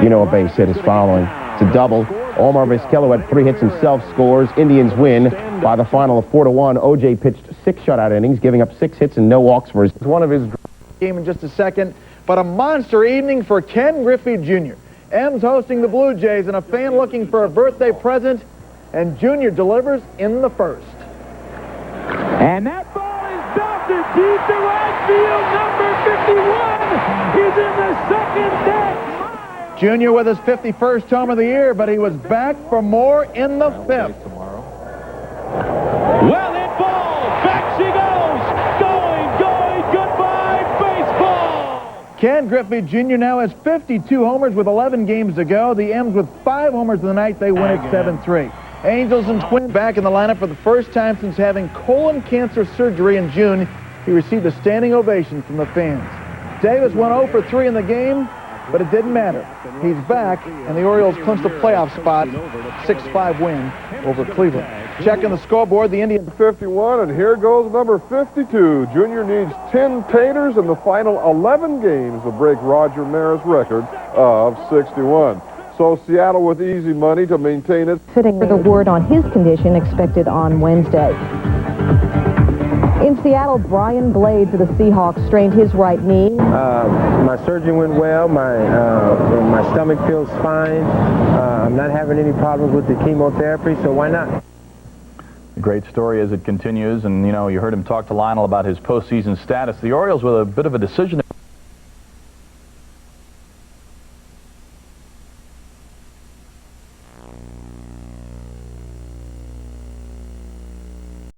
you know a base hit is following. It's a double. Omar Vizquel had 3 hits himself, scores. Indians win by the final of 4-1. O.J. pitched 6 shutout innings, giving up 6 hits and no walks for his... One of his game in just a second, but a monster evening for K.Griffey Jr. M's hosting the Blue Jays and a fan looking for a birthday present, and Jr. delivers in the first. And that ball is belted deep to right field. Number 51 is in the second deck. Jr. with his 51st home of the year, but he was back for more in the fifth. Well hit ball. Back she goes. Going. Goodbye, baseball. K.Griffey Jr. now has 52 homers with 11 games to go. The M's with 5 homers in the night. They win at 7-3. Angels and Twins back in the lineup for the first time since having colon cancer surgery in June. He received a standing ovation from the fans. Davis went 0 for 3 in the game, but it didn't matter. He's back, and the Orioles clinched a playoff spot, 6-5 win over Cleveland. Checking the scoreboard, the Indians 51, and here goes number 52. Junior needs 10 taters in the final 11 games to break Roger Maris' record of 61. So Seattle with easy money to maintain it. Fitting for the word on his condition expected on Wednesday. In Seattle, Brian Blades of the Seahawks strained his right knee. My surgery went well. My stomach feels fine. I'm not having any problems with the chemotherapy, so why not? A great story as it continues, and you know, you heard him talk to Lionel about his postseason status. The Orioles with a bit of a decision